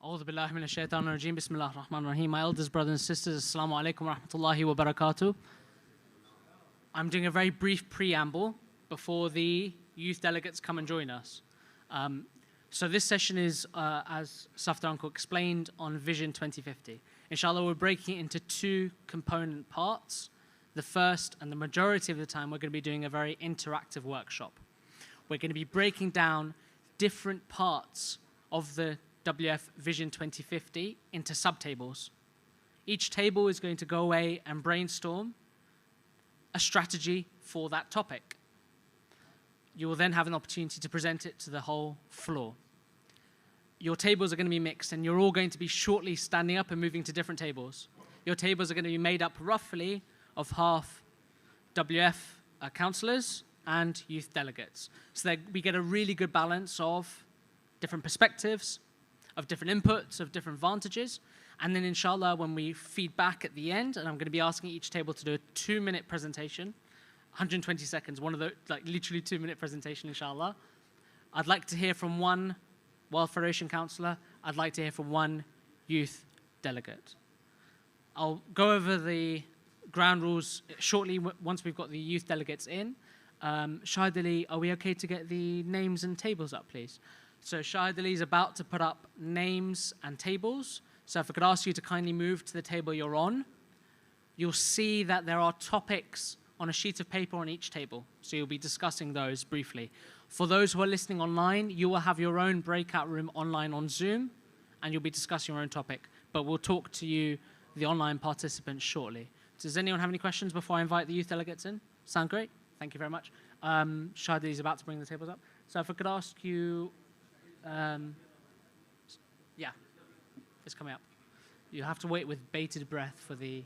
A'udhu billahi minash shaitanir rajeem. Bismillahir Rahmanir Rahim. My elders, brothers and sisters, Assalamu alaikum wa rahmatullahi wa barakatuh. I'm doing a very brief preamble before the youth delegates come and join us. So this session is, as Safdar Uncle explained, on Vision 2050. Inshallah, we're breaking it into two component parts. The first, and the majority of the time, we're going to be doing a very interactive workshop. We're going to be breaking down different parts of the WF Vision 2050 into subtables. Each table is going to go away and brainstorm a strategy for that topic. You will then have an opportunity to present it to the whole floor. Your tables are going to be mixed, and you're all going to be shortly standing up and moving to different tables. Your tables are going to be made up roughly of half WF councillors and youth delegates. So that we get a really good balance of different perspectives, of different inputs, of different vantages. And then inshallah, when we feed back at the end, and I'm going to be asking each table to do a 2-minute presentation, 120 seconds, one of the, like literally 2-minute presentation, inshallah. I'd like to hear from one Wealth Federation councillor. I'd like to hear from one youth delegate. I'll go over the ground rules shortly once we've got the youth delegates in. Shahid Ali, are we okay to get the names and tables up, please? So Shahid Ali is about to put up names and tables. So if I could ask you to kindly move to the table you're on, you'll see that there are topics on a sheet of paper on each table. So you'll be discussing those briefly. For those who are listening online, you will have your own breakout room online on Zoom, and you'll be discussing your own topic. But we'll talk to you, the online participants, shortly. Does anyone have any questions before I invite the youth delegates in? Sound great? Thank you very much. Shahid Ali is about to bring the tables up. So if I could ask you, yeah, it's coming up. You have to wait with bated breath for the...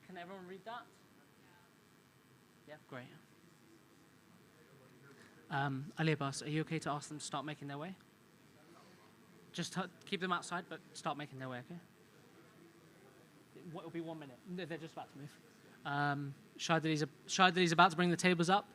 Can everyone read that? Yeah, great. Ali Abbas, are you okay to ask them to start making their way? Just keep them outside, but start making their way, okay? It'll be 1 minute. No, they're just about to move. Shahid Ali's about to bring the tables up.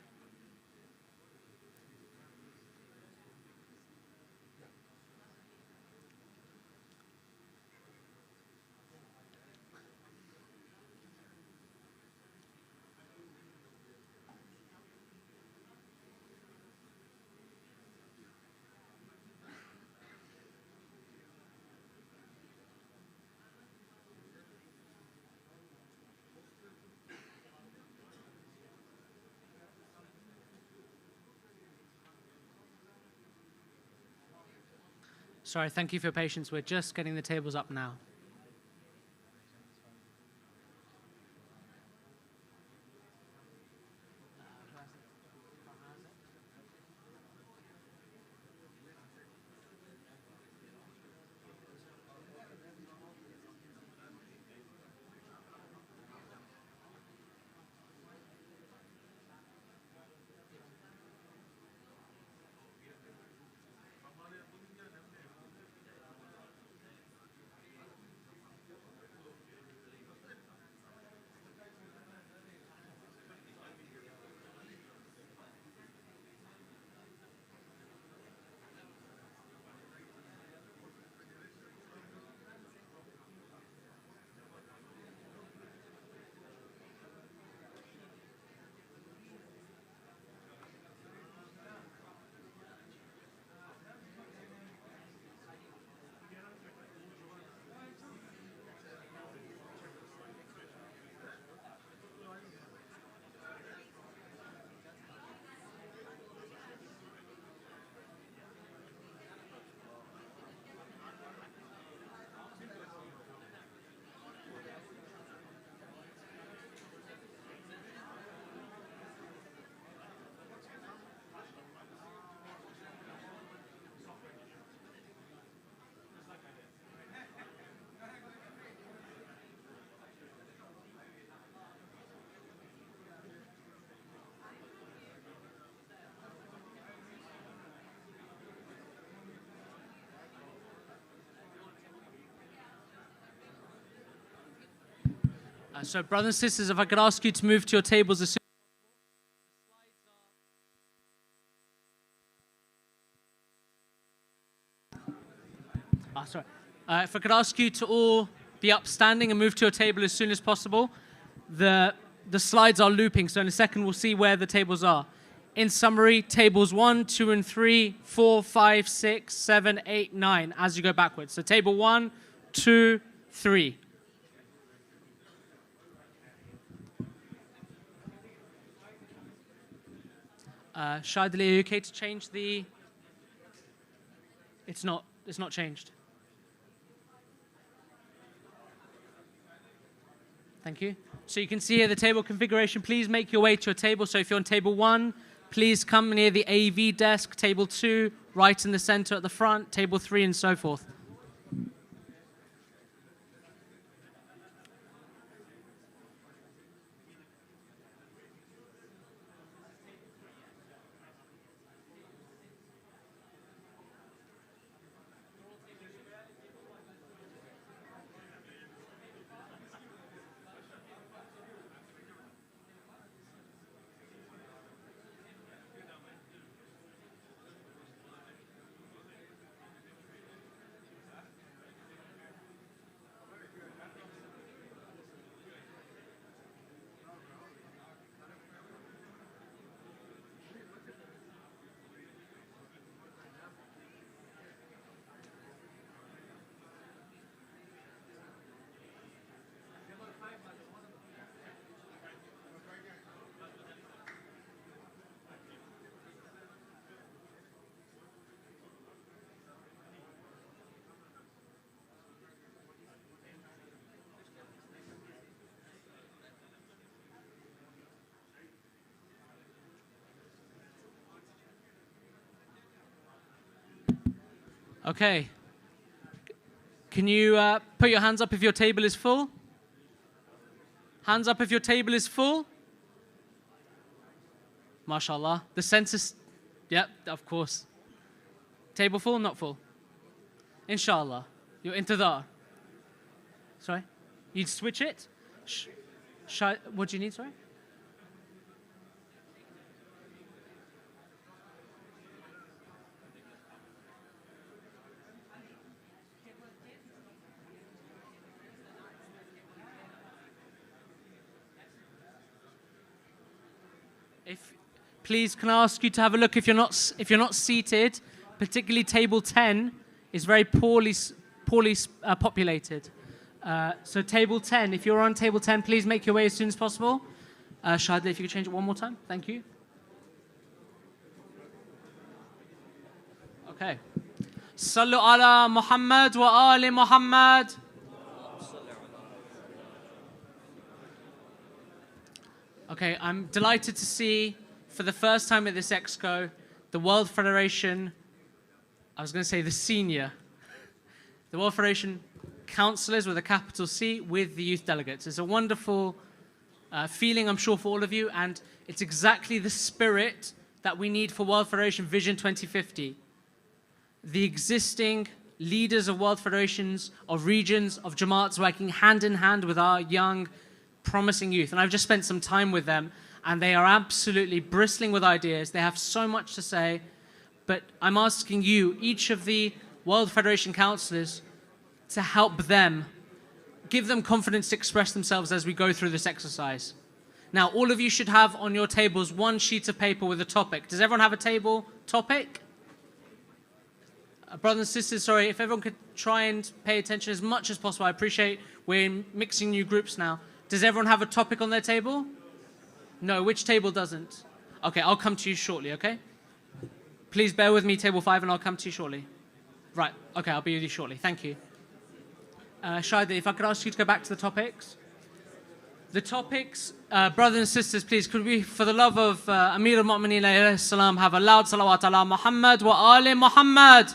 Sorry, thank you for your patience. We're just getting the tables up now. So brothers and sisters, if I could ask you to move to your tables as soon Sorry. If I could ask you to all be upstanding and move to your table as soon as possible. The slides are looping, so in a second we'll see where the tables are. In summary, tables 1, 2, and 3, 4, 5, 6, 7, 8, 9, as you go backwards. So table 1, 2, 3. Shadli, are you okay to change the... It's not changed. Thank you. So you can see here the table configuration. Please make your way to your table. So if you're on table 1, please come near the AV desk. Table 2, right in the center at the front. Table 3, and so forth. Okay. Can you put your hands up if your table is full? Hands up if your table is full. MashaAllah. The census, yep, of course. Table full, not full? Inshallah. Your intidar. Sorry? You'd switch it? What do you need, sorry? Please, can I ask you to have a look if you're not seated, particularly table 10 is very poorly populated. So table 10, if you're on table 10, please make your way as soon as possible. Shadli, if you could change it one more time, thank you. Okay. Sallu ala Muhammad wa ali Muhammad. Okay, I'm delighted to see for the first time at this ExCo, the World Federation, I was going to say the senior, the World Federation councillors with a capital C with the youth delegates. It's a wonderful feeling, I'm sure, for all of you, and it's exactly the spirit that we need for World Federation Vision 2050. The existing leaders of World Federations, of regions, of Jamaats working hand in hand with our young, promising youth. And I've just spent some time with them, and they are absolutely bristling with ideas. They have so much to say, but I'm asking you, each of the World Federation councillors, to help them, give them confidence to express themselves as we go through this exercise. Now, all of you should have on your tables one sheet of paper with a topic. Does everyone have a table topic? Brothers and sisters, sorry, if everyone could try and pay attention as much as possible. I appreciate we're mixing new groups now. Does everyone have a topic on their table? No, which table doesn't? Okay, I'll come to you shortly, okay? Please bear with me, table 5, and I'll come to you shortly. Right, okay, I'll be with you shortly. Thank you. Shahidi, if I could ask you to go back to the topics. The topics, brothers and sisters, please, could we, for the love of Amir al-Mu'mineen alayhi salam, have a loud salawat ala Muhammad wa ali Muhammad.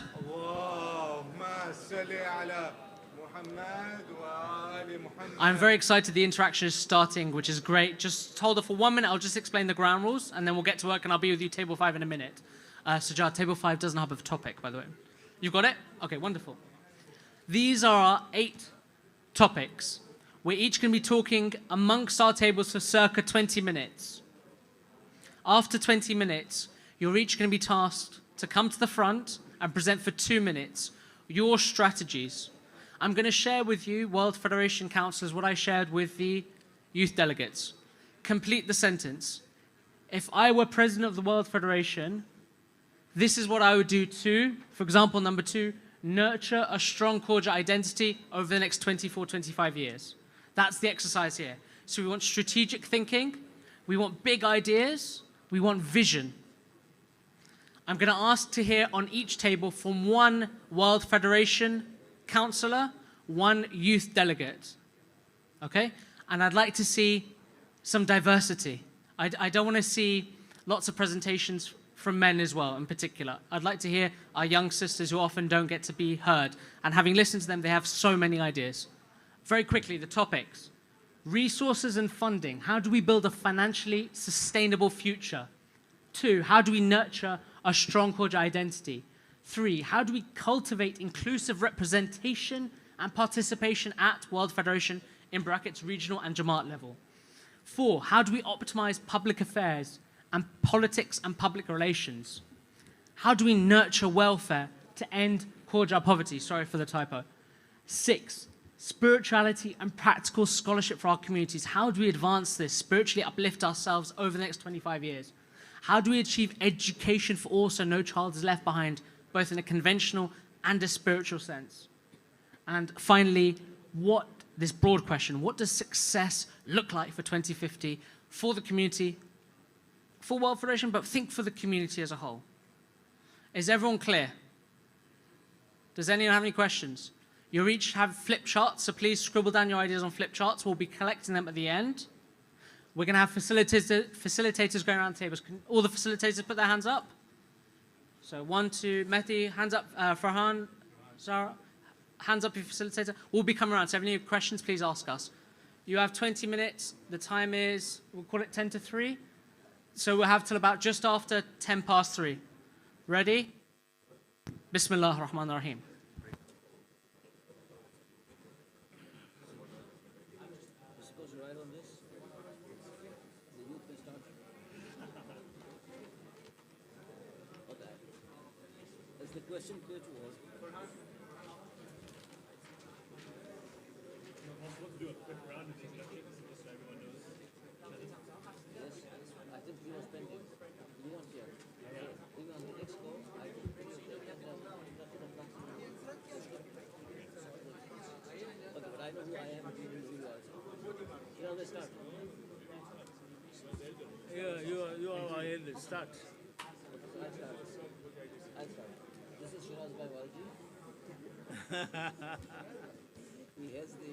I'm very excited the interaction is starting, which is great. Just hold it for 1 minute. I'll just explain the ground rules, and then we'll get to work, and I'll be with you table 5 in a minute. Sajjad, table 5 doesn't have a topic, by the way. You've got it? Okay, wonderful. These are our 8 topics. We're each going to be talking amongst our tables for circa 20 minutes. After 20 minutes, you're each going to be tasked to come to the front and present for 2 minutes. your strategies. I'm going to share with you, World Federation councillors, what I shared with the youth delegates. Complete the sentence. If I were president of the World Federation, this is what I would do to, for example, number 2, nurture a strong cordial identity over the next 24, 25 years. That's the exercise here. So we want strategic thinking, we want big ideas, we want vision. I'm going to ask to hear on each table from one World Federation councillor, one youth delegate. Okay? And I'd like to see some diversity. I don't want to see lots of presentations from men as well, in particular. I'd like to hear our young sisters who often don't get to be heard. And having listened to them, they have so many ideas. Very quickly, the topics. Resources and funding. How do we build a financially sustainable future? 2, how do we nurture a strong cordial identity? 3, how do we cultivate inclusive representation and participation at World Federation, in brackets, regional and Jamaat level? 4, how do we optimize public affairs and politics and public relations? How do we nurture welfare to end cordial poverty? Sorry for the typo. 6, spirituality and practical scholarship for our communities. How do we advance this, spiritually uplift ourselves over the next 25 years? How do we achieve education for all so no child is left behind, both in a conventional and a spiritual sense? And finally, this broad question, what does success look like for 2050 for the community, for World Federation, but think for the community as a whole? Is everyone clear? Does anyone have any questions? You each have flip charts, so please scribble down your ideas on flip charts. We'll be collecting them at the end. We're going to have facilitators going around the tables. Can all the facilitators put their hands up? So 1, 2, Mehdi, hands up, Farhan, Zara, hands up, your facilitator. We'll be coming around, so if you have any questions, please ask us. You have 20 minutes. The time is, we'll call it 10 to 3. So we'll have till about just after 10 past 3. Ready? Bismillah ar-Rahman ar-Rahim. Question clear to all. Do a quick round of introductions just so everyone knows. Yes, I think we are spending. You want here. Even on the ExCo, I think we are spending. Okay, but I know who I am and who you are. You know, let's start. Yeah, you are my end. Start. I'll start. This is Shiraz Baiwalji. He has the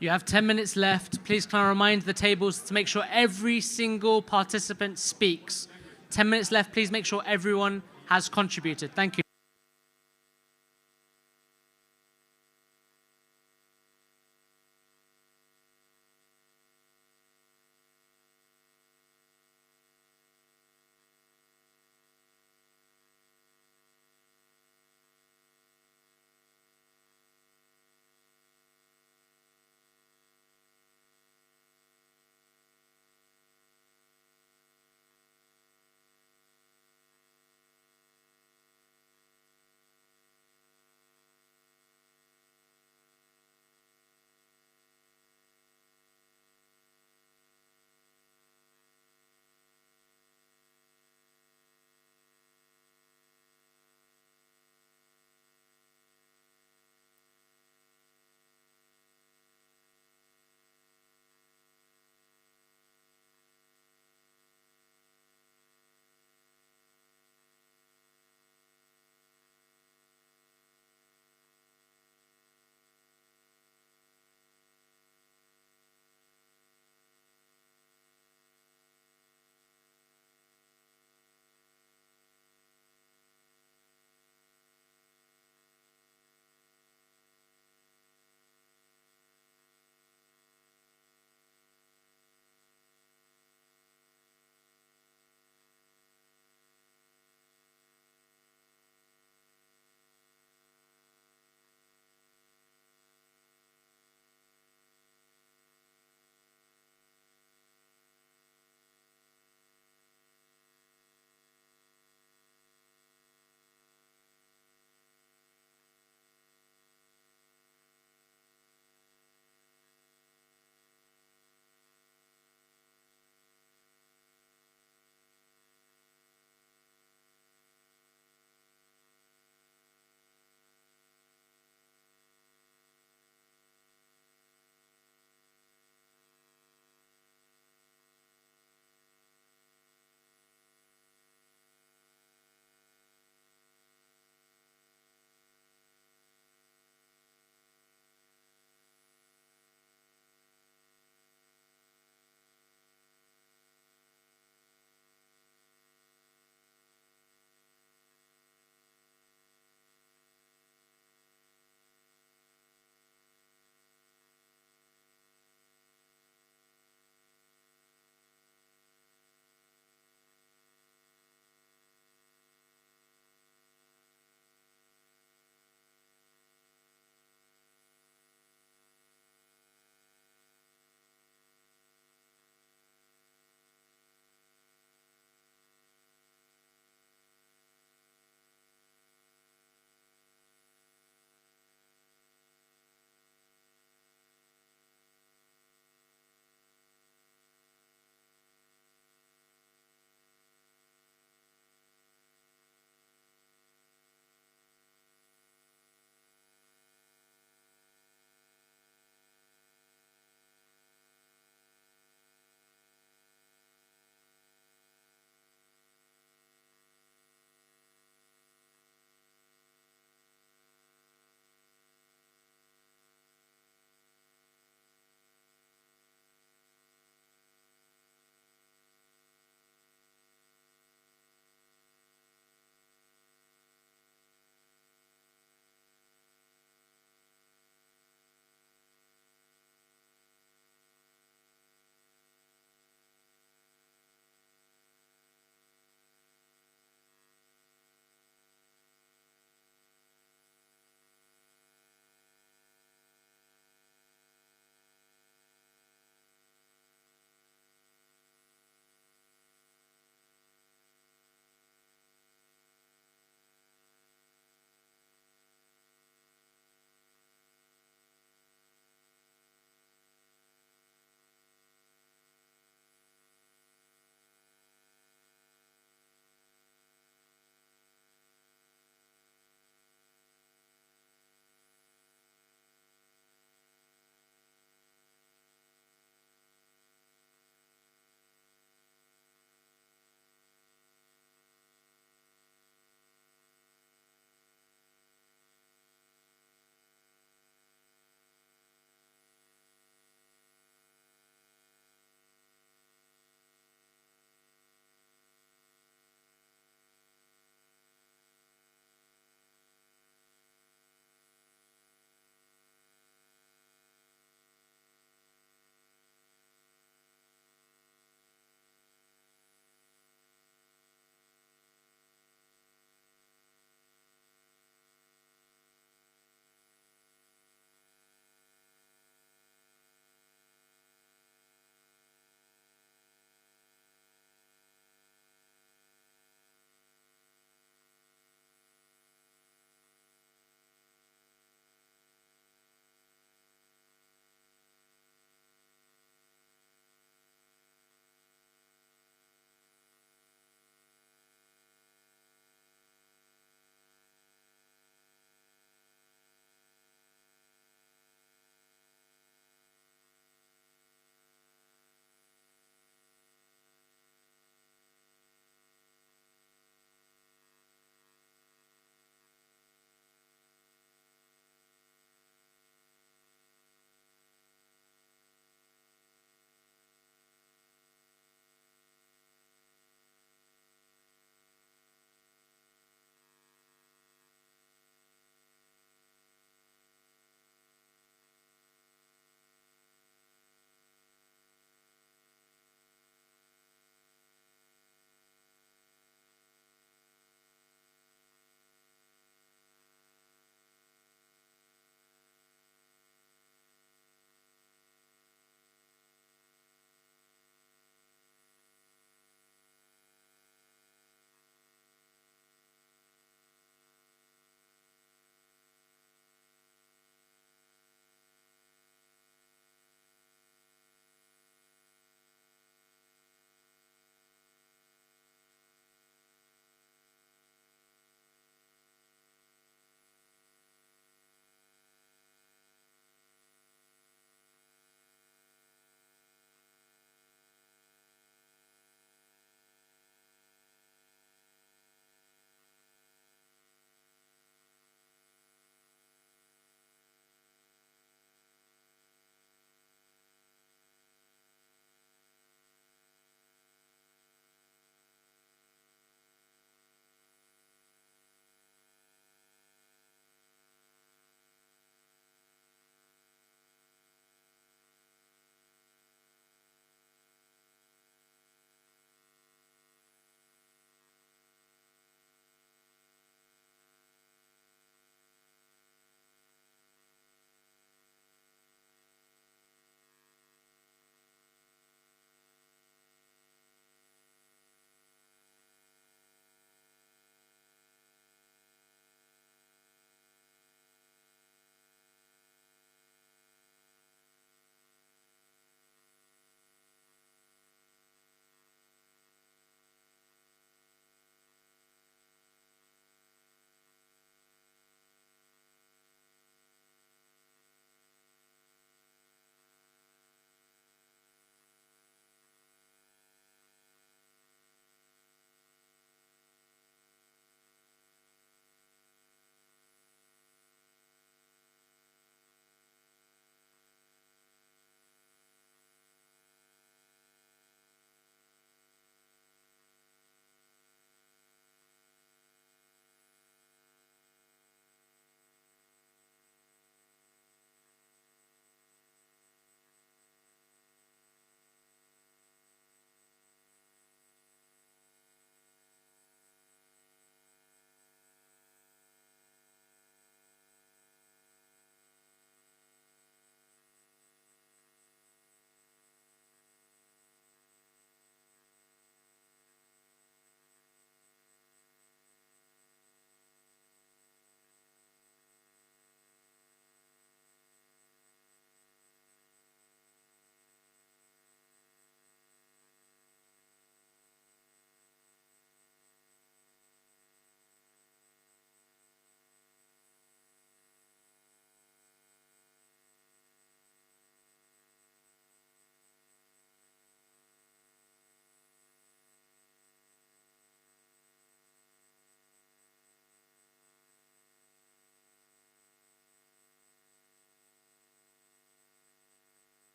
You have 10 minutes left. Please can I remind the tables to make sure every single participant speaks. 10 minutes left. Please make sure everyone has contributed. Thank you.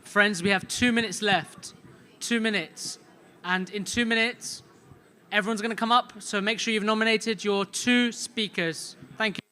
Friends, we have 2 minutes left. 2 minutes. And in 2 minutes, everyone's going to come up, so make sure you've nominated your 2 speakers. Thank you.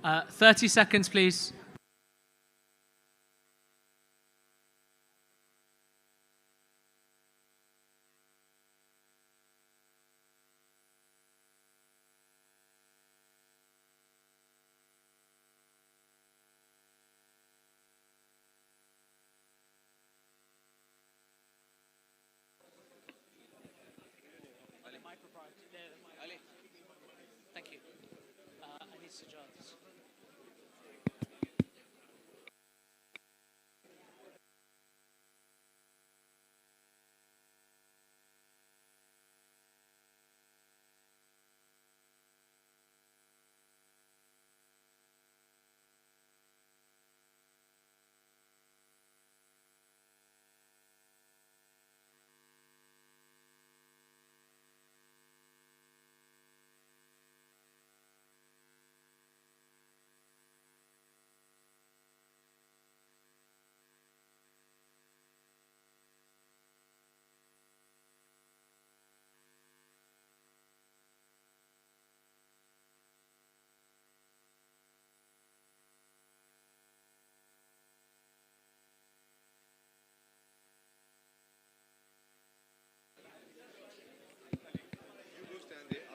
Uh, 30 seconds, please. Thank you. I need sujads.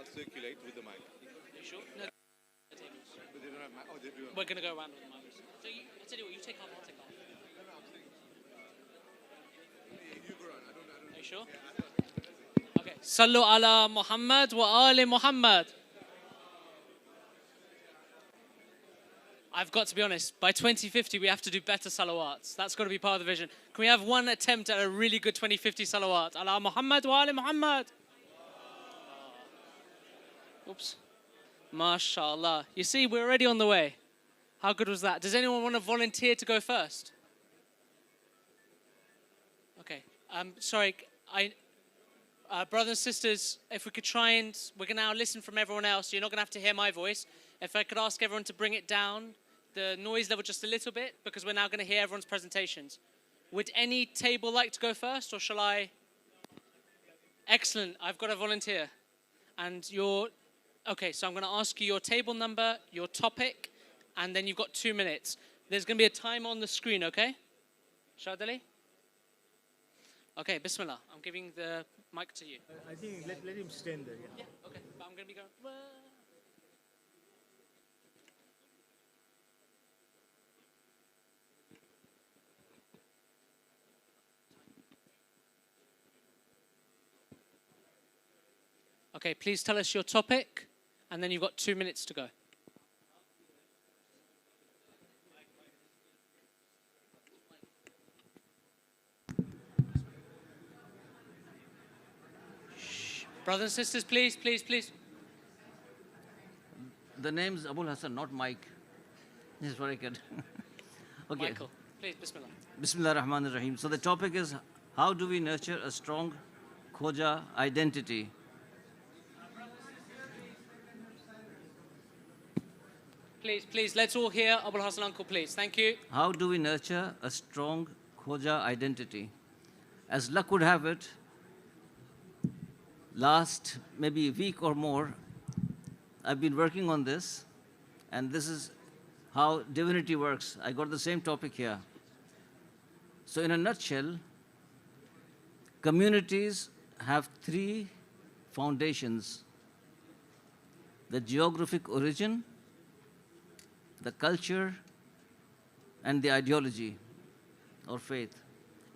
I'll circulate with the mic. You sure? No. But they don't have mic. Oh, they do. We're going to go around with the mics. So I tell you what, you take half, I'll take half. You go on. I don't. Are you sure? Okay. Sallu ala Muhammad wa ali Muhammad. I've got to be honest, by 2050 we have to do better salawats. That's got to be part of the vision. Can we have one attempt at a really good 2050 salawat? Ala Muhammad wa ali Muhammad. Oops. MashaAllah. You see, we're already on the way. How good was that? Does anyone want to volunteer to go first? Okay. Sorry, brothers and sisters, if we could try and, we're going to now listen from everyone else. You're not going to have to hear my voice. If I could ask everyone to bring it down, the noise level just a little bit, because we're now going to hear everyone's presentations. Would any table like to go first, or shall I? Excellent. I've got a volunteer. And okay, so I'm going to ask you your table number, your topic, and then you've got 2 minutes. There's going to be a time on the screen, okay? Shadali? Okay, Bismillah. I'm giving the mic to you. I think let him stand there. Yeah, okay. But I'm going to be going. Okay, please tell us your topic, and then you've got 2 minutes to go. Brothers and sisters, please, please, please. The name's Abul Hassan, not Mike. This is very good. Okay. Michael, please, Bismillah. Bismillah ar-Rahman ar-Rahim. So the topic is, how do we nurture a strong Khoja identity? Please, please, let's all hear Abul Hassan uncle, please. Thank you. How do we nurture a strong Khoja identity? As luck would have it, last maybe a week or more, I've been working on this, and this is how divinity works. I got the same topic here. So in a nutshell, communities have three foundations: the geographic origin, the culture, and the ideology or faith.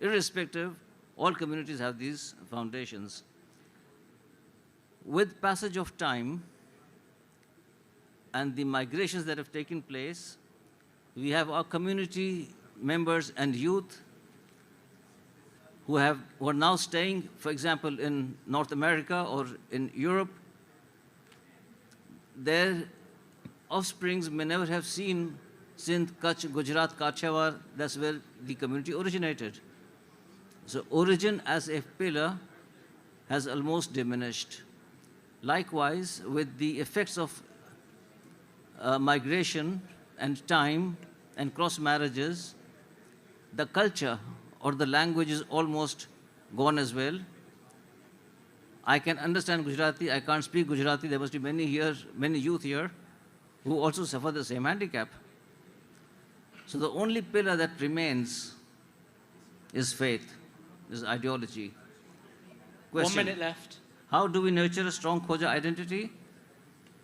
Irrespective, all communities have these foundations. With passage of time and the migrations that have taken place, we have our community members and youth who are now staying, for example, in North America or in Europe. Their offsprings may never have seen Sindh, Kutch, Gujarat, Kachhiawar. That's where the community originated. So origin as a pillar has almost diminished. Likewise, with the effects of migration and time and cross marriages, the culture or the language is almost gone as well. I can understand Gujarati, I can't speak Gujarati. There must be many youth here who also suffer the same handicap. So the only pillar that remains is faith, is ideology. Question: 1 minute left. how do we nurture a strong Khoja identity?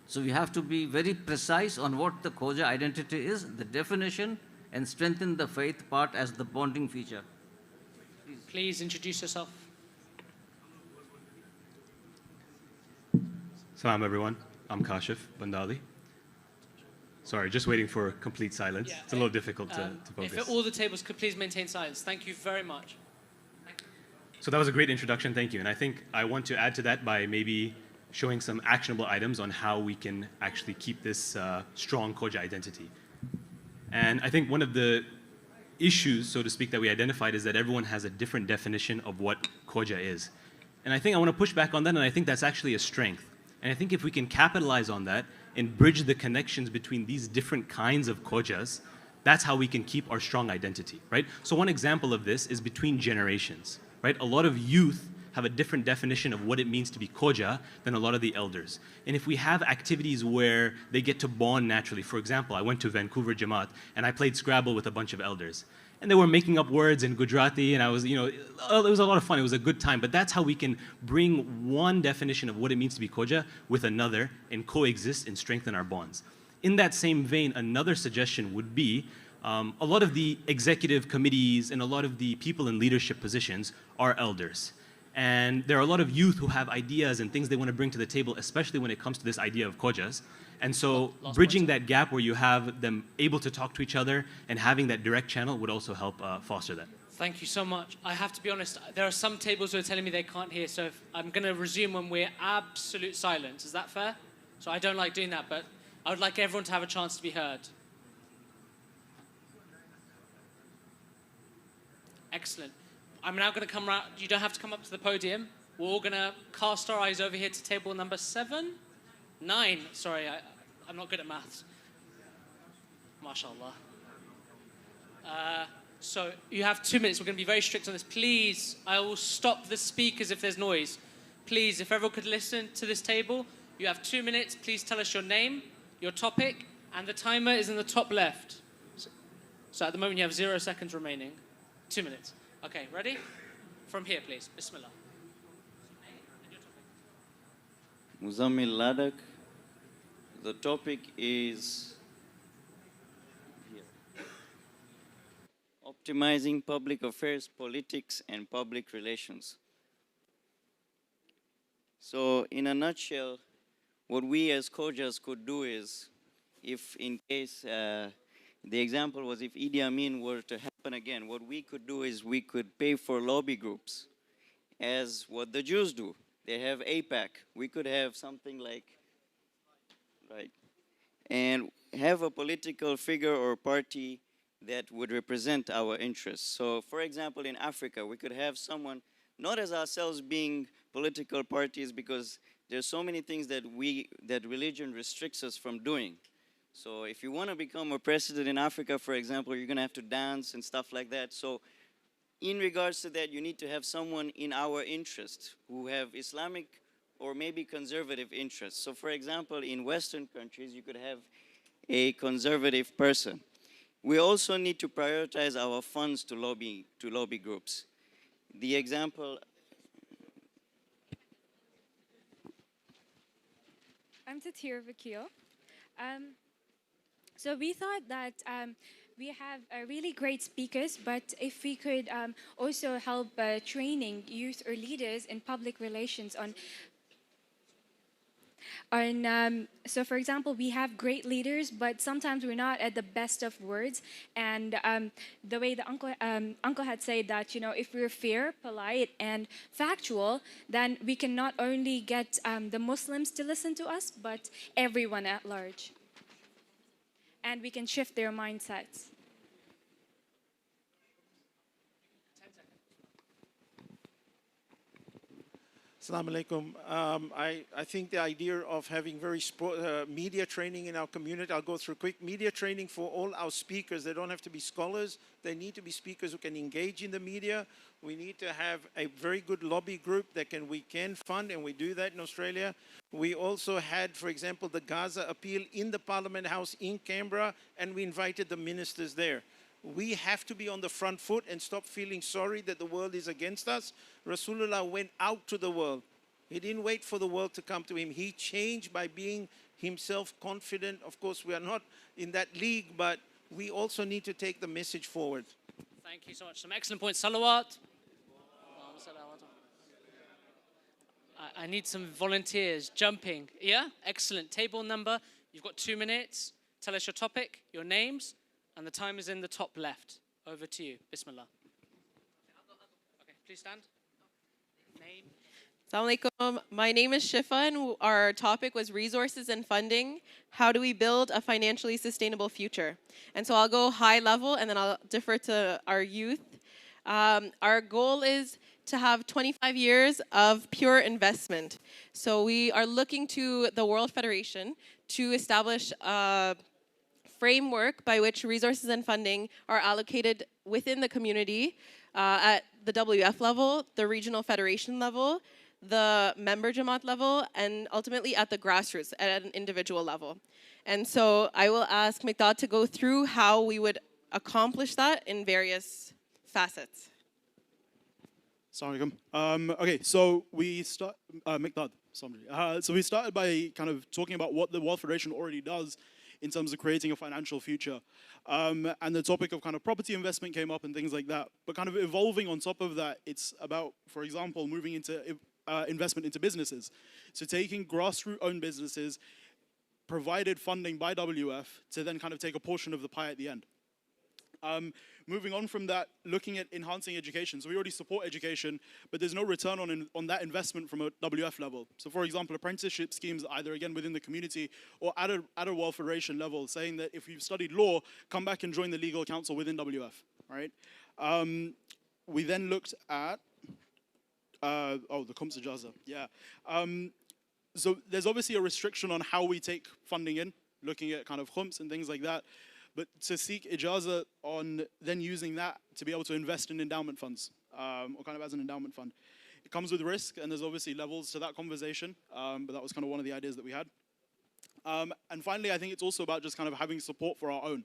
So we have to be very precise on what the Khoja identity is, the definition, and strengthen the faith part as the bonding feature. Please introduce yourself. Salam everyone, I'm Kashif Bandali. Sorry, just waiting for complete silence. Yeah, it's a little difficult to focus. If all the tables could please maintain silence. Thank you very much. So that was a great introduction, thank you. And I think I want to add to that by maybe showing some actionable items on how we can actually keep this strong Khoja identity. And I think one of the issues, so to speak, that we identified is that everyone has a different definition of what Khoja is. And I think I want to push back on that, and I think that's actually a strength. And I think if we can capitalize on that and bridge the connections between these different kinds of Khojas, that's how we can keep our strong identity, right? So one example of this is between generations, right? A lot of youth have a different definition of what it means to be Khoja than a lot of the elders. And if we have activities where they get to bond naturally, for example, I went to Vancouver Jamaat and I played Scrabble with a bunch of elders. And they were making up words in Gujarati, and I was, it was a lot of fun. It was a good time. But that's how we can bring one definition of what it means to be Khoja with another and coexist and strengthen our bonds. In that same vein, another suggestion would be a lot of the executive committees and a lot of the people in leadership positions are elders. And there are a lot of youth who have ideas and things they want to bring to the table, especially when it comes to this idea of Khojas. And so bridging that gap where you have them able to talk to each other and having that direct channel would also help foster that. Thank you so much. I have to be honest, there are some tables who are telling me they can't hear, so I'm going to resume when we're absolute silence. Is that fair? So I don't like doing that, but I would like everyone to have a chance to be heard. Excellent. I'm now going to come around. You don't have to come up to the podium. We're all going to cast our eyes over here to table number 9. Sorry, I'm not good at maths. MashaAllah. So you have 2 minutes. We're going to be very strict on this. Please, I will stop the speakers if there's noise. Please, if everyone could listen to this table, you have 2 minutes. Please tell us your name, your topic, and the timer is in the top left. So at the moment you have 0 seconds remaining. 2 minutes. Okay, ready? From here, please. Bismillah. Muzammil Ladakh. The topic is optimizing public affairs, politics, and public relations. So in a nutshell, what we as Khojas could do is, if in case the example was if Idi Amin were to happen again, what we could do is we could pay for lobby groups as what the Jews do. They have AIPAC. We could have something like, right, and have a political figure or party that would represent our interests. So for example, in Africa, we could have someone, not as ourselves being political parties, because there's so many things that religion restricts us from doing. So if you want to become a president in Africa, for example, you're going to have to dance and stuff like that. So in regards to that, you need to have someone in our interest who have Islamic or maybe conservative interests. So for example, in Western countries, you could have a conservative person. We also need to prioritize our funds to lobby groups. The example. I'm Tatir Vakil. So we thought that we have really great speakers, but if we could also help training youth or leaders in public relations on so for example, we have great leaders, but sometimes we're not at the best of words. And the way the uncle had said that, you know, if we're fair, polite, and factual, then we can not only get the Muslims to listen to us, but everyone at large. And we can shift their mindsets. Assalamu alaikum. I think the idea of having very media training in our community, I'll go through quick. Media training for all our speakers. They don't have to be scholars. They need to be speakers who can engage in the media. We need to have a very good lobby group that we can fund, and we do that in Australia. We also had, for example, the Gaza appeal in the Parliament House in Canberra, and we invited the ministers there. We have to be on the front foot and stop feeling sorry that the world is against us. Rasulullah went out to the world. He didn't wait for the world to come to him. He changed by being himself confident. Of course, we are not in that league, but we also need to take the message forward. Thank you so much. Some excellent points. Salawat. I need some volunteers jumping. Yeah? Excellent. Table number. You've got 2 minutes. Tell us your topic, your names, and the time is in the top left. Over to you. Bismillah. Okay, please stand. Name. Assalamu alaikum. My name is Shifa, and our topic was resources and funding. How do we build a financially sustainable future? And so I'll go high level, and then I'll defer to our youth. Our goal is to have 25 years of pure investment. So we are looking to the World Federation to establish a framework by which resources and funding are allocated within the community at the WF level, the regional federation level, the member Jamaat level, and ultimately at the grassroots, at an individual level. And so I will ask Miqdad to go through how we would accomplish that in various facets. Assalamu alaikum. Okay, so we start, Miqdad, so we started by kind of talking about what the World Federation already does in terms of creating a financial future. And the topic of kind of property investment came up and things like that. But kind of evolving on top of that, it's about, for example, moving into investment into businesses. So taking grassroots-owned businesses, provided funding by WF, to then kind of take a portion of the pie at the end. Moving on from that, looking at enhancing education. So we already support education, but there's no return on that investment from a WF level. So for example, apprenticeship schemes, either again within the community or at a World Federation level, saying that if you've studied law, come back and join the legal council within WF, right? We then looked at, the Khums Ijaza, yeah. So there's obviously a restriction on how we take funding in, looking at kind of Khums and things like that. But to seek ijaza on then using that to be able to invest in endowment funds, or kind of as an endowment fund. It comes with risk, and there's obviously levels to that conversation, but that was kind of one of the ideas that we had. And finally, I think it's also about just kind of having support for our own.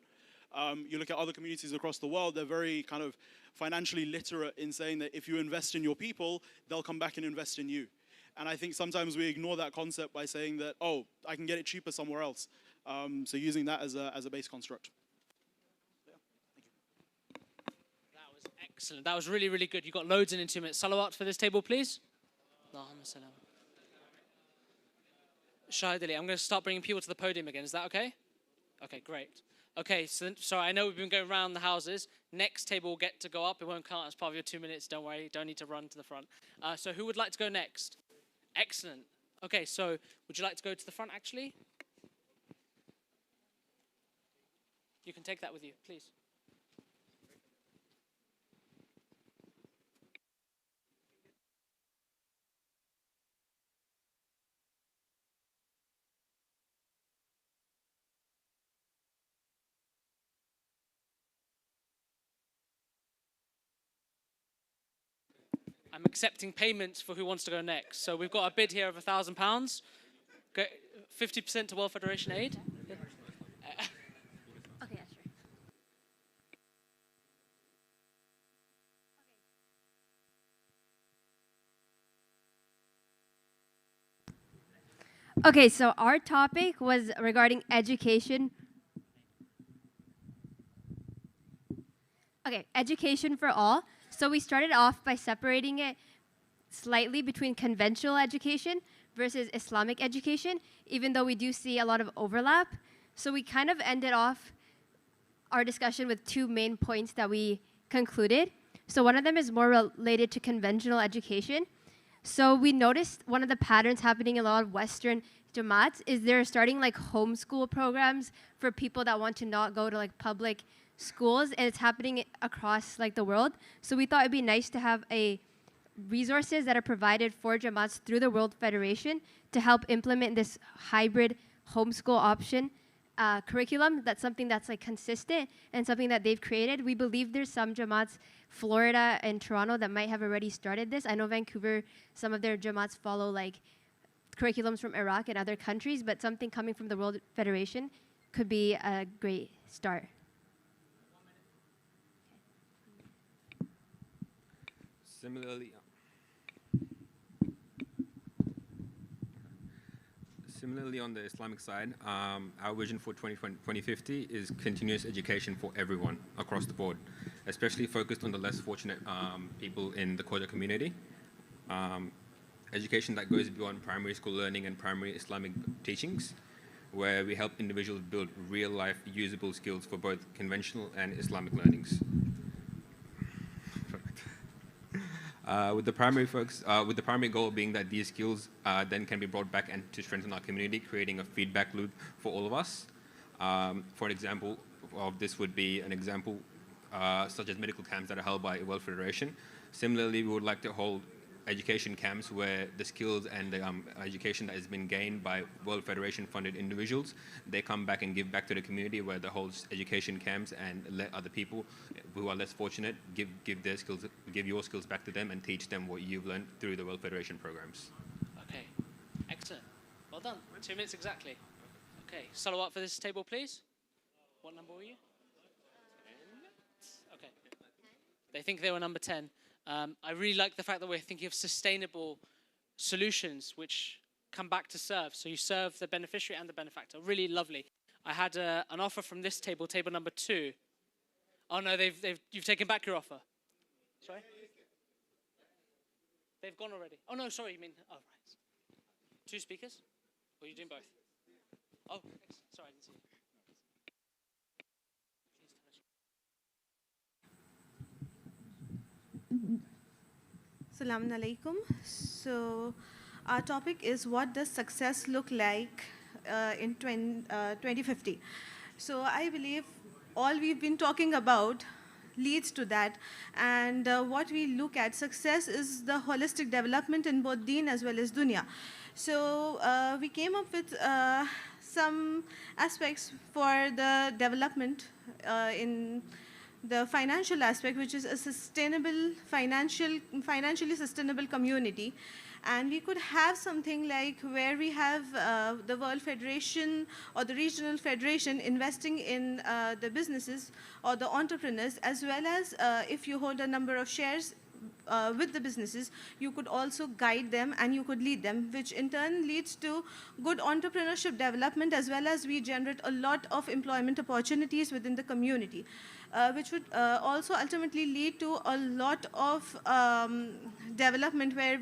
You look at other communities across the world, they're very kind of financially literate in saying that if you invest in your people, they'll come back and invest in you. And I think sometimes we ignore that concept by saying that, oh, I can get it cheaper somewhere else. So using that as a base construct. Excellent. That was really, really good. You got loads in 2 minutes. Salawat for this table, please. Shahid Ali, I'm going to start bringing people to the podium again. Is that okay? Okay, great. Okay, so I know we've been going around the houses. Next table will get to go up. It won't count as part of your 2 minutes. Don't worry. Don't need to run to the front. So who would like to go next? Excellent. Okay, so would you like to go to the front, actually? You can take that with you, please. I'm accepting payments for who wants to go next. So we've got a bid here of £1,000. 50% to World Federation Aid. Okay, yeah, sure. Okay, so our topic was regarding education. Okay, education for all. So we started off by separating it slightly between conventional education versus Islamic education, even though we do see a lot of overlap. So we kind of ended off our discussion with two main points that we concluded. So one of them is more related to conventional education. So we noticed one of the patterns happening in a lot of Western Jamaats is they're starting like homeschool programs for people that want to not go to like public schools, and it's happening across like the world. So we thought it'd be nice to have resources that are provided for Jamaats through the World Federation to help implement this hybrid homeschool option curriculum. That's something that's like consistent and something that they've created. We believe there's some Jamaats, Florida and Toronto, that might have already started this. I know Vancouver, some of their Jamaats follow like curriculums from Iraq and other countries, but something coming from the World Federation could be a great start. Similarly, on the Islamic side, our vision for 2050 is continuous education for everyone across the board, especially focused on the less fortunate people in the Khoja community. Education that goes beyond primary school learning and primary Islamic teachings, where we help individuals build real-life usable skills for both conventional and Islamic learnings. With the primary goal being that these skills then can be brought back and to strengthen our community, creating a feedback loop for all of us. For an example of this would be an example such as medical camps that are held by World Federation. Similarly, we would like to hold education camps where the skills and the education that has been gained by World Federation funded individuals, they come back and give back to the community, where they hold education camps and let other people who are less fortunate give their skills, give your skills back to them and teach them what you've learned through the World Federation programs. Okay, excellent. Well done. 2 minutes exactly. Okay, salawat for this table, please. What number were you? 10. Okay. They think they were number 10. I really like the fact that we're thinking of sustainable solutions which come back to serve. So you serve the beneficiary and the benefactor. Really lovely. I had an offer from this table, table number 2. Oh no, you've taken back your offer. Sorry? They've gone already. Oh no, sorry, you mean, oh right. 2 speakers? Or are you doing both? Oh, sorry, I didn't see you. Assalamu alaikum. So our topic is, what does success look like in 2050? So I believe all we've been talking about leads to that. And what we look at, success is the holistic development in both deen as well as dunya. So we came up with some aspects for the development in the financial aspect, which is a sustainable, financially sustainable community. And we could have something like where we have the World Federation or the regional federation investing in the businesses or the entrepreneurs, as well as if you hold a number of shares with the businesses, you could also guide them and you could lead them, which in turn leads to good entrepreneurship development, as well as we generate a lot of employment opportunities within the community, which would also ultimately lead to a lot of development where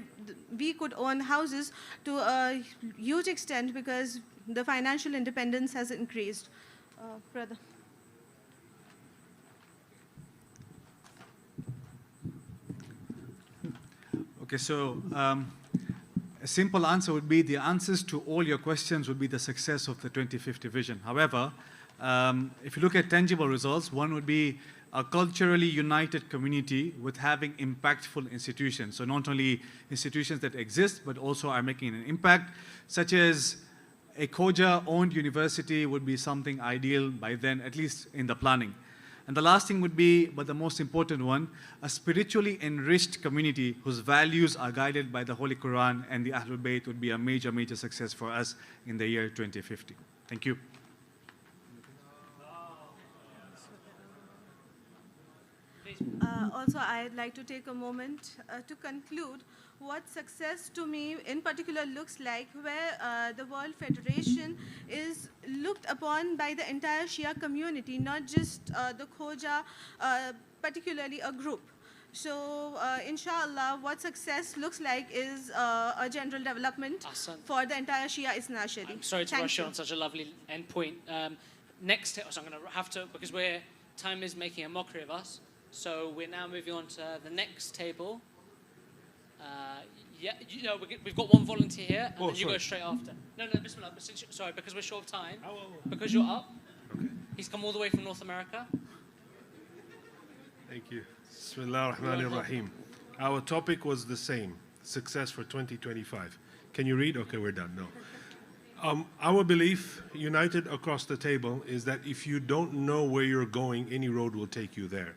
we could own houses to a huge extent because the financial independence has increased. Brother. Okay, so a simple answer would be the answers to all your questions would be the success of the 2050 vision. However, if you look at tangible results, one would be a culturally united community with having impactful institutions. So not only institutions that exist, but also are making an impact, such as a Khoja-owned university would be something ideal by then, at least in the planning. And the last thing would be, but the most important one, a spiritually enriched community whose values are guided by the Holy Quran and the Ahlul Bayt would be a major, major success for us in the year 2050. Thank you. Also, I'd like to take a moment to conclude what success to me in particular looks like, where the World Federation is looked upon by the entire Shia community, not just the Khoja, particularly a group. So, inshallah, what success looks like is a general development for the entire Shia Isna Ashari. I'm sorry to rush you on such a lovely end point. Next, so I'm going to have to, because time is making a mockery of us. So we're now moving on to the next table. Yeah, we've got one volunteer here, and then you go straight after. No, Bismillah. Sorry, because we're short of time. Because you're up. Okay. He's come all the way from North America. Thank you. Bismillah ar-Rahman ar-Rahim. Our topic was the same: success for 2025. Can you read? Okay, we're done. No. Our belief, united across the table, is that if you don't know where you're going, any road will take you there.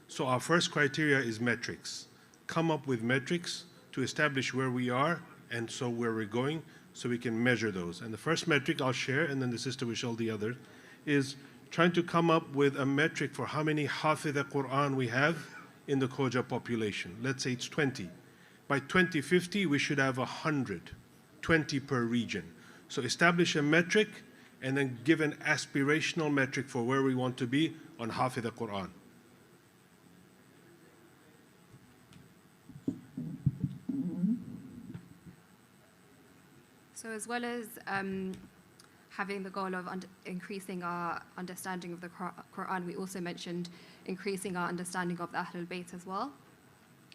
So our first criteria is metrics. Come up with metrics to establish where we are and so where we're going, so we can measure those. And the first metric I'll share, and then the sister will show the other, is trying to come up with a metric for how many Hafidh Quran we have in the Khoja population. Let's say it's 20. By 2050, we should have 100, 20 per region. So establish a metric and then give an aspirational metric for where we want to be on Hafidh Quran. So as well as having the goal of increasing our understanding of the Quran, we also mentioned increasing our understanding of the Ahlul Bayt as well.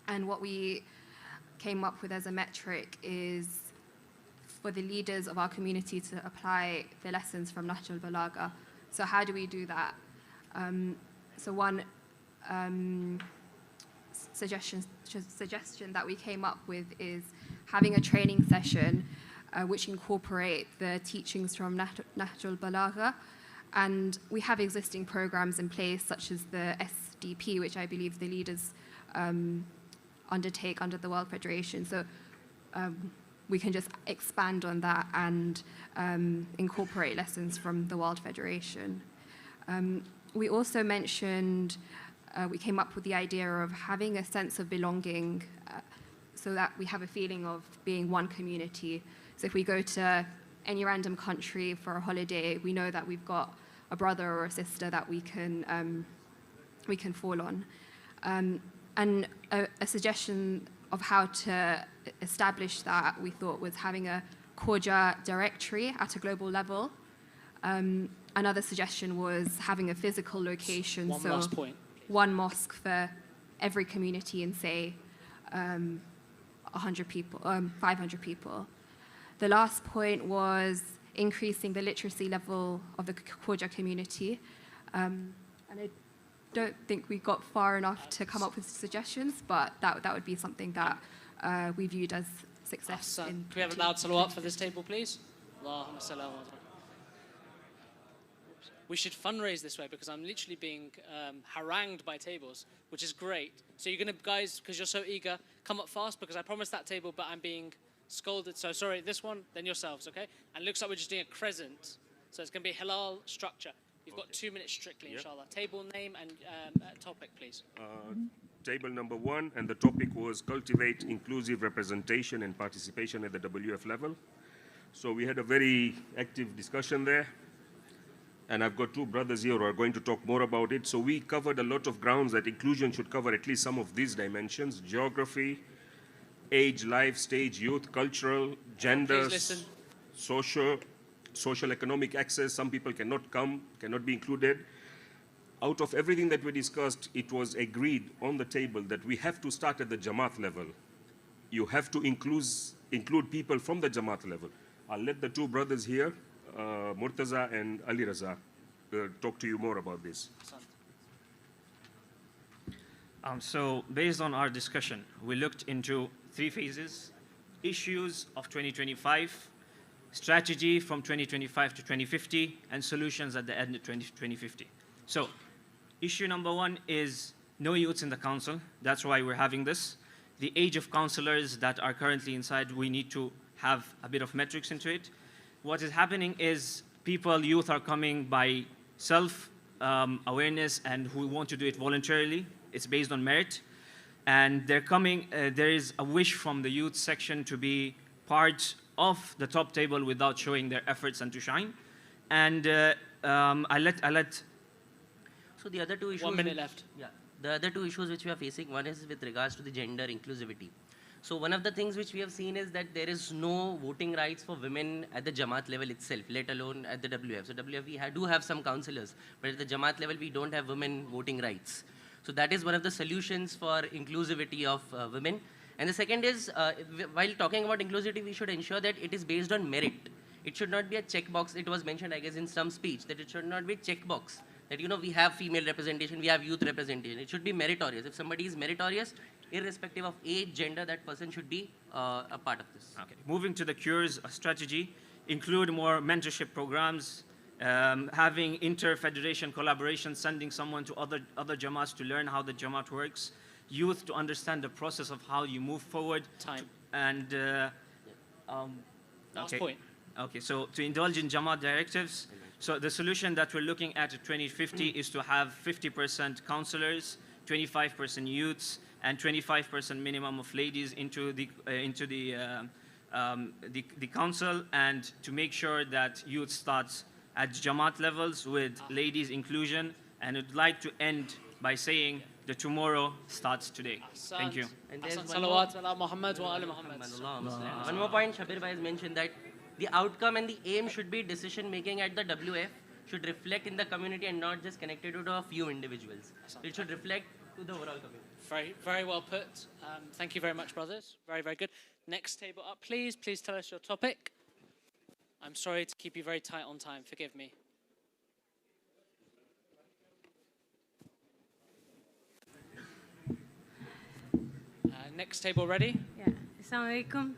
And what we came up with as a metric is for the leaders of our community to apply the lessons from Nahjul Balagha. So how do we do that? So one suggestion that we came up with is having a training session which incorporate the teachings from Nahjul Balagha. And we have existing programs in place, such as the SDP, which I believe the leaders undertake under the World Federation. So we can just expand on that and incorporate lessons from the World Federation. We also mentioned, we came up with the idea of having a sense of belonging so that we have a feeling of being one community. So if we go to any random country for a holiday, we know that we've got a brother or a sister that we can fall on. And a suggestion of how to establish that, we thought, was having a Khoja directory at a global level. Another suggestion was having a physical location. One last point. One mosque for every community in, say, 100 people, 500 people. The last point was increasing the literacy level of the Khoja community. And I don't think we got far enough to come up with suggestions, but that would be something that we viewed as success. Can we have a loud salawat for this table, please? Allahumma salli ala Muhammad. We should fundraise this way because I'm literally being harangued by tables, which is great. So you're going to, guys, because you're so eager, come up fast because I promised that table, but I'm being scolded. So sorry, this one, then yourselves, okay? And it looks like we're just doing a crescent. So it's going to be a halal structure. You've got 2 minutes strictly, inshallah. Table name and topic, please. table number 1, and the topic was cultivate inclusive representation and participation at the WF level. So we had a very active discussion there. And I've got two brothers here who are going to talk more about it. So we covered a lot of grounds that inclusion should cover at least some of these dimensions: geography, age, life stage, youth, cultural, gender, social economic access. Some people cannot come, cannot be included. Out of everything that we discussed, it was agreed on the table that we have to start at the Jamaat level. You have to include people from the Jamaat level. I'll let the two brothers here, Murtaza and Ali Raza, talk to you more about this. So based on our discussion, we looked into 3 phases: issues of 2025, strategy from 2025 to 2050, and solutions at the end of 2050. So issue number 1 is no youths in the council. That's why we're having this. The age of councillors that are currently inside, we need to have a bit of metrics into it. What is happening is youth are coming by self-awareness and who want to do it voluntarily. It's based on merit. And they're coming, there is a wish from the youth section to be part of the top table without showing their efforts and to shine. And I let. So the other two issues. 1 minute left. Yeah. The other two issues which we are facing, one is with regards to the gender inclusivity. So one of the things which we have seen is that there is no voting rights for women at the Jamaat level itself, let alone at the WF. So WF, we do have some councillors, but at the Jamaat level, we don't have women voting rights. So that is one of the solutions for inclusivity of women. And the second is, while talking about inclusivity, we should ensure that it is based on merit. It should not be a checkbox. It was mentioned, I guess, in some speech, that it should not be a checkbox. That, you know, we have female representation, we have youth representation. It should be meritorious. If somebody is meritorious, irrespective of age, gender, that person should be a part of this. Okay. Moving to the cures strategy, include more mentorship programs, having inter-federation collaboration, sending someone to other Jamaats to learn how the Jamaat works, youth to understand the process of how you move forward. Time. And Last point. Okay, so to indulge in Jamaat directives, so the solution that we're looking at 2050 is to have 50% councillors, 25% youths, and 25% minimum of ladies into the council, and to make sure that youth starts at Jamaat levels with ladies inclusion. And I'd like to end by saying the tomorrow starts today. Thank you. And there's one more point Shabir Bhai has mentioned, that the outcome and the aim should be decision making at the WF, should reflect in the community and not just connected to a few individuals. It should reflect to the overall community. Very, very well put. Thank you very much, brothers. Very, very good. Next table up, please. Please tell us your topic. I'm sorry to keep you very tight on time. Forgive me. Next table ready? Yeah. Assalamu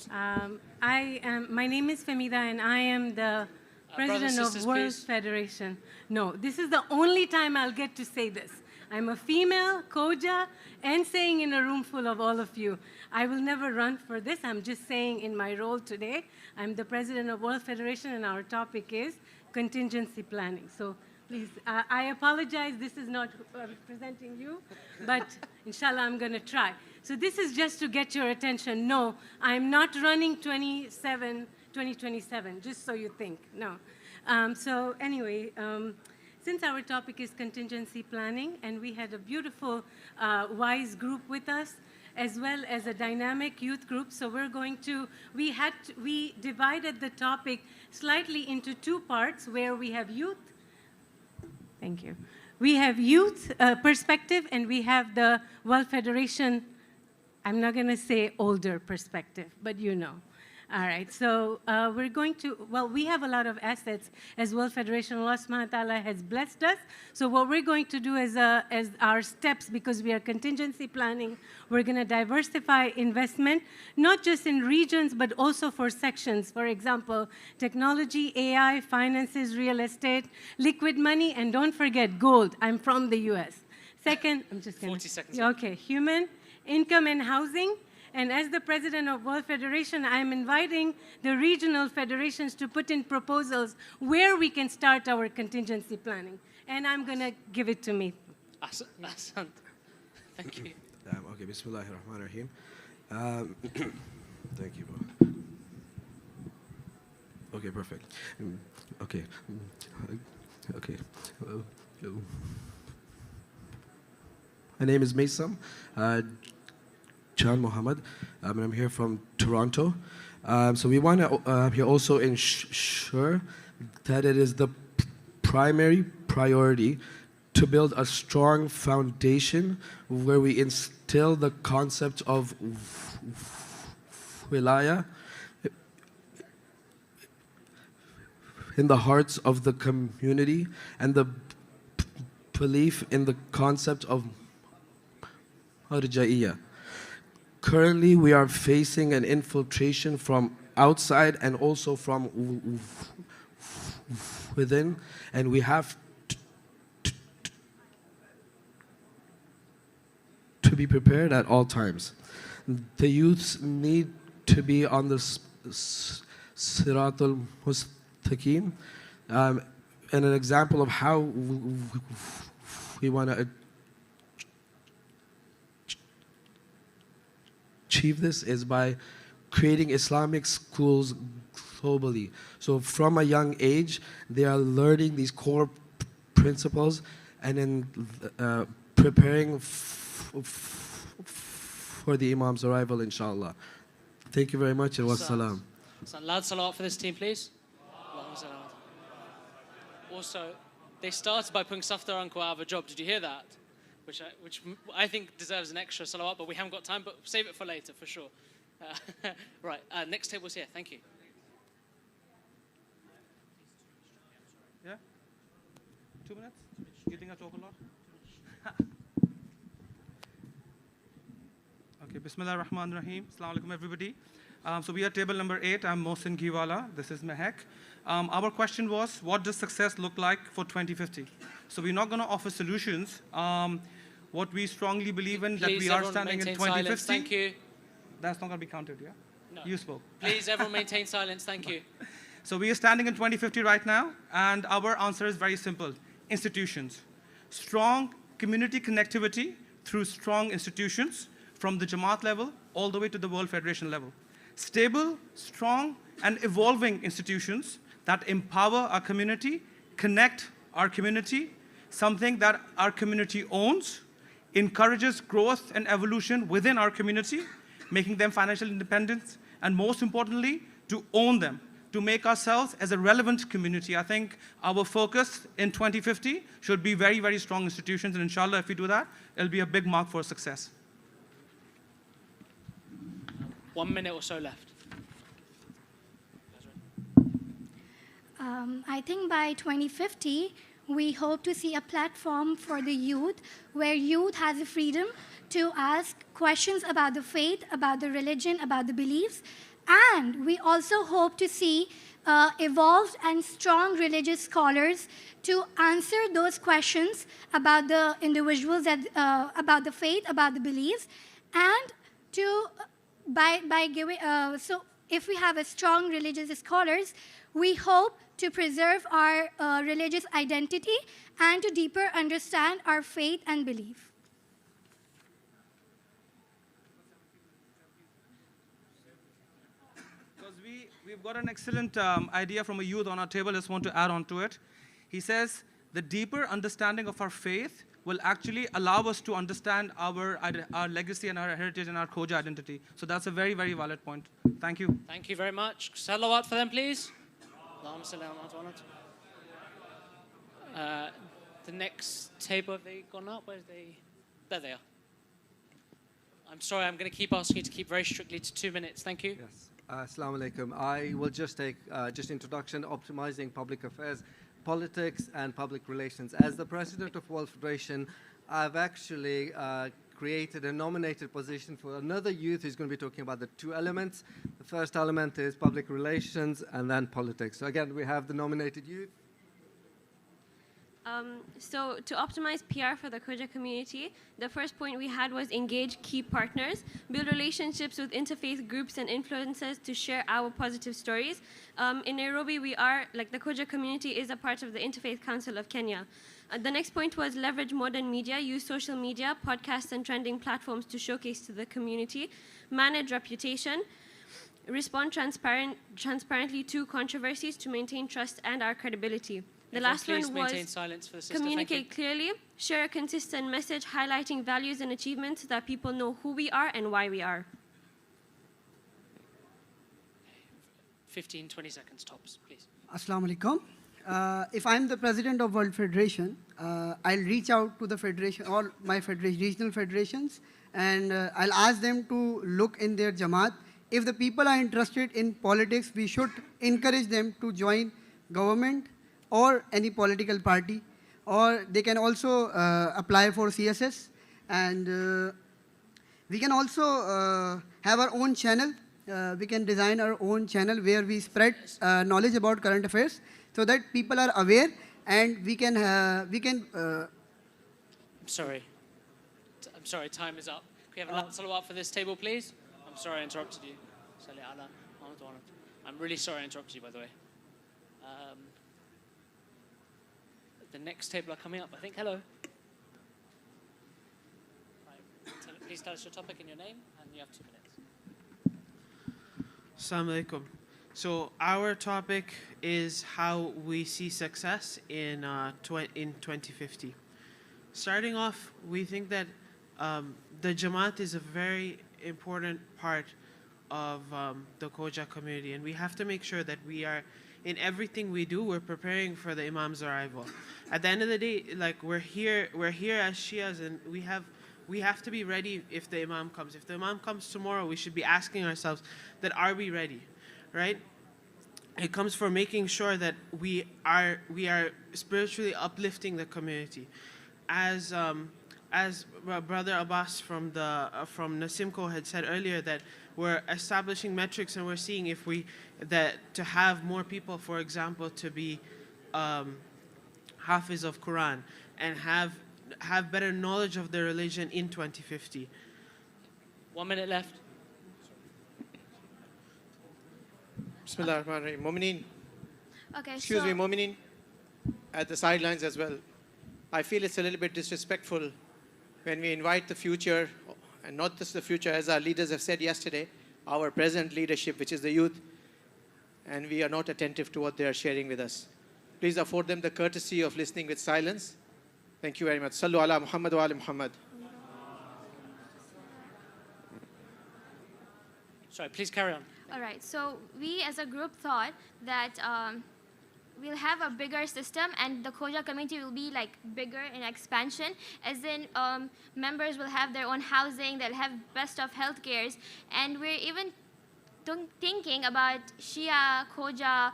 alaikum. My name is Famida, and I am the president of World Federation. No, this is the only time I'll get to say this. I'm a female, Koja, and saying in a room full of all of you. I will never run for this. I'm just saying in my role today, I'm the president of World Federation, and our topic is contingency planning. So please, I apologize. This is not representing you, but inshallah, I'm going to try. So this is just to get your attention. No, I'm not running 2027, just so you think. No. So anyway, since our topic is contingency planning, and we had a beautiful WISE group with us, as well as a dynamic youth group. So we're going to, we divided the topic slightly into 2 parts, where we have youth. Thank you. We have youth perspective, and we have the World Federation, I'm not going to say older perspective, but you know. All right, so we're going to, well, we have a lot of assets as World Federation. Allah subhanahu wa ta'ala has blessed us. So what we're going to do as our steps, because we are contingency planning, we're going to diversify investment, not just in regions, but also for sections. For example, technology, AI, finances, real estate, liquid money, and don't forget gold. I'm from the US. Second, I'm just going to. 40 seconds. Okay, human, income, and housing. And as the president of World Federation, I'm inviting the regional federations to put in proposals where we can start our contingency planning. And I'm going to give it to me. Thank you. Okay, Bismillahirrahmanirrahim. Thank you. Okay, perfect. Okay. Okay. My name is Maysam John Mohammed, and I'm here from Toronto. So we want to here also ensure that it is the primary priority to build a strong foundation where we instill the concept of wilaya in the hearts of the community and the belief in the concept of marja'iyya. Currently, we are facing an infiltration from outside and also from within, and we have to be prepared at all times. The youths need to be on the Siratul Mustaqim, and an example of how we want to achieve this is by creating Islamic schools globally. So from a young age, they are learning these core principles and then preparing for the Imam's arrival, inshallah. Thank you very much, and wassalam. Loud salawat for this team, please. Also, they started by putting Safdar Uncle out of a job. Did you hear that? Which I think deserves an extra salawat, but we haven't got time, but save it for later, for sure. Right, next table's here. Thank you. Yeah? 2 minutes? You think I talk a lot? Okay, Bismillah ar-Rahman ar-Rahim. Assalamu alaikum, everybody. So we are table number 8. I'm Mohsin Ghiwala. This is Mehek. Our question was, what does success look like for 2050? So we're not going to offer solutions. What we strongly believe in, that we are standing in 2050. Silence. Thank you. That's not going to be counted, yeah? No. You spoke. Please, everyone maintain silence. Thank you. So we are standing in 2050 right now, and our answer is very simple. Institutions. Strong community connectivity through strong institutions from the Jamaat level all the way to the World Federation level. Stable, strong, and evolving institutions that empower our community, connect our community, something that our community owns, encourages growth and evolution within our community, making them financially independent, and most importantly, to own them, to make ourselves as a relevant community. I think our focus in 2050 should be very, very strong institutions, and inshallah, if we do that, it'll be a big mark for success. 1 minute or so left. I think by 2050, we hope to see a platform for the youth where youth has the freedom to ask questions about the faith, about the religion, about the beliefs. And we also hope to see evolved and strong religious scholars to answer those questions about the individuals, about the faith, about the beliefs, and to by giving so if we have a strong religious scholars, we hope to preserve our religious identity and to deeper understand our faith and belief. Because we've got an excellent idea from a youth on our table, I just want to add on to it. He says, the deeper understanding of our faith will actually allow us to understand our legacy and our heritage and our Khoja identity. So that's a very, very valid point. Thank you. Thank you very much. Salawat for them, please. The next table, have they gone up? Where's they? There they are. I'm sorry, I'm going to keep asking you to keep very strictly to 2 minutes. Thank you. Yes. Assalamu alaikum. I will just take just introduction, optimizing public affairs, politics, and public relations. As the president of World Federation, I've actually created a nominated position for another youth who's going to be talking about the two elements. The first element is public relations and then politics. So again, we have the nominated youth. So to optimize PR for the Khoja community, the first point we had was engage key partners, build relationships with interfaith groups and influencers to share our positive stories. In Nairobi, we are, like the Khoja community is a part of the Interfaith Council of Kenya. The next point was leverage modern media, use social media, podcasts, and trending platforms to showcase to the community, manage reputation, respond transparently to controversies to maintain trust and our credibility. The Everyone last please one maintain was silence for the sister. Thank you. communicate clearly, share a consistent message highlighting values and achievements so that people know who we are and why we are. 15, 20 seconds tops, please. Assalamu alaikum. If I'm the president of World Federation, I'll reach out to the federation, all my regional federations, and I'll ask them to look in their Jamaat. If the people are interested in politics, we should encourage them to join government or any political party, or they can also apply for CSS, and we can also have our own channel. We can design our own channel where we spread knowledge about current affairs so that people are aware, and we can I'm sorry. I'm sorry, time is up. Can we have a salawat for this table, please? I'm sorry I interrupted you. I'm really sorry I interrupted you, by the way. The next table are coming up, I think. Hello. Right. Please tell us your topic and your name, and you have 2 minutes. Assalamu alaikum. So our topic is how we see success in 2050. Starting off, we think that the Jamaat is a very important part of the Khoja community, and we have to make sure that we are, in everything we do, we're preparing for the Imam's arrival. At the end of the day, like we're here as Shias, and we have to be ready if the Imam comes. If the Imam comes tomorrow, we should be asking ourselves that, are we ready, right? It comes from making sure that we are spiritually uplifting the community. As Brother Abbas from Nasimco had said earlier, that we're establishing metrics and we're seeing if to have more people, for example, to be Hafiz of Quran and have better knowledge of their religion in 2050. 1 minute left. Bismillah ar-Rahman ar-Rahim. Mu'mineen. Okay, Excuse me, Mu'mineen, at the sidelines as well. I feel it's a little bit disrespectful when we invite the future, and not just the future, as our leaders have said yesterday, our present leadership, which is the youth, and we are not attentive to what they are sharing with us. Please afford them the courtesy of listening with silence. Thank you very much. Sallu ala Muhammad wa ala Muhammad. Sorry, please carry on. All right, so we as a group thought that we'll have a bigger system and the Khoja community will be like bigger in expansion, as in members will have their own housing, they'll have best of health cares, and we're even thinking about Shia Khoja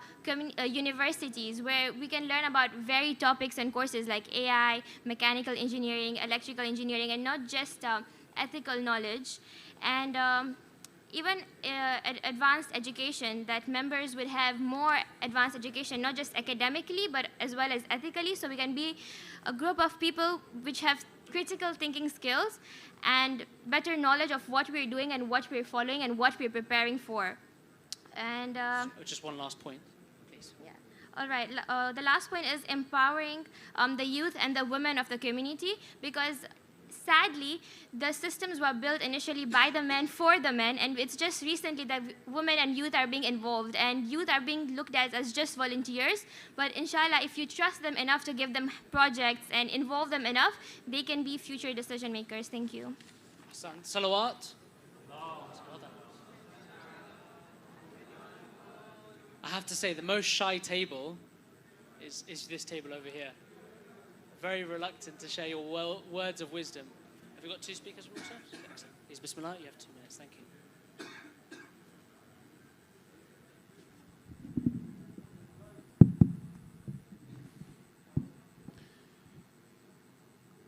universities where we can learn about varied topics and courses like AI, mechanical engineering, electrical engineering, and not just ethical knowledge. And even advanced education, that members would have more advanced education, not just academically, but as well as ethically, so we can be a group of people which have critical thinking skills and better knowledge of what we're doing and what we're following and what we're preparing for. And just one last point, please. Yeah. All right. The last point is empowering the youth and the women of the community, because sadly, the systems were built initially by the men for the men, and it's just recently that women and youth are being involved, and youth are being looked at as just volunteers. But inshallah, if you trust them enough to give them projects and involve them enough, they can be future decision makers. Thank you. Salawat. I have to say, the most shy table is this table over here. Very reluctant to share your words of wisdom. Have we got 2 speakers from yourselves? Please, Bismillah, you have 2 minutes. Thank you.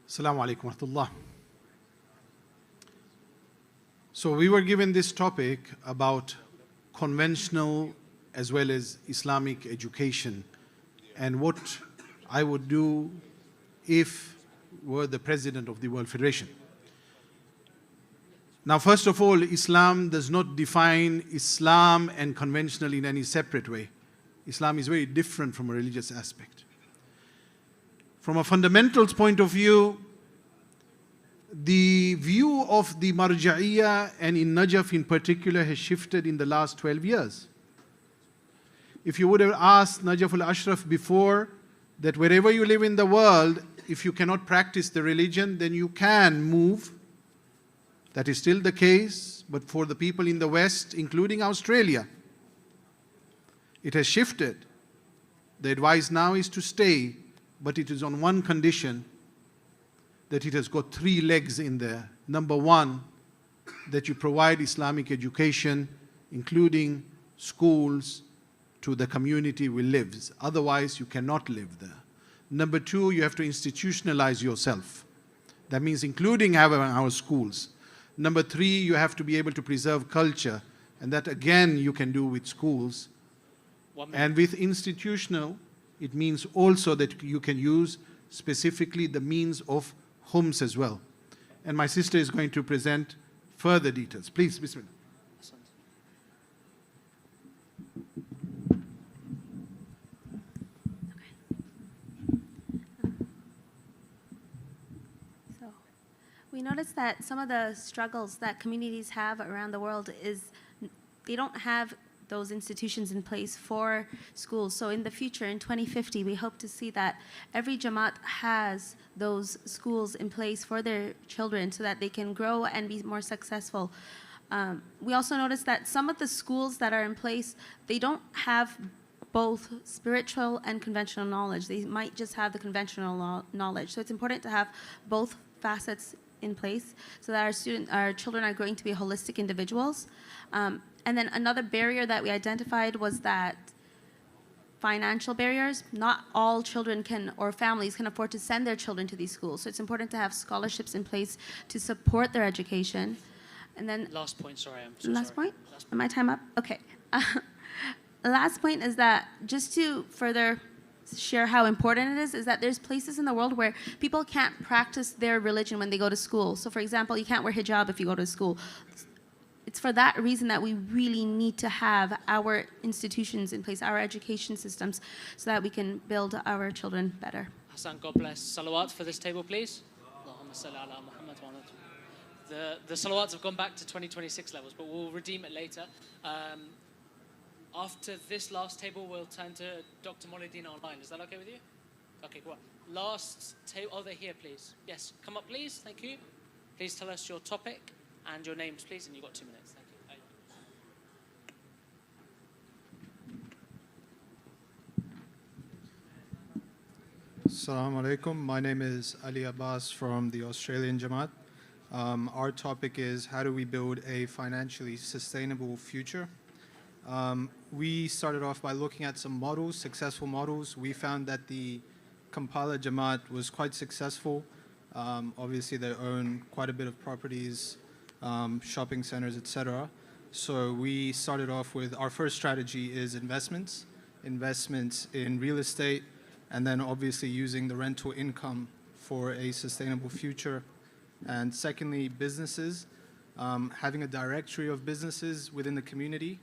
Assalamu alaikum wa rahmatullah. So we were given this topic about conventional as well as Islamic education and what I would do if were the president of the World Federation. Now, first of all, Islam does not define Islam and conventional in any separate way. Islam is very different from a religious aspect. From a fundamentals point of view, the view of the Marja'iyya and in Najaf in particular has shifted in the last 12 years. If you would have asked Najaf al-Ashraf before that wherever you live in the world, if you cannot practice the religion, then you can move. That is still the case, but for the people in the West, including Australia, it has shifted. The advice now is to stay, but it is on one condition, that it has got 3 legs in there. Number one, that you provide Islamic education, including schools, to the community where lives. Otherwise, you cannot live there. Number two, you have to institutionalize yourself. That means including having our schools. Number three, you have to be able to preserve culture. And that again, you can do with schools. And with institutional, it means also that you can use specifically the means of homes as well. And my sister is going to present further details. Please, Bismillah. We noticed that some of the struggles that communities have around the world is they don't have those institutions in place for schools. So in the future, in 2050, we hope to see that every Jamaat has those schools in place for their children so that they can grow and be more successful. We also noticed that some of the schools that are in place, they don't have both spiritual and conventional knowledge. They might just have the conventional knowledge. So it's important to have both facets in place so that our children are going to be holistic individuals. And then another barrier that we identified was that financial barriers. Not all children can, or families can afford to send their children to these schools. So it's important to have scholarships in place to support their education. And then last point, sorry, I'm so last sorry. point? Am I time up? Okay. The last point is that just to further share how important it is that there's places in the world where people can't practice their religion when they go to school. So for example, you can't wear hijab if you go to school. It's for that reason that we really need to have our institutions in place, our education systems, so that we can build our children better. Hassan, God bless. Salawat for this table, please. The salawats have gone back to 2026 levels, but we'll redeem it later. After this last table, we'll turn to Dr. Molideen online. Is that okay with you? Okay, cool. Last table. Oh, they're here, please. Yes, come up, please. Thank you. Please tell us your topic and your names, please, and you've got 2 minutes. Thank you. Assalamu alaikum. My name is Ali Abbas from the Australian Jamaat. Our topic is how do we build a financially sustainable future? We started off by looking at some models, successful models. We found that the Kampala Jamaat was quite successful. Obviously, they own quite a bit of properties, shopping centers, etc. So we started off with our first strategy is investments in real estate, and then obviously using the rental income for a sustainable future. And secondly, businesses, having a directory of businesses within the community,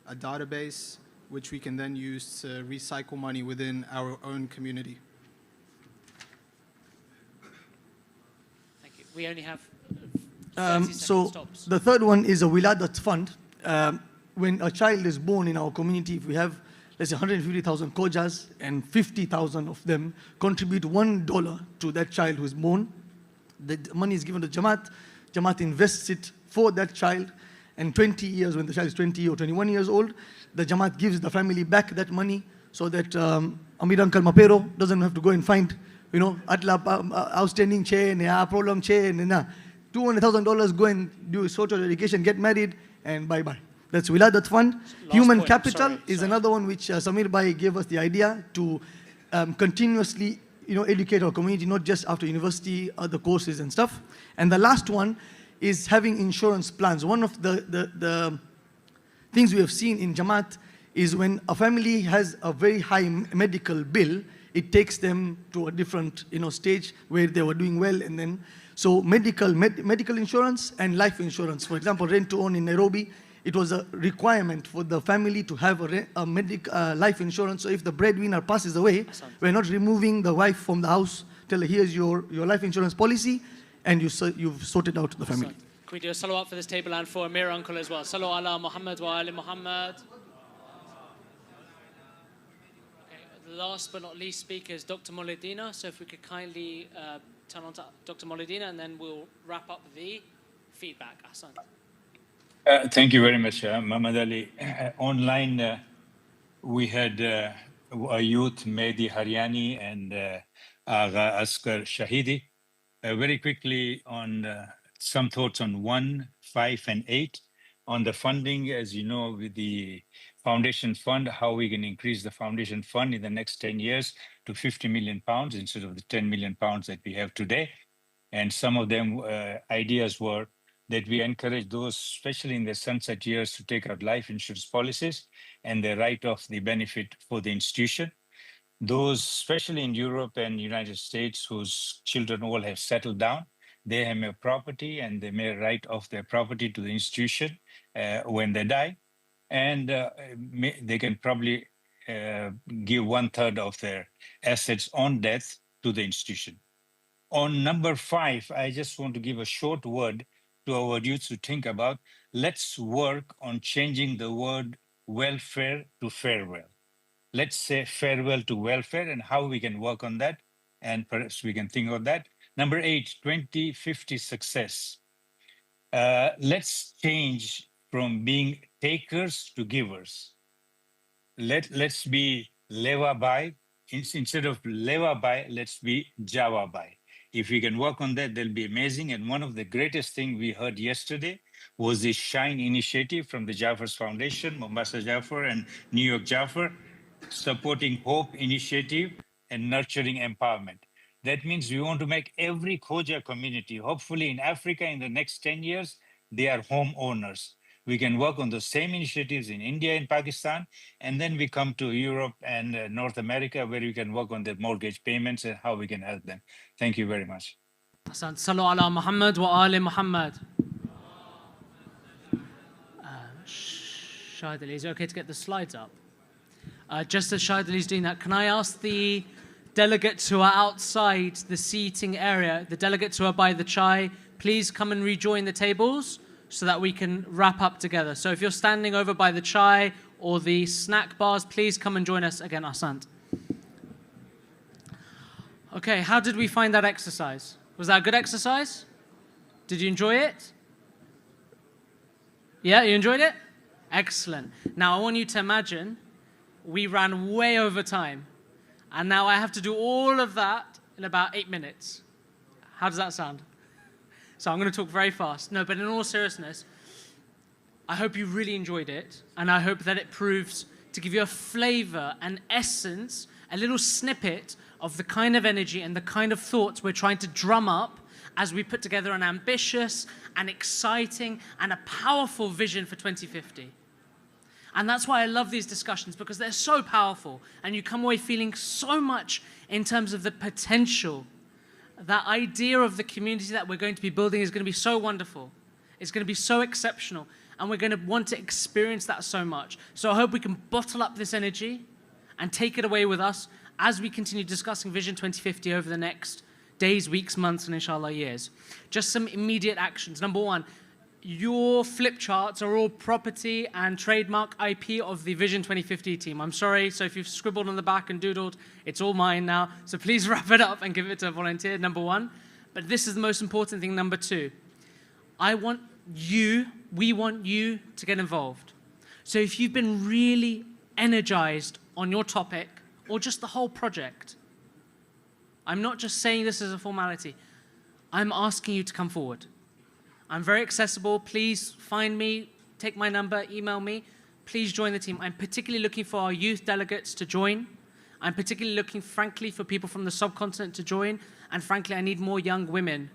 a database which we can then use to recycle money within our own community. Thank you. We only have 30 so stops. the third one is a Wiladat fund. When a child is born in our community, if we have, let's say, 150,000 Khojas and 50,000 of them contribute $1 to that child who is born, the money is given to Jamaat. Jamaat invests it for that child. And 20 years, when the child is 20 or 21 years old, the Jamaat gives the family back that money so that Amir Uncle Mapero doesn't have to go and find, outstanding chain, problem chain, $200,000, go and do social education, get married, and bye-bye. That's Wiladat Fund. Human capital is another one which Samir Bhai gave us the idea to continuously educate our community, not just after university, other courses and stuff. And the last one is having insurance plans. One of the things we have seen in Jamaat is when a family has a very high medical bill, it takes them to a different stage where they were doing well, and then so medical insurance and life insurance. For example, rent to own in Nairobi, it was a requirement for the family to have a life insurance. So if the breadwinner passes away, we're not removing the wife from the house. tell her, here's your life insurance policy, and you've sorted out the family. Can we do a salawat for this table and for Amir uncle as well? Salu ala Muhammad wa ali Muhammad. Okay, last but not least speaker is Dr. Molidina. So if we could kindly turn on to Dr. Molidina, and then we'll wrap up the feedback. Ahsan. Thank you very much, Muhammad Ali. Online, we had a youth, Mehdi Haryani and Agha Askar Shahidi. Very quickly on some thoughts on 1, 5, and 8. On the funding, as you know, with the foundation fund, how we can increase the foundation fund in the next 10 years to 50 million pounds instead of the 10 million pounds that we have today. And some of them ideas were that we encourage those, especially in the sunset years, to take out life insurance policies and they write off the benefit for the institution. Those, especially in Europe and United States, whose children all have settled down, they have a property and they may write off their property to the institution when they die. And they can probably give 1/3 of their assets on death to the institution. On number 5, I just want to give a short word to our youth to think about. Let's work on changing the word welfare to farewell. Let's say farewell to welfare and how we can work on that. And perhaps we can think of that. Number 8, 2050 success. Let's change from being takers to givers. Let's be leva by. Instead of leva by, let's be Java by. If we can work on that, that'll be amazing. And one of the greatest things we heard yesterday was the Shine initiative from the Jaffar's Foundation, Mombasa Jaffer and New York Jaffer, supporting Hope initiative and nurturing empowerment. That means we want to make every Khoja community, hopefully in Africa in the next 10 years, they are homeowners. We can work on the same initiatives in India and Pakistan, and then we come to Europe and North America where we can work on the mortgage payments and how we can help them. Thank you very much. Ahsan. Salu ala Muhammad wa ali Muhammad. Shahid Ali, is it okay to get the slides up? Just as Shahid Ali is doing that, can I ask the delegates who are outside the seating area, the delegates who are by the chai, please come and rejoin the tables so that we can wrap up together. So if you're standing over by the chai or the snack bars, please come and join us again, Ahsant. Okay, how did we find that exercise? Was that a good exercise? Did you enjoy it? Yeah, you enjoyed it? Excellent. Now I want you to imagine we ran way over time. And now I have to do all of that in about 8 minutes. How does that sound? So I'm going to talk very fast. No, but in all seriousness, I hope you really enjoyed it. And I hope that it proves to give you a flavor, an essence, a little snippet of the kind of energy and the kind of thoughts we're trying to drum up as we put together an ambitious and exciting and a powerful vision for 2050. And that's why I love these discussions, because they're so powerful and you come away feeling so much in terms of the potential. That idea of the community that we're going to be building is going to be so wonderful. It's going to be so exceptional. And we're going to want to experience that so much. So I hope we can bottle up this energy and take it away with us as we continue discussing Vision 2050 over the next days, weeks, months, and inshallah years. Just some immediate actions. Number 1, your flip charts are all property and trademark IP of the Vision 2050 team. I'm sorry, so if you've scribbled on the back and doodled, it's all mine now. So please wrap it up and give it to a volunteer, number 1. But this is the most important thing, number 2. We want you to get involved. So if you've been really energized on your topic or just the whole project, I'm not just saying this as a formality. I'm asking you to come forward. I'm very accessible. Please find me, take my number, email me. Please join the team. I'm particularly looking for our youth delegates to join. I'm particularly looking, frankly, for people from the subcontinent to join. And frankly, I need more young women.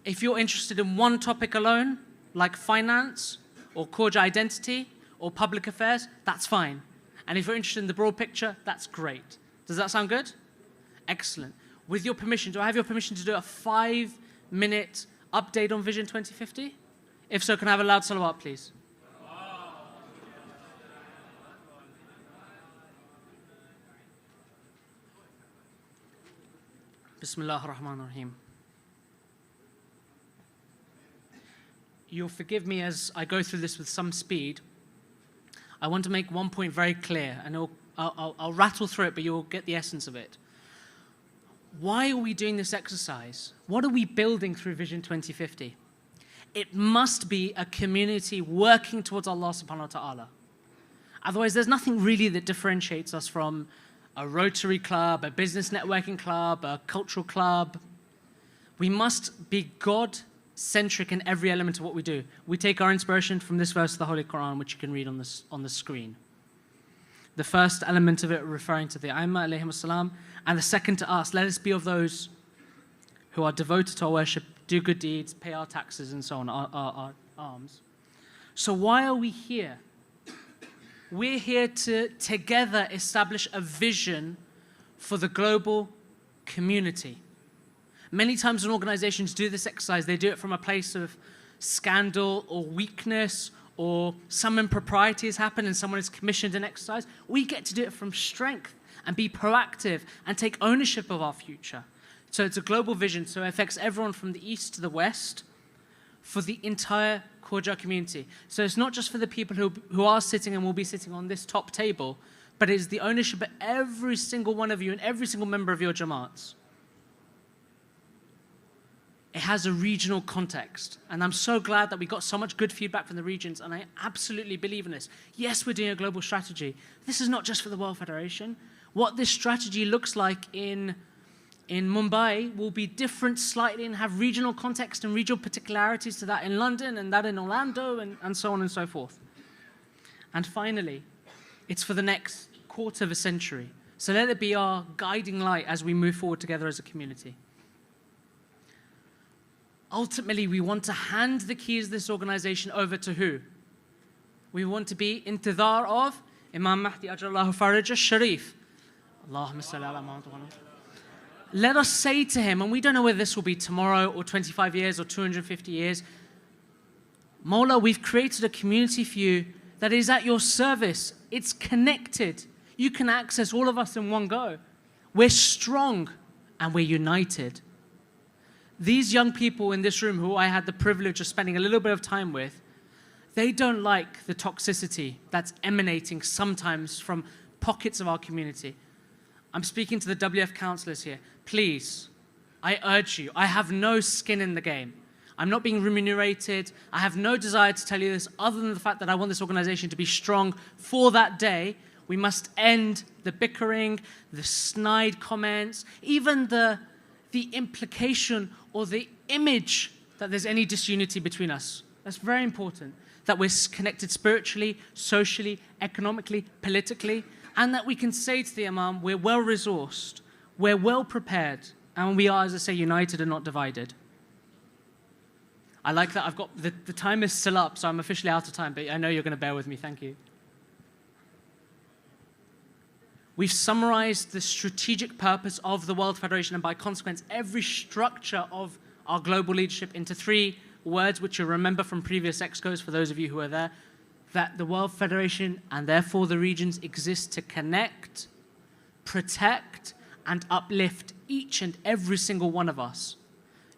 If you're interested in one topic alone, like finance or Khoja identity or public affairs, that's fine. And if you're interested in the broad picture, that's great. Does that sound good? Excellent. With your permission, do I have your permission to do a 5-minute update on Vision 2050? If so, can I have a loud salawat, please? Bismillah ar-Rahman ar-Rahim. You'll forgive me as I go through this with some speed. I want to make one point very clear, and I'll rattle through it, but you'll get the essence of it. Why are we doing this exercise? What are we building through Vision 2050? It must be a community working towards Allah subhanahu wa ta'ala. Otherwise, there's nothing really that differentiates us from a Rotary club, a business networking club, a cultural club. We must be God-centric in every element of what we do. We take our inspiration from this verse of the Holy Quran, which you can read on the screen. The first element of it referring to the Aimma alayhim as-salam, and the second to us, let us be of those who are devoted to our worship, do good deeds, pay our taxes, and so on, our alms. So why are we here? We're here to together establish a vision for the global community. Many times when organizations do this exercise, they do it from a place of scandal or weakness, or some impropriety has happened and someone has commissioned an exercise. We get to do it from strength and be proactive and take ownership of our future. So it's a global vision, so it affects everyone from the east to the west for the entire Khoja community. So it's not just for the people who are sitting and will be sitting on this top table, but it is the ownership of every single one of you and every single member of your Jamaats. It has a regional context, and I'm so glad that we got so much good feedback from the regions, and I absolutely believe in this. Yes, we're doing a global strategy. This is not just for the World Federation. What this strategy looks like in Mumbai will be different slightly and have regional context and regional particularities to that in London and that in Orlando and so on and so forth. And finally, it's for the next quarter of a century. So let it be our guiding light as we move forward together as a community. Ultimately, we want to hand the keys of this organization over to who? We want to be intidhar of Imam Mahdi Ajrallahu Faraj al-Sharif. Allahumma salli ala Muhammad. Let us say to him, and we don't know whether this will be tomorrow or 25 years or 250 years, Mawla, we've created a community for you that is at your service. It's connected. You can access all of us in one go. We're strong and we're united. These young people in this room who I had the privilege of spending a little bit of time with, they don't like the toxicity that's emanating sometimes from pockets of our community. I'm speaking to the WF councillors here. Please, I urge you, I have no skin in the game. I'm not being remunerated. I have no desire to tell you this other than the fact that I want this organization to be strong for that day. We must end the bickering, the snide comments, even the implication or the image that there's any disunity between us. That's very important. That we're connected spiritually, socially, economically, politically, and that we can say to the Imam, we're well-resourced, we're well-prepared, and we are, as I say, united and not divided. I like that I've got, the time is still up, so I'm officially out of time, but I know you're going to bear with me. Thank you. We've summarized the strategic purpose of the World Federation, and by consequence, every structure of our global leadership into 3 words, which you'll remember from previous ExCos, for those of you who are there, that the World Federation and therefore the regions exist to connect, protect, and uplift each and every single one of us.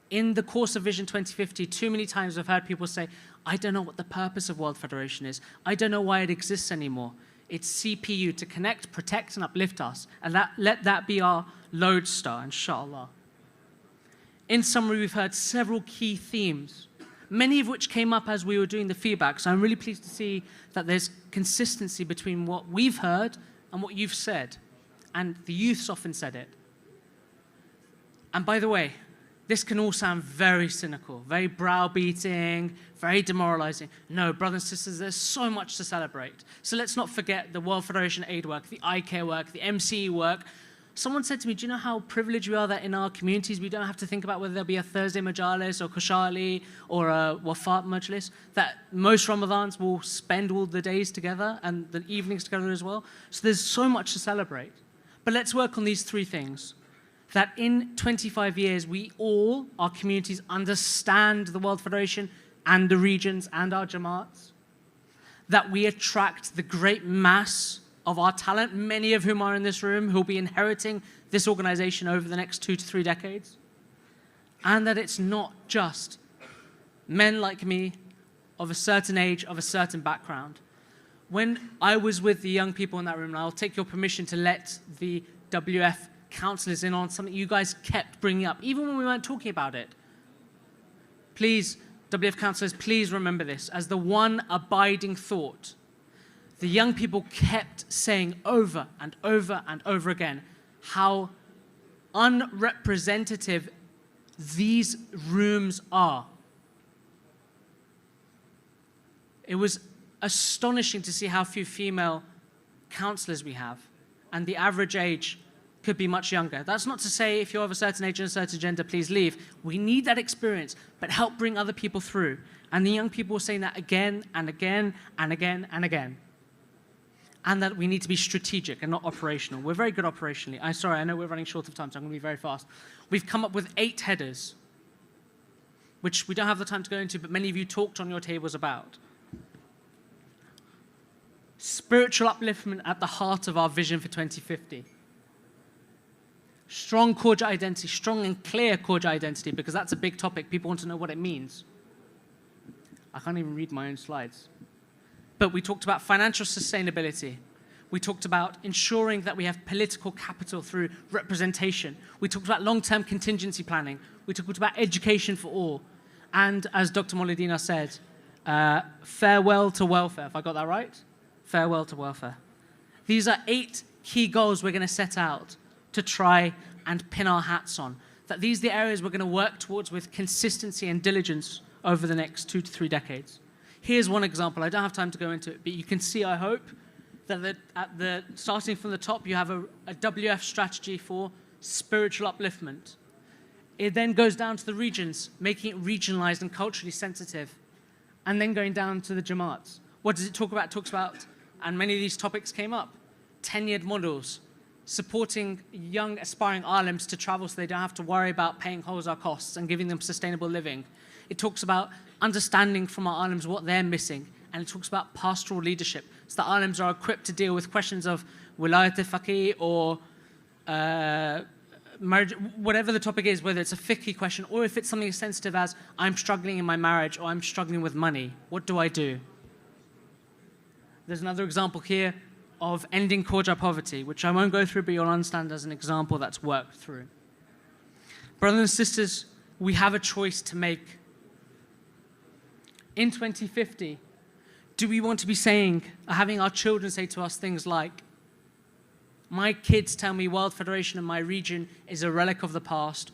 In the course of Vision 2050, too many times I've heard people say, I don't know what the purpose of World Federation is. I don't know why it exists anymore. It's CPU, to connect, protect, and uplift us. And let that be our lodestar, inshallah. In summary, we've heard several key themes, many of which came up as we were doing the feedback. So I'm really pleased to see that there's consistency between what we've heard and what you've said. And the youth's often said it. And by the way, this can all sound very cynical, very browbeating, very demoralizing. No, brothers and sisters, there's so much to celebrate. So let's not forget the World Federation aid work, the IK work, the MCE work. Someone said to me, do you know how privileged we are that in our communities we don't have to think about whether there'll be a Thursday Majalis or Kushali or a Wafat Majlis, that most Ramadans will spend all the days together and the evenings together as well. So there's so much to celebrate. But let's work on these 3 things. That in 25 years, we all, our communities, understand the World Federation and the regions and our Jamaats. That we attract the great mass of our talent, many of whom are in this room, who will be inheriting this organization over the next 2 to 3 decades. And that it's not just men like me of a certain age, of a certain background. When I was with the young people in that room, and I'll take your permission to let the WF counselors in on something you guys kept bringing up, even when we weren't talking about it. Please, WF counselors, please remember this as the one abiding thought. The young people kept saying over and over and over again how unrepresentative these rooms are. It was astonishing to see how few female counselors we have, and the average age could be much younger. That's not to say if you're of a certain age and a certain gender, please leave. We need that experience, but help bring other people through. And the young people were saying that again and again and again and again. And that we need to be strategic and not operational. We're very good operationally. I know we're running short of time, so I'm going to be very fast. We've come up with 8 headers, which we don't have the time to go into, but many of you talked on your tables about. Spiritual upliftment at the heart of our vision for 2050. Strong Khoja identity, strong and clear Khoja identity, because that's a big topic. People want to know what it means. I can't even read my own slides. But we talked about financial sustainability. We talked about ensuring that we have political capital through representation. We talked about long-term contingency planning. We talked about education for all. And as Dr. Molidina said, farewell to welfare. If I got that right? Farewell to welfare. These are 8 key goals we're going to set out to try and pin our hats on. That these are the areas we're going to work towards with consistency and diligence over the next 2 to 3 decades. Here's one example. I don't have time to go into it, but you can see, I hope, that starting from the top, you have a WF strategy for spiritual upliftment. It then goes down to the regions, making it regionalized and culturally sensitive, and then going down to the Jamaats. What does it talk about? It talks about, and many of these topics came up, tenured models, supporting young aspiring alims to travel so they don't have to worry about paying wholesale costs and giving them sustainable living. It talks about understanding from our alims what they're missing, and it talks about pastoral leadership, so the alims are equipped to deal with questions of wilayat al-faqih or marriage, whatever the topic is, whether it's a fiqhi question or if it's something as sensitive as I'm struggling in my marriage or I'm struggling with money. What do I do? There's another example here of ending Khoja poverty, which I won't go through, but you'll understand as an example that's worked through. Brothers and sisters, we have a choice to make. In 2050, do we want to be having our children say to us things like, my kids tell me World Federation in my region is a relic of the past?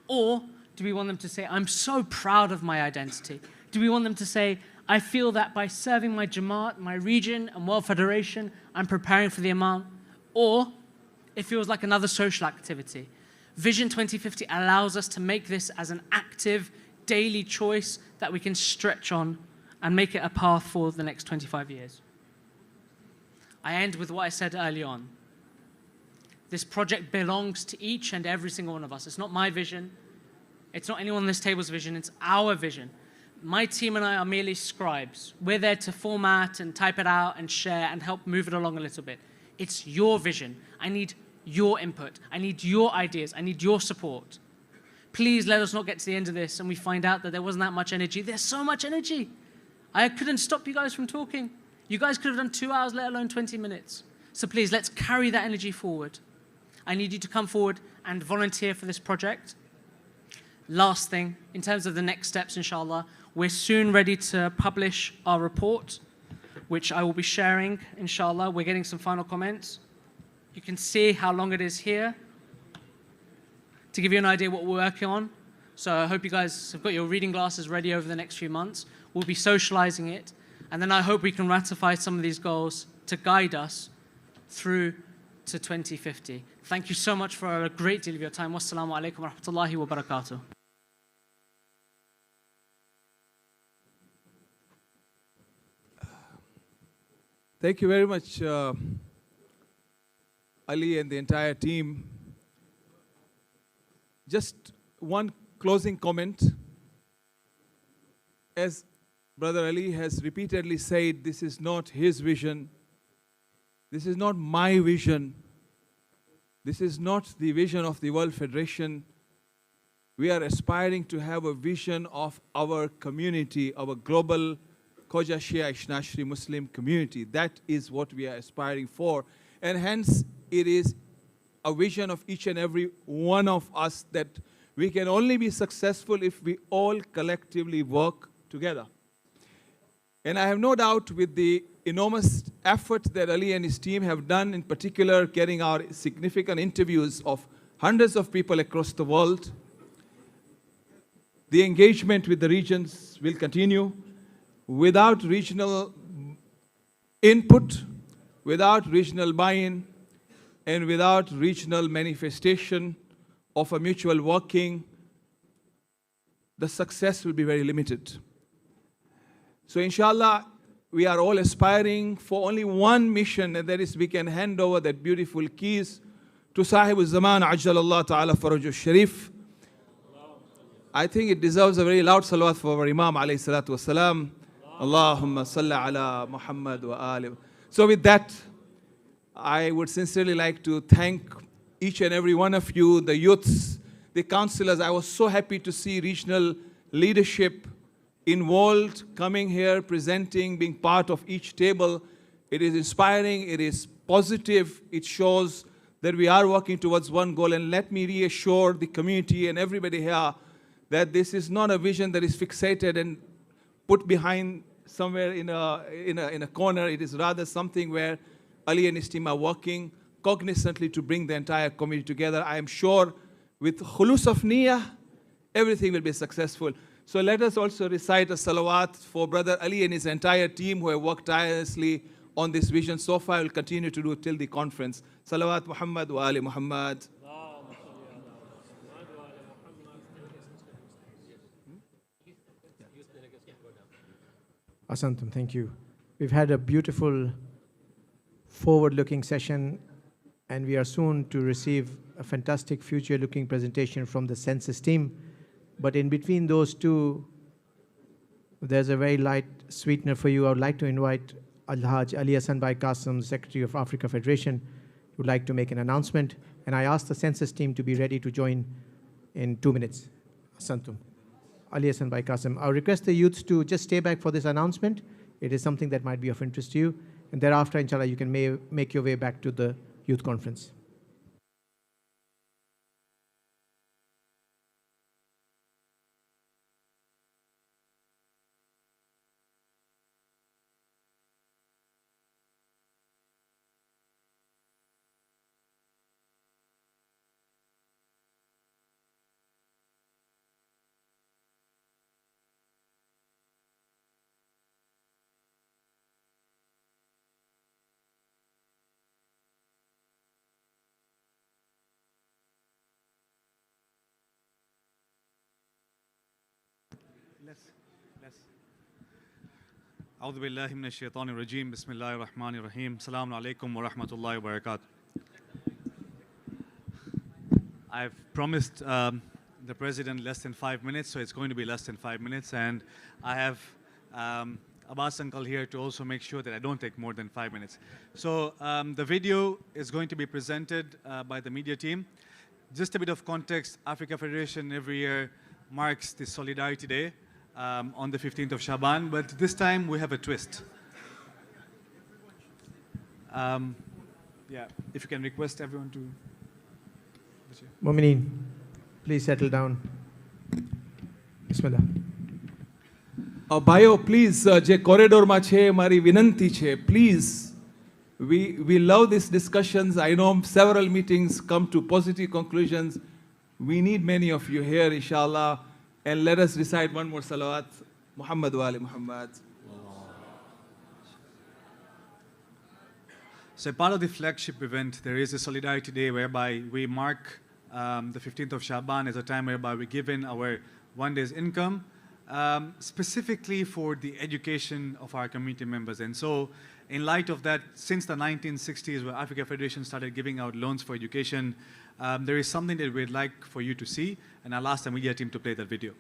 Or do we want them to say, I'm so proud of my identity? Do we want them to say, I feel that by serving my Jamaat, my region, and World Federation, I'm preparing for the Imam? Or it feels like another social activity. Vision 2050 allows us to make this as an active, daily choice that we can stretch on and make it a path for the next 25 years. I end with what I said early on. This project belongs to each and every single one of us. It's not my vision. It's not anyone on this table's vision. It's our vision. My team and I are merely scribes. We're there to format and type it out and share and help move it along a little bit. It's your vision. I need your input. I need your ideas. I need your support. Please let us not get to the end of this and we find out that there wasn't that much energy. There's so much energy. I couldn't stop you guys from talking. You guys could have done 2 hours, let alone 20 minutes. So please, let's carry that energy forward. I need you to come forward and volunteer for this project. Last thing, in terms of the next steps, inshallah, we're soon ready to publish our report, which I will be sharing, inshallah. We're getting some final comments. You can see how long it is here to give you an idea what we're working on. So I hope you guys have got your reading glasses ready over the next few months. We'll be socializing it. And then I hope we can ratify some of these goals to guide us through to 2050. Thank you so much for a great deal of your time. Wassalamu alaikum wa rahmatullahi wa barakatuh. Thank you very much, Ali and the entire team. Just one closing comment. As Brother Ali has repeatedly said, this is not his vision. This is not my vision. This is not the vision of the World Federation. We are aspiring to have a vision of our community, our global Khoja Shia Ishnashri Muslim community. That is what we are aspiring for. And hence, it is a vision of each and every one of us that we can only be successful if we all collectively work together. And I have no doubt with the enormous effort that Ali and his team have done, in particular carrying out significant interviews of hundreds of people across the world, the engagement with the regions will continue. Without regional input, without regional buy-in, and without regional manifestation of a mutual working, the success will be very limited. So inshallah, we are all aspiring for only one mission, and that is we can hand over that beautiful keys to Sahib al-Zaman, Ajjalallah Ta'ala Faraju Sharif. I think it deserves a very loud salawat for our Imam alayhi salatu wasalam. Allahumma salli ala Muhammad wa ali. So with that, I would sincerely like to thank each and every one of you, the youths, the councillors. I was so happy to see regional leadership involved, coming here, presenting, being part of each table. It is inspiring, it is positive, it shows that we are working towards one goal. And let me reassure the community and everybody here that this is not a vision that is fixated and put behind somewhere in a corner. It is rather something where Ali and his team are working cognizantly to bring the entire community together. I am sure with khulus of niyyah, everything will be successful. So let us also recite a salawat for Brother Ali and his entire team who have worked tirelessly on this vision so far. I will continue to do it till the conference. Salawat Muhammad wa Ali Muhammad. Asantum, thank you. We've had a beautiful forward-looking session, and we are soon to receive a fantastic future-looking presentation from the Census team. But in between those two, there's a very light sweetener for you. I would like to invite Al-Haj Ali Hassan Bhai Qasim, Secretary of Africa Federation, who would like to make an announcement. And I ask the Census team to be ready to join in 2 minutes. Asantum. Ali Hassan Bhai Qasim. I request the youths to just stay back for this announcement. It is something that might be of interest to you. And thereafter, inshallah, you can make your way back to the youth conference. أعوذ بالله من الشيطان الرجيم بسم الله الرحمن الرحيم السلام عليكم ورحمة الله وبركاته. I've promised the President less than 5 minutes, so it's going to be less than 5 minutes, and I have Abbas Uncle here to also make sure that I don't take more than 5 minutes. So the video is going to be presented by the media team. Just a bit of context, Africa Federation every year marks the Solidarity Day on the 15th of Shaban, but this time we have a twist. Yeah, if you can request everyone to... Mu'mineen, please settle down. Bismillah. Bhayo, please, je corridor ma che, mari vinanti che, please. We love these discussions. I know several meetings come to positive conclusions. We need many of you here, inshallah. And let us recite one more salawat. Muhammad wa ali Muhammad. So part of the flagship event, there is a Solidarity Day whereby we mark the 15th of Shaban as a time whereby we give in our 1 day's income, specifically for the education of our community members. And so in light of that, since the 1960s where Africa Federation started giving out loans for education, there is something that we'd like for you to see, and I'll ask the media team to play that video.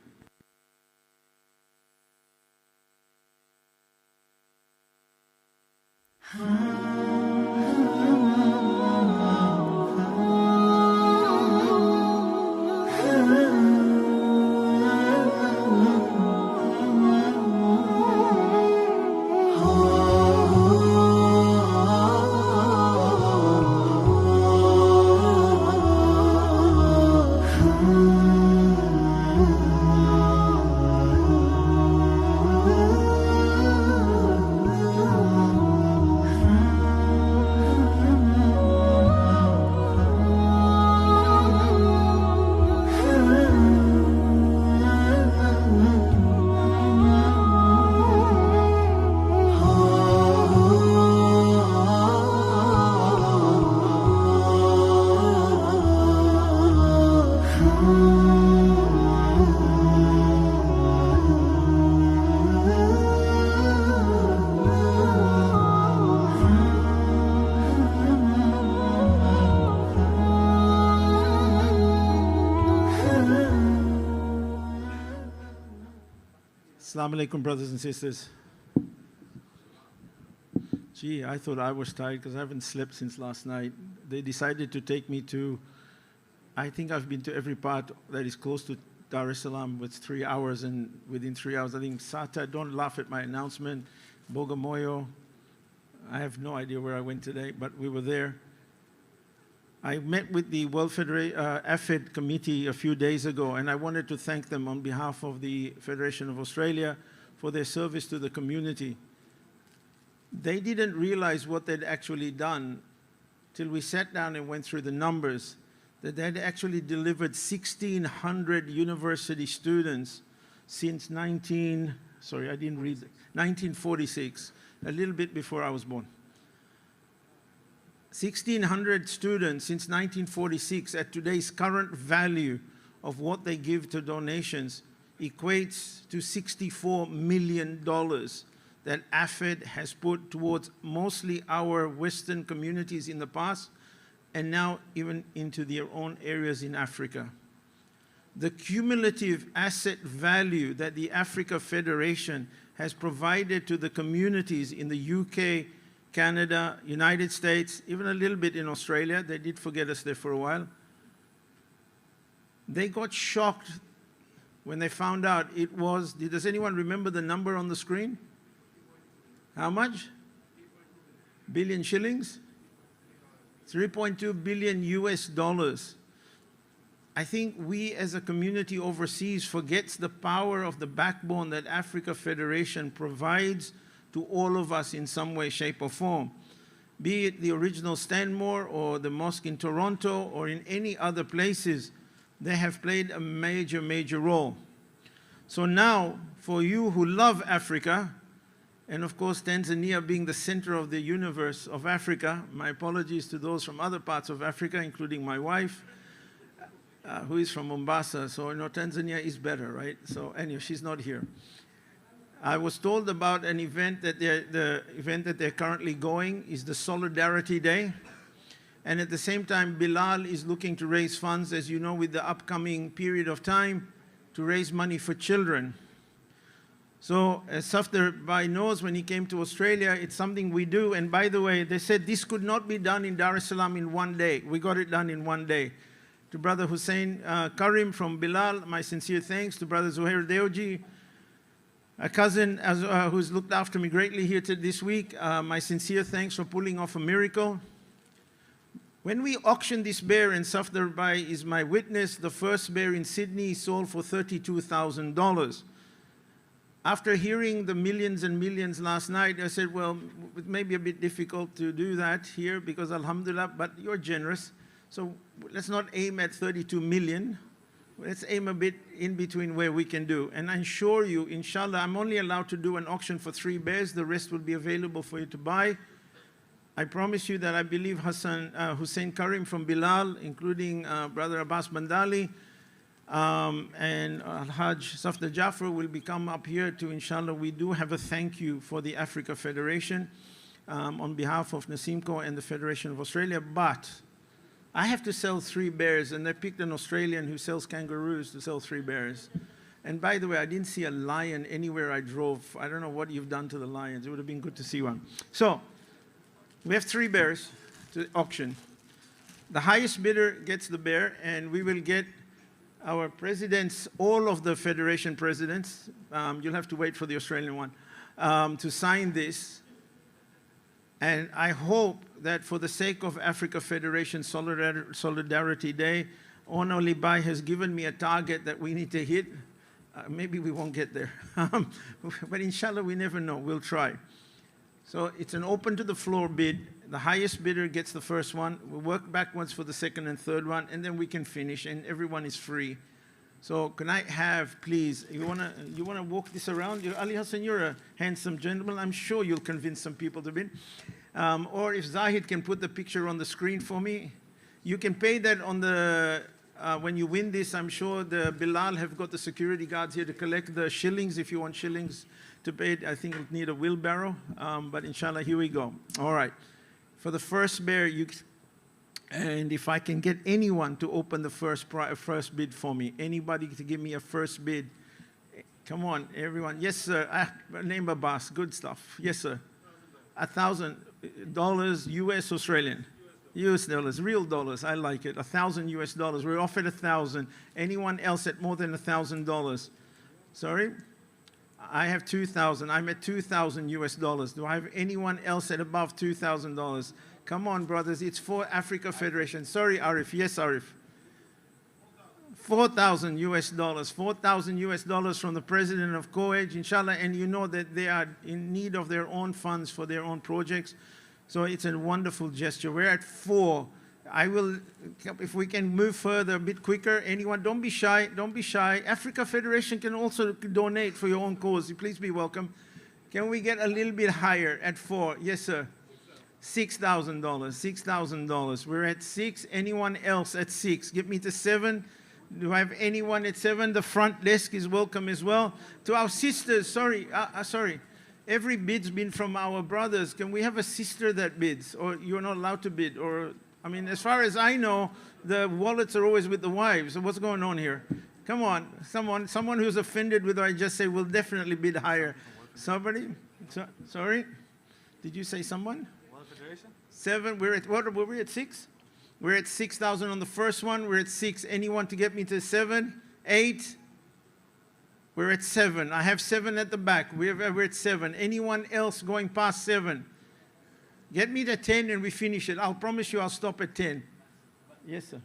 Assalamu alaikum, brothers and sisters. Gee, I thought I was tired because I haven't slept since last night. They decided to take me to, I think I've been to every part that is close to Dar es Salaam with 3 hours, and within 3 hours, I think Sata, don't laugh at my announcement, Bogamoyo. I have no idea where I went today, but we were there. I met with the World AFED committee a few days ago, and I wanted to thank them on behalf of the Federation of Australia for their service to the community. They didn't realize what they'd actually done till we sat down and went through the numbers, that they'd actually delivered 1,600 university students since 1946, a little bit before I was born. 1,600 students since 1946 at today's current value of what they give to donations equates to $64 million that AFED has put towards mostly our Western communities in the past, and now even into their own areas in Africa. The cumulative asset value that the Africa Federation has provided to the communities in the UK, Canada, United States, even a little bit in Australia, they did forget us there for a while. They got shocked when they found out it was, does anyone remember the number on the screen? How much? Billion shillings? 3.2 billion US dollars. I think we as a community overseas forgets the power of the backbone that Africa Federation provides to all of us in some way, shape or form. Be it the original Stanmore or the mosque in Toronto or in any other places, they have played a major, major role. So now, for you who love Africa, and of course Tanzania being the center of the universe of Africa, my apologies to those from other parts of Africa, including my wife, who is from Mombasa, so Tanzania is better, right? So anyway, she's not here. I was told about an event that the event that they're currently going is the Solidarity Day. And at the same time, Bilal is looking to raise funds, as you know, with the upcoming period of time, to raise money for children. So as Safdar Bhai knows, when he came to Australia, it's something we do. And by the way, they said this could not be done in Dar es Salaam in one day. We got it done in one day. To Brother Hussein Karim from Bilal, my sincere thanks. To Brother Zuhair Deoji, a cousin who's looked after me greatly here this week, my sincere thanks for pulling off a miracle. When we auctioned this bear, and Safdar Bhai is my witness, the first bear in Sydney sold for $32,000. After hearing the millions and millions last night, I said, well, it may be a bit difficult to do that here because alhamdulillah, but you're generous. So let's not aim at 32 million. Let's aim a bit in between where we can do. And I assure you, inshallah, I'm only allowed to do an auction for 3 bears. The rest will be available for you to buy. I promise you that I believe Hussein Karim from Bilal, including Brother Abbas Bandali, and Al-Hajj Safdar Jaffer will come up here to, inshallah, we do have a thank you for the Africa Federation on behalf of Nasimco and the Federation of Australia. But I have to sell 3 bears, and they picked an Australian who sells kangaroos to sell 3 bears. And by the way, I didn't see a lion anywhere I drove. I don't know what you've done to the lions. It would have been good to see one. So we have 3 bears to auction. The highest bidder gets the bear, and we will get our presidents, all of the Federation presidents, you'll have to wait for the Australian one, to sign this. And I hope that for the sake of Africa Federation Solidarity Day, Ono Libai has given me a target that we need to hit. Maybe we won't get there. But inshallah, we never know. We'll try. So it's an open to the floor bid. The highest bidder gets the first one. We'll work backwards for the second and third one, and then we can finish, and everyone is free. So can I have, please, you wanna walk this around? Ali Hassan, you're a handsome gentleman. I'm sure you'll convince some people to bid. Or if Zahid can put the picture on the screen for me. You can pay that on the, when you win this, I'm sure the Bilal have got the security guards here to collect the shillings. If you want shillings to pay it, I think you'll need a wheelbarrow. But inshallah, here we go. All right. For the first bear, and if I can get anyone to open the first bid for me, anybody to give me a first bid, Come on, everyone. Yes, sir. Name Abbas. Good stuff. Yes, sir. $1,000 US Australian. US dollars, real dollars. I like it. $1,000 US dollars. We're offered 1,000. Anyone else at more than $1,000? Sorry? I have 2,000. I'm at 2,000 US dollars. Do I have anyone else at above $2,000? Come on, brothers. It's for Africa Federation. Sorry, Arif. Yes, Arif. 4,000 US dollars. 4,000 US dollars from the president of COEG, inshallah. And you know that they are in need of their own funds for their own projects. So it's a wonderful gesture. We're at 4. I will, if we can move further a bit quicker, anyone, don't be shy, don't be shy. Africa Federation can also donate for your own cause. Please be welcome. Can we get a little bit higher at 4? Yes, sir. $6,000, $6,000. We're at 6. Anyone else at 6? Get me to 7. Do I have anyone at 7? The front desk is welcome as well. To our sisters, sorry. Every bid's been from our brothers. Can we have a sister that bids? Or you're not allowed to bid? Or, I mean, as far as I know, the wallets are always with the wives. So what's going on here? Come on, someone who's offended with what I just say will definitely bid higher. Somebody? Sorry? Did you say someone? 7. We're at, what were we at 6? We're at 6,000 on the first one. We're at 6. Anyone to get me to 7? 8? We're at 7. I have 7 at the back. We're at 7. Anyone else going past 7? Get me to 10 and we finish it. I'll promise you I'll stop at 10. Yes, sir.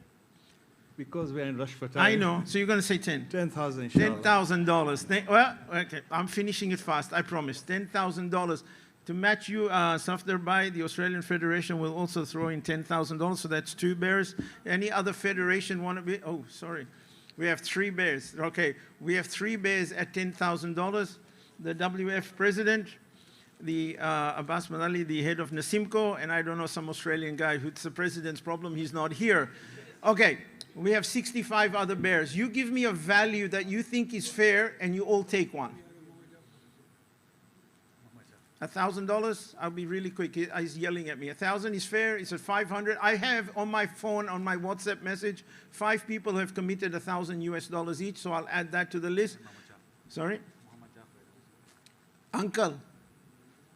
Because we're in rush for time. I know. So you're going to say 10. 10,000, $10,000. Well, okay. I'm finishing it fast. I promise. $10,000. To match you, Safdarbai, the Australian Federation will also throw in $10,000. So that's 2 bears. Any other federation want to be? Oh, sorry. We have 3 bears. Okay. We have 3 bears at $10,000. The WF president, the Abbas Madali, the head of Nasimco, and I don't know, some Australian guy who's the president's problem. He's not here. Okay. We have 65 other bears. You give me a value that you think is fair, and you all take one. $1,000? I'll be really quick. He's yelling at me. 1,000 is fair. It's at 500. I have on my phone, on my WhatsApp message, 5 people have committed $1,000 US dollars each, so I'll add that to the list. Sorry? Uncle,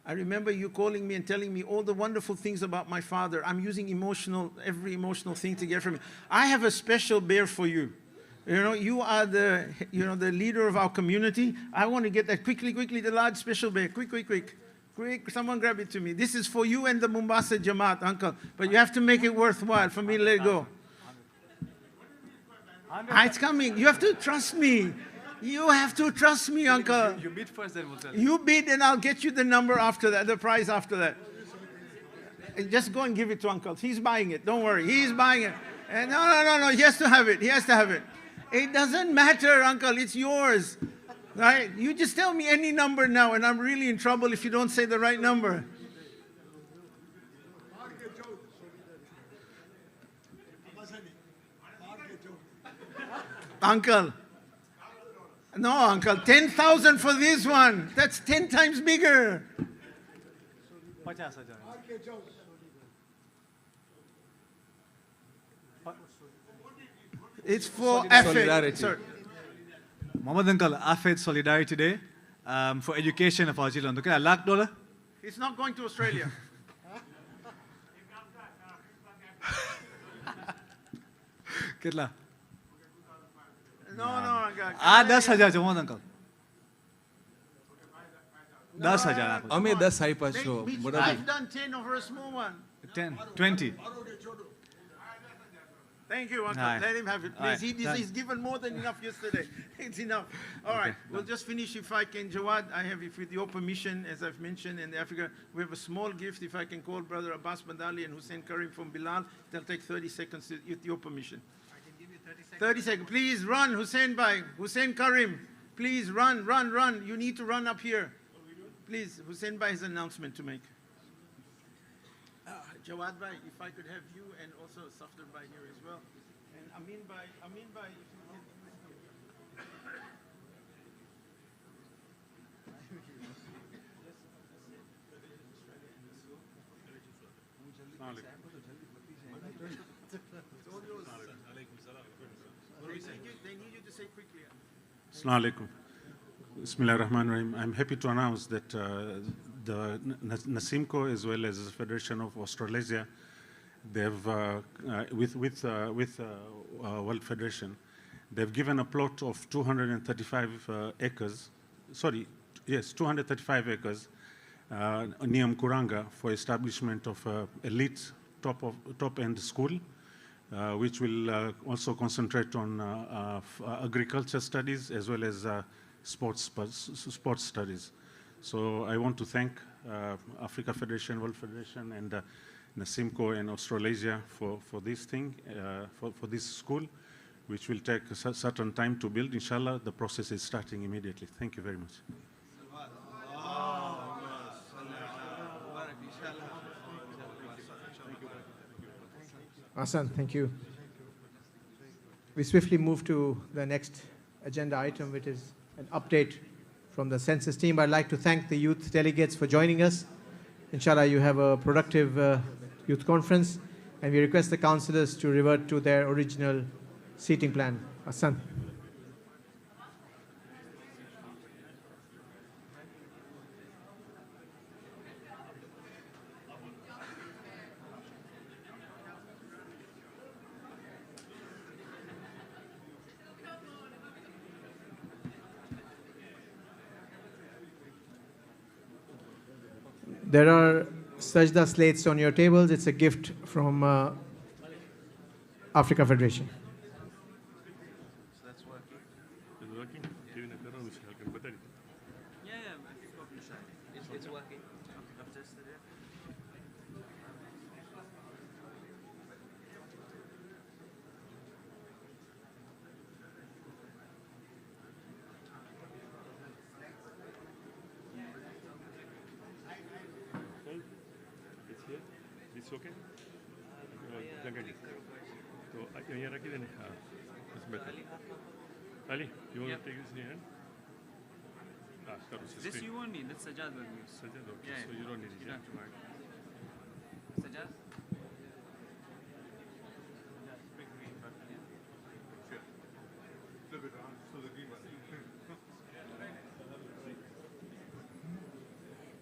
I remember you calling me and telling me all the wonderful things about my father. I'm using every emotional thing to get from you. I have a special bear for you. You know, you are the leader of our community. I want to get that quickly, the large special bear. Quick. Someone grab it to me. This is for you and the Mombasa Jamaat, uncle. But you have to make it worthwhile for me to let it go. It's coming. You have to trust me. You have to trust me, uncle. You bid first, then we'll tell you. You bid and I'll get you the number after that, the price after that. Just go and give it to uncle. He's buying it. Don't worry. He's buying it. And no. He has to have it. He has to have it. It doesn't matter, uncle. It's yours. Right? You just tell me any number now, and I'm really in trouble if you don't say the right number. Uncle. No, uncle. 10,000 for this one. That's 10 times bigger. It's for Solidarity. Sorry. Mohammed Uncle, AFED Solidarity Day for education of our children. Okay, $1,00,000? It's not going to Australia. Kitla? No. 10,000 Mohammed Uncle. 10,000. Ami 10 hai pacho. I've done 10 over a small one. 10, 20. Thank you, Uncle. Aye. Let him have it, Aye. please. He's given more than enough yesterday. It's enough. All right, we'll just finish if I can. Jawad, I have, if with your permission, as I've mentioned in Africa, we have a small gift. If I can call Brother Abbas Madali and Hussein Karim from Bilal, they'll take 30 seconds with your permission. I can give you 30 seconds. 30 seconds. Please run, Hussein Bhai. Hussein Karim, please run. You need to run up here. Please, Hussein Bhai has an announcement to make. Jawad Bhai, if I could have you and also Safdar Bhai here as well. And Amin Bhai, if you can. Assalamu alaikum. Bismillah ar-Rahman ar-Rahim. I'm happy to announce that the NASIMCO as well as the Federation of Australasia, they've, with World Federation, they've given a plot of 235 acres, 235 acres near Mkuranga for establishment of elite top-end school, which will also concentrate on agriculture studies as well as sports studies. So I want to thank Africa Federation, World Federation, and NASIMCO and Australasia for this thing, for this school, which will take a certain time to build. Inshallah, the process is starting immediately. Thank you very much. Hassan, thank you. We swiftly move to the next agenda item, which is an update from the Census team. I'd like to thank the youth delegates for joining us. Inshallah, you have a productive youth conference, and we request the councillors to revert to their original seating plan. Hassan. There are sajda slates on your tables. It's a gift from Africa Federation. That's working. It's working? It's working. It's okay? So it's better. Ali, you want to take this in your hand? This you won't need, that's Sajjad will use. Sajjad, okay. Yeah, So you don't need it. You don't have to worry. Sajjad?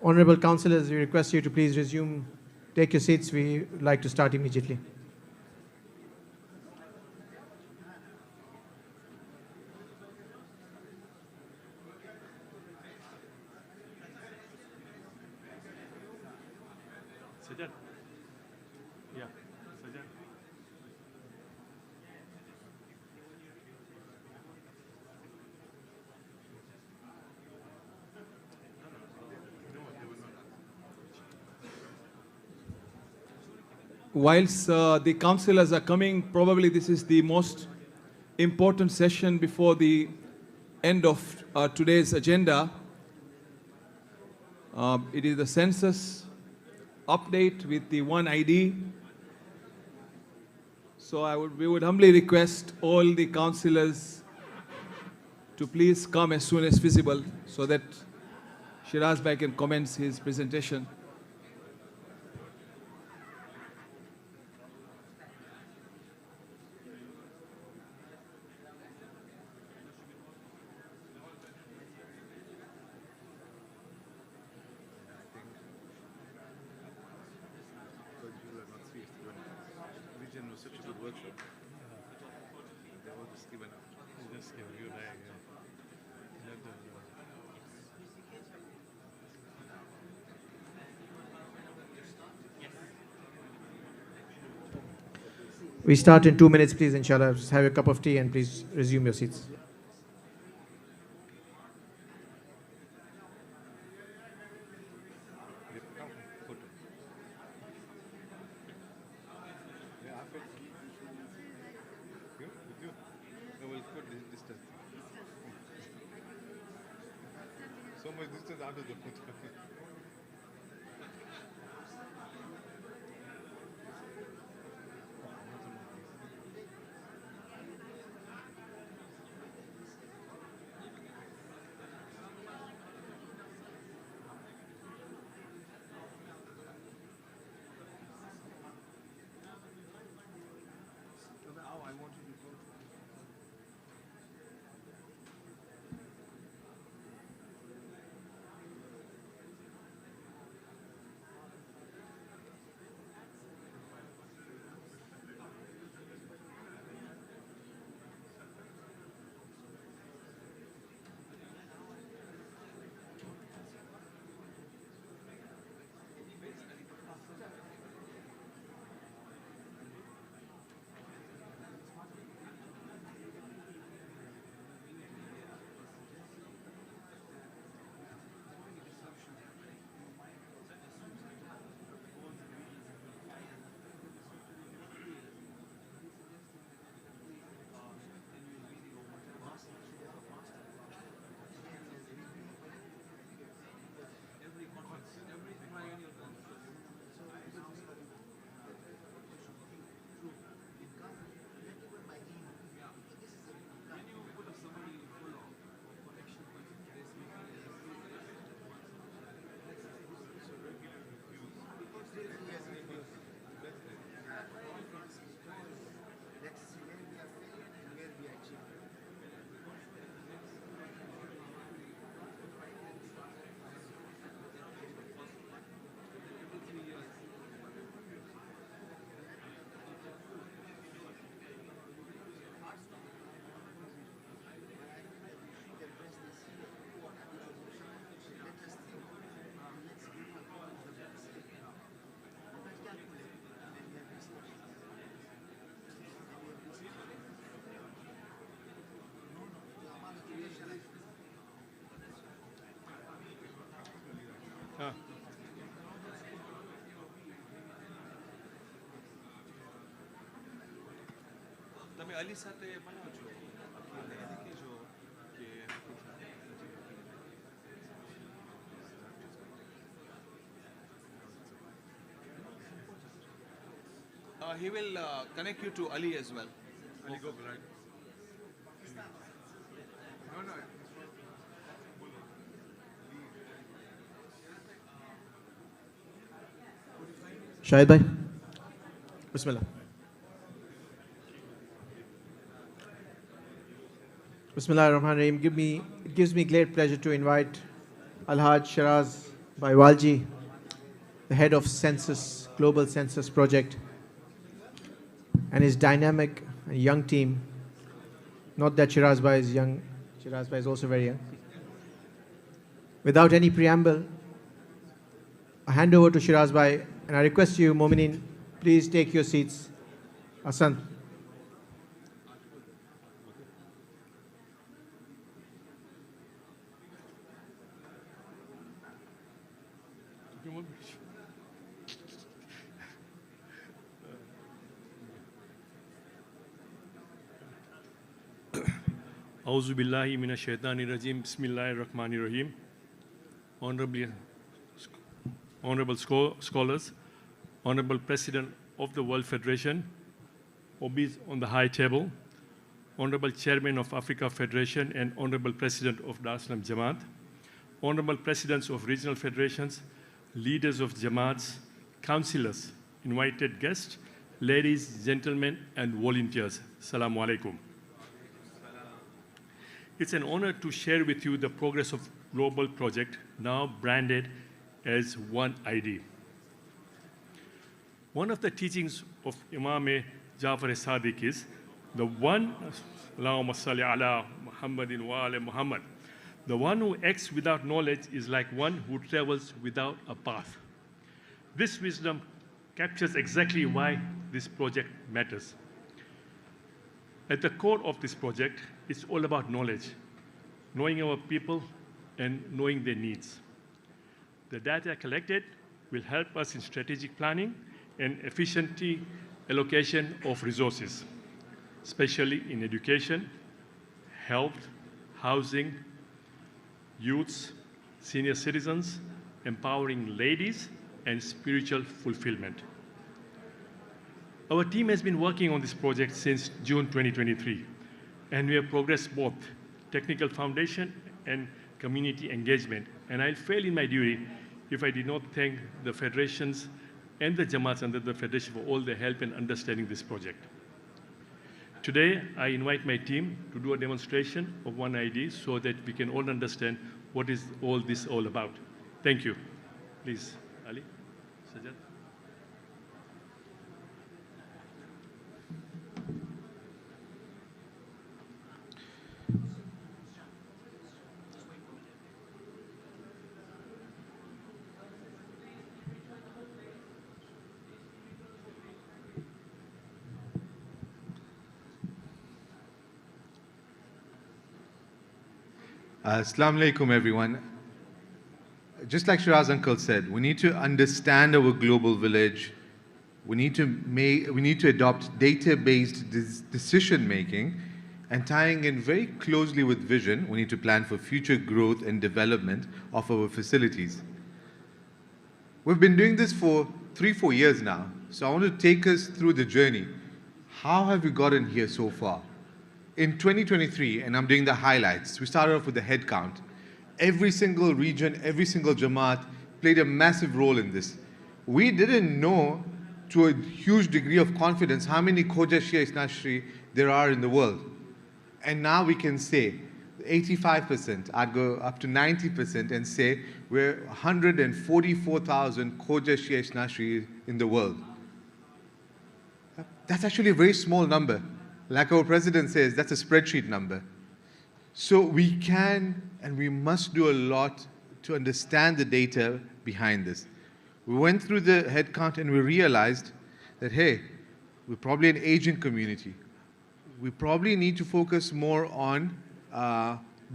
Honorable councillors, we request you to please resume. Take your seats. We would like to start immediately. Sajjad? Yeah, Sajjad. Whilst the councillors are coming, probably this is the most important session before the end of today's agenda. It is the census update with the one ID. So we would humbly request all the councillors to please come as soon as feasible so that Shiraz Bhai can commence his presentation. We start in 2 minutes, please, inshallah. Just have a cup of tea and please resume your seats. So much distance out of the foot. He will connect you to Ali as well. Ali, go right. No. Shahid bhai. Bismillah. Bismillah ar-Rahman ar-Rahim. It gives me great pleasure to invite Al-Haj Shiraz Bhai Walji, the head of Census, Global Census Project, and his dynamic and young team. Not that Shiraz Bhai is young, Shiraz Bhai is also very young. Without any preamble, I hand over to Shiraz Bhai, and I request you, Mominin, please take your seats. Hasan. Auzu billahi minash shaitani rajim. Bismillahir Rahmanir Rahim. Honorable scholars, Honorable President of the World Federation, obese on the high table, Honorable Chairman of Africa Federation and Honorable President of Dar es Salaam Jamaat, Honorable Presidents of Regional Federations, leaders of Jamaats, councillors, invited guests, ladies, gentlemen, and volunteers. Assalamu alaikum. It's an honor to share with you the progress of global project, now branded as One ID. One of the teachings of Imam Jafar Sadiq is the one, Allahumma salli ala Muhammadin wa ala Muhammad. The one who acts without knowledge is like one who travels without a path. This wisdom captures exactly why this project matters. At the core of this project, it's all about knowledge, knowing our people and knowing their needs. The data collected will help us in strategic planning and efficient allocation of resources, especially in education, health, housing, youths, senior citizens, empowering ladies, and spiritual fulfillment. Our team has been working on this project since June 2023, and we have progressed both technical foundation and community engagement. And I'll fail in my duty if I did not thank the federations and the Jamaats under the federation for all their help in understanding this project. Today, I invite my team to do a demonstration of One ID so that we can all understand what is all this all about. Thank you. Please, Ali, Sajjad. Assalamu alaikum, everyone. Just like Shiraz uncle said, we need to understand our global village. We need to adopt data-based decision making, and tying in very closely with vision, we need to plan for future growth and development of our facilities. We've been doing this for 3-4 years now, so I want to take us through the journey. How have we gotten here so far? In 2023, and I'm doing the highlights, we started off with the head count. Every single region, every single Jamaat played a massive role in this. We didn't know to a huge degree of confidence how many Khoja Shia Isnashri there are in the world. And now we can say 85%, I'd go up to 90% and say we're 144,000 Khoja Shia Isnashri in the world. That's actually a very small number. Like our president says, that's a spreadsheet number. So we can and we must do a lot to understand the data behind this. We went through the head count and we realized that, hey, we're probably an aging community. We probably need to focus more on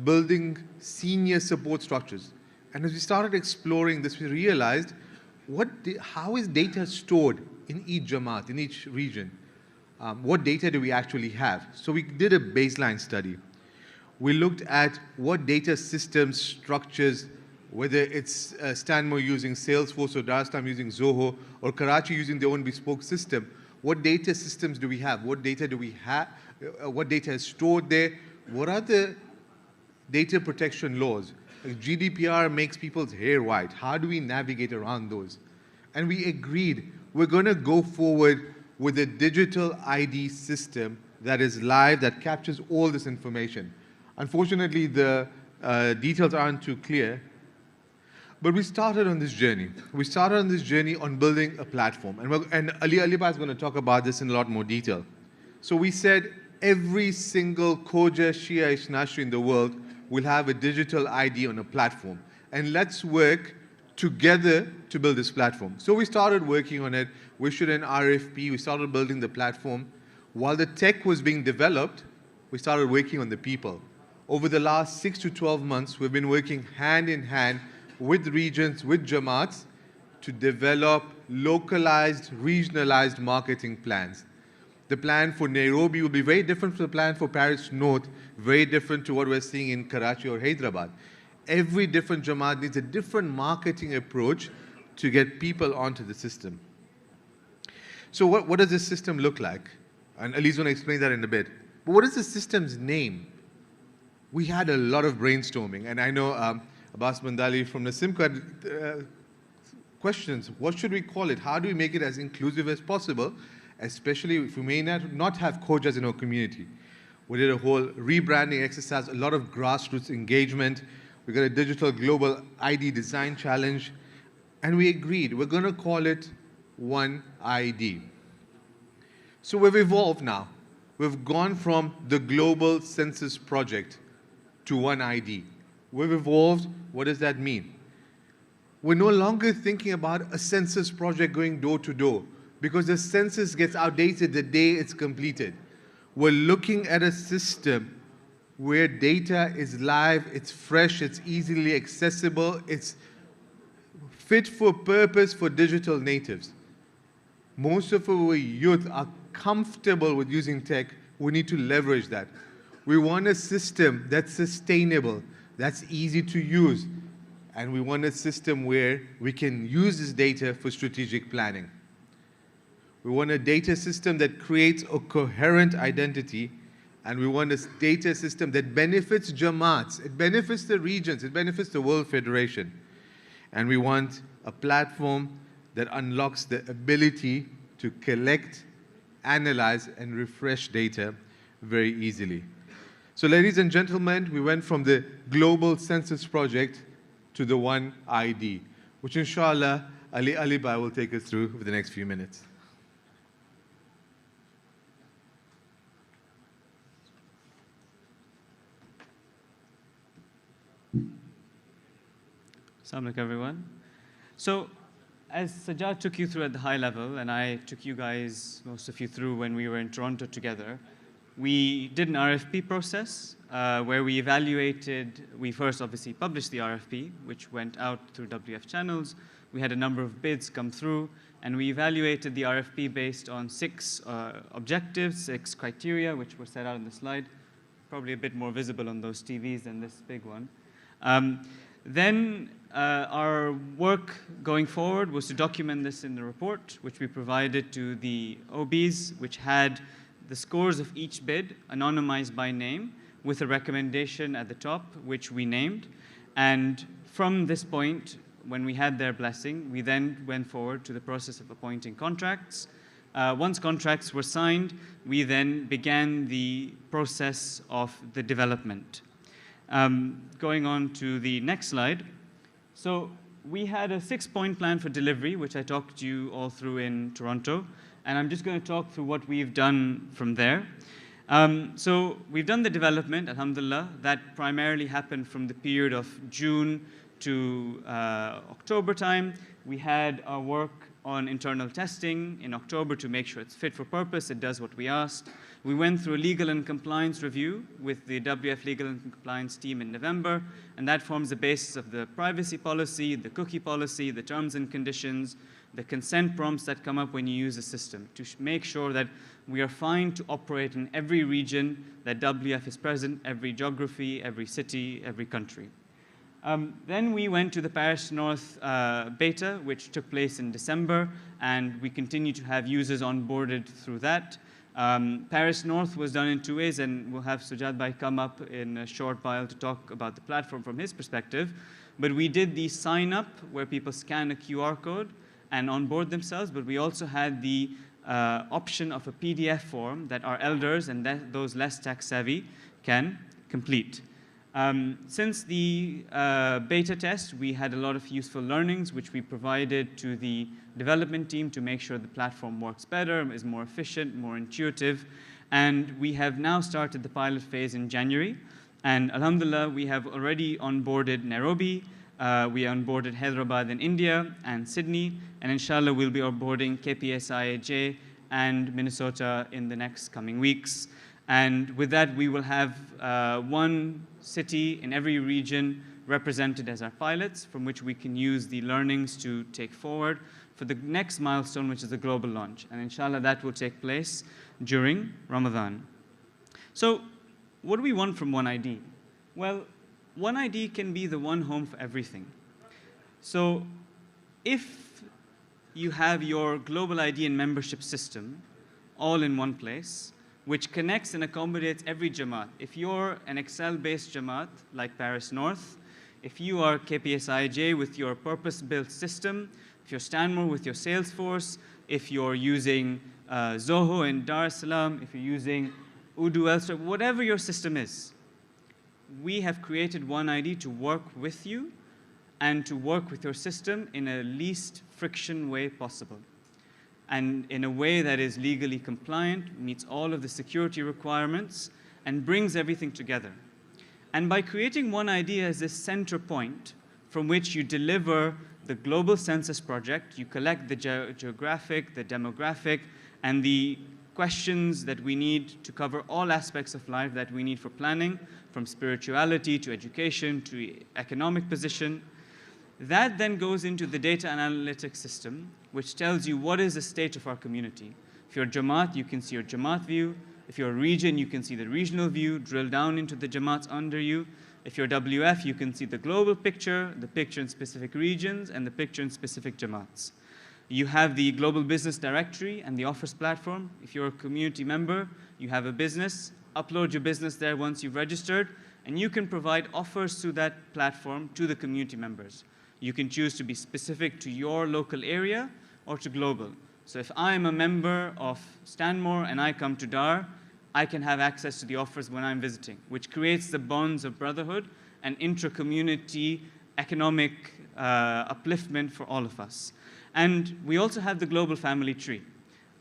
building senior support structures. And as we started exploring this, we realized how is data stored in each Jamaat, in each region? what data do we actually have? So we did a baseline study. We looked at what data systems, structures, whether it's Stanmore using Salesforce or Dar es Salaam using Zoho or Karachi using their own bespoke system. What data systems do we have? What data do we have? What data is stored there? What are the data protection laws? Like GDPR makes people's hair white. How do we navigate around those? And we agreed we're going to go forward with a digital ID system that is live, that captures all this information. Unfortunately, the details aren't too clear, but we started on this journey. We started on this journey on building a platform. And Ali Bhai is going to talk about this in a lot more detail. So we said every single Khoja Shia Ishnashri in the world will have a digital ID on a platform. And let's work together to build this platform. So we started working on it. We issued an RFP. We started building the platform. While the tech was being developed, we started working on the people. Over the last 6 to 12 months, we've been working hand in hand with regions, with Jamaats, to develop localized, regionalized marketing plans. The plan for Nairobi will be very different from the plan for Paris North, very different to what we're seeing in Karachi or Hyderabad. Every different Jamaat needs a different marketing approach to get people onto the system. So what does this system look like? And Ali's going to explain that in a bit. But what is the system's name? We had a lot of brainstorming, and I know Abbas Bandali from Nasimco had questions. What should we call it? How do we make it as inclusive as possible, especially if we may not have Khojas in our community? We did a whole rebranding exercise, a lot of grassroots engagement. We got a digital global ID design challenge, and we agreed we're going to call it One ID. So we've evolved now. We've gone from the global census project to One ID. We've evolved. What does that mean? We're no longer thinking about a census project going door to door, because the census gets outdated the day it's completed. We're looking at a system where data is live, it's fresh, it's easily accessible, it's fit for purpose for digital natives. Most of our youth are comfortable with using tech. We need to leverage that. We want a system that's sustainable, that's easy to use, and we want a system where we can use this data for strategic planning. We want a data system that creates a coherent identity, and we want a data system that benefits Jamaats, it benefits the regions, it benefits the World Federation. And we want a platform that unlocks the ability to collect, analyze, and refresh data very easily. So ladies and gentlemen, we went from the global census project to the One ID, which inshallah Ali Bhai will take us through for the next few minutes. Assalamu alaikum, everyone. So, as Sajjad took you through at the high level, and I took you guys, most of you, through when we were in Toronto together, we did an RFP process where we evaluated, we first obviously published the RFP, which went out through WF channels. We had a number of bids come through, and we evaluated the RFP based on 6 objectives, 6 criteria, which were set out on the slide, probably a bit more visible on those TVs than this big one. Then our work going forward was to document this in the report, which we provided to the OBs, which had the scores of each bid anonymized by name with a recommendation at the top, which we named. And from this point, when we had their blessing, we then went forward to the process of appointing contracts. Once contracts were signed, we then began the process of the development. Going on to the next slide. So we had a 6-point plan for delivery, which I talked to you all through in Toronto. And I'm just going to talk through what we've done from there. So we've done the development, alhamdulillah. That primarily happened from the period of June to October time. We had our work on internal testing in October to make sure it's fit for purpose, it does what we asked. We went through a legal and compliance review with the WF legal and compliance team in November, and that forms the basis of the privacy policy, the cookie policy, the terms and conditions, the consent prompts that come up when you use the system, to make sure that we are fine to operate in every region that WF is present, every geography, every city, every country. Then we went to the Paris North beta, which took place in December, and we continue to have users onboarded through that. Paris North was done in 2 ways, and we'll have Sujad Bhai come up in a short while to talk about the platform from his perspective. But we did the sign up where people scan a QR code and onboard themselves, but we also had the option of a PDF form that our elders and those less tech savvy can complete. Since the beta test, we had a lot of useful learnings, which we provided to the development team to make sure the platform works better, is more efficient, more intuitive. And we have now started the pilot phase in January. And alhamdulillah, we have already onboarded Nairobi, we onboarded Hyderabad in India and Sydney, and inshallah we'll be onboarding KPSIAJ and Minnesota in the next coming weeks. And with that, we will have one city in every region represented as our pilots, from which we can use the learnings to take forward for the next milestone, which is the global launch. And inshallah, that will take place during Ramadan. So what do we want from One ID? Well, One ID can be the one home for everything. So if you have your global ID and membership system all in one place, which connects and accommodates every Jamaat. If you're an Excel-based Jamaat, like Paris North, if you are KPSIJ with your purpose-built system, if you're Stanmore with your Salesforce, if you're using Zoho in Dar es Salaam, if you're using Udo elsewhere, whatever your system is, we have created One ID to work with you and to work with your system in a least friction way possible, and in a way that is legally compliant, meets all of the security requirements, and brings everything together. And by creating One ID as this center point from which you deliver the global census project, you collect the geographic, the demographic, and the questions that we need to cover all aspects of life that we need for planning, from spirituality to education to economic position. That then goes into the data analytics system, which tells you what is the state of our community. If you're Jamaat, you can see your Jamaat view. If you're a region, you can see the regional view, drill down into the Jamaats under you. If you're WF, you can see the global picture, the picture in specific regions, and the picture in specific Jamaats. You have the global business directory and the offers platform. If you're a community member, you have a business, upload your business there once you've registered, and you can provide offers through that platform to the community members. You can choose to be specific to your local area or to global. So if I'm a member of Stanmore and I come to Dar, I can have access to the offers when I'm visiting, which creates the bonds of brotherhood and intra-community economic upliftment for all of us. And we also have the global family tree.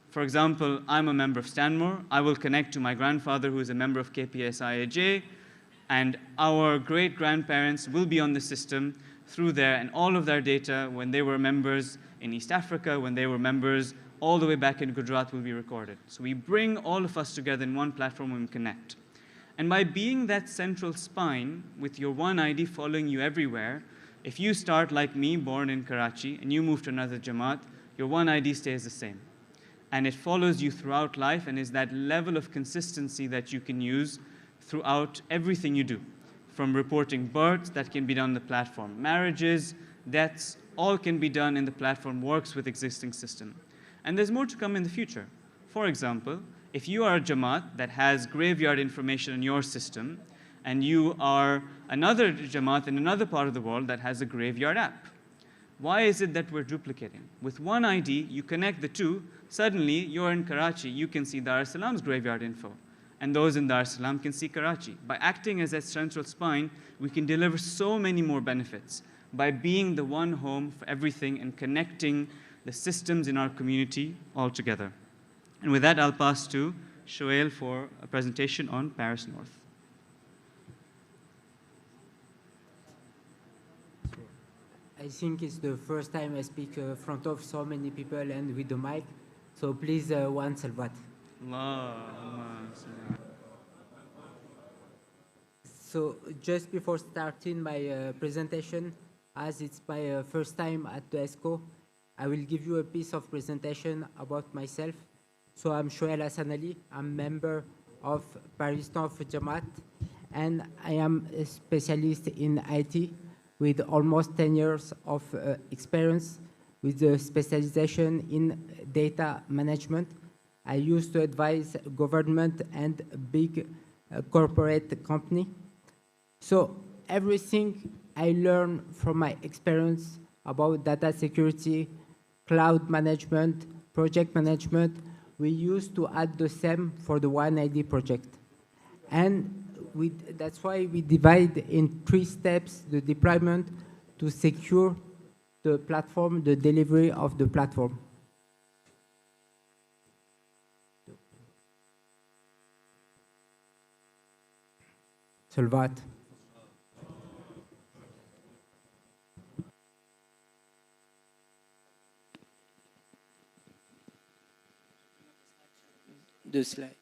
For example, I'm a member of Stanmore. I will connect to my grandfather, who is a member of KPSIAJ, and our great-grandparents will be on the system through there, and all of their data, when they were members in East Africa, when they were members all the way back in Gujarat, will be recorded. So we bring all of us together in one platform and we connect. And by being that central spine, with your One ID following you everywhere, if you start like me, born in Karachi, and you move to another Jamaat, your One ID stays the same. And it follows you throughout life and is that level of consistency that you can use throughout everything you do. From reporting births, that can be done on the platform. Marriages, deaths, all can be done in the platform, works with existing system. And there's more to come in the future. For example, if you are a Jamaat that has graveyard information in your system, and you are another Jamaat in another part of the world that has a graveyard app, why is it that we're duplicating? With One ID, you connect the two, suddenly you're in Karachi, you can see Dar es Salaam's graveyard info, and those in Dar es Salaam can see Karachi. By acting as that central spine, we can deliver so many more benefits by being the one home for everything and connecting the systems in our community all together. And with that, I'll pass to Shoail for a presentation on Paris North. I think it's the first time I speak in front of so many people and with the mic, so please one salvat. So just before starting my presentation, as it's my first time at the ExCo, I will give you a piece of presentation about myself. So I'm Shoail Hassan Ali. I'm member of Paris North Jamaat, and I am a specialist in IT with almost 10 years of experience with the specialization in data management. I used to advise government and big corporate company. So everything I learned from my experience about data security, cloud management, project management, we used to add the same for the OneID project. And that's why we divide in 3 steps the deployment to secure the platform, the delivery of the platform. Salvat. The slides.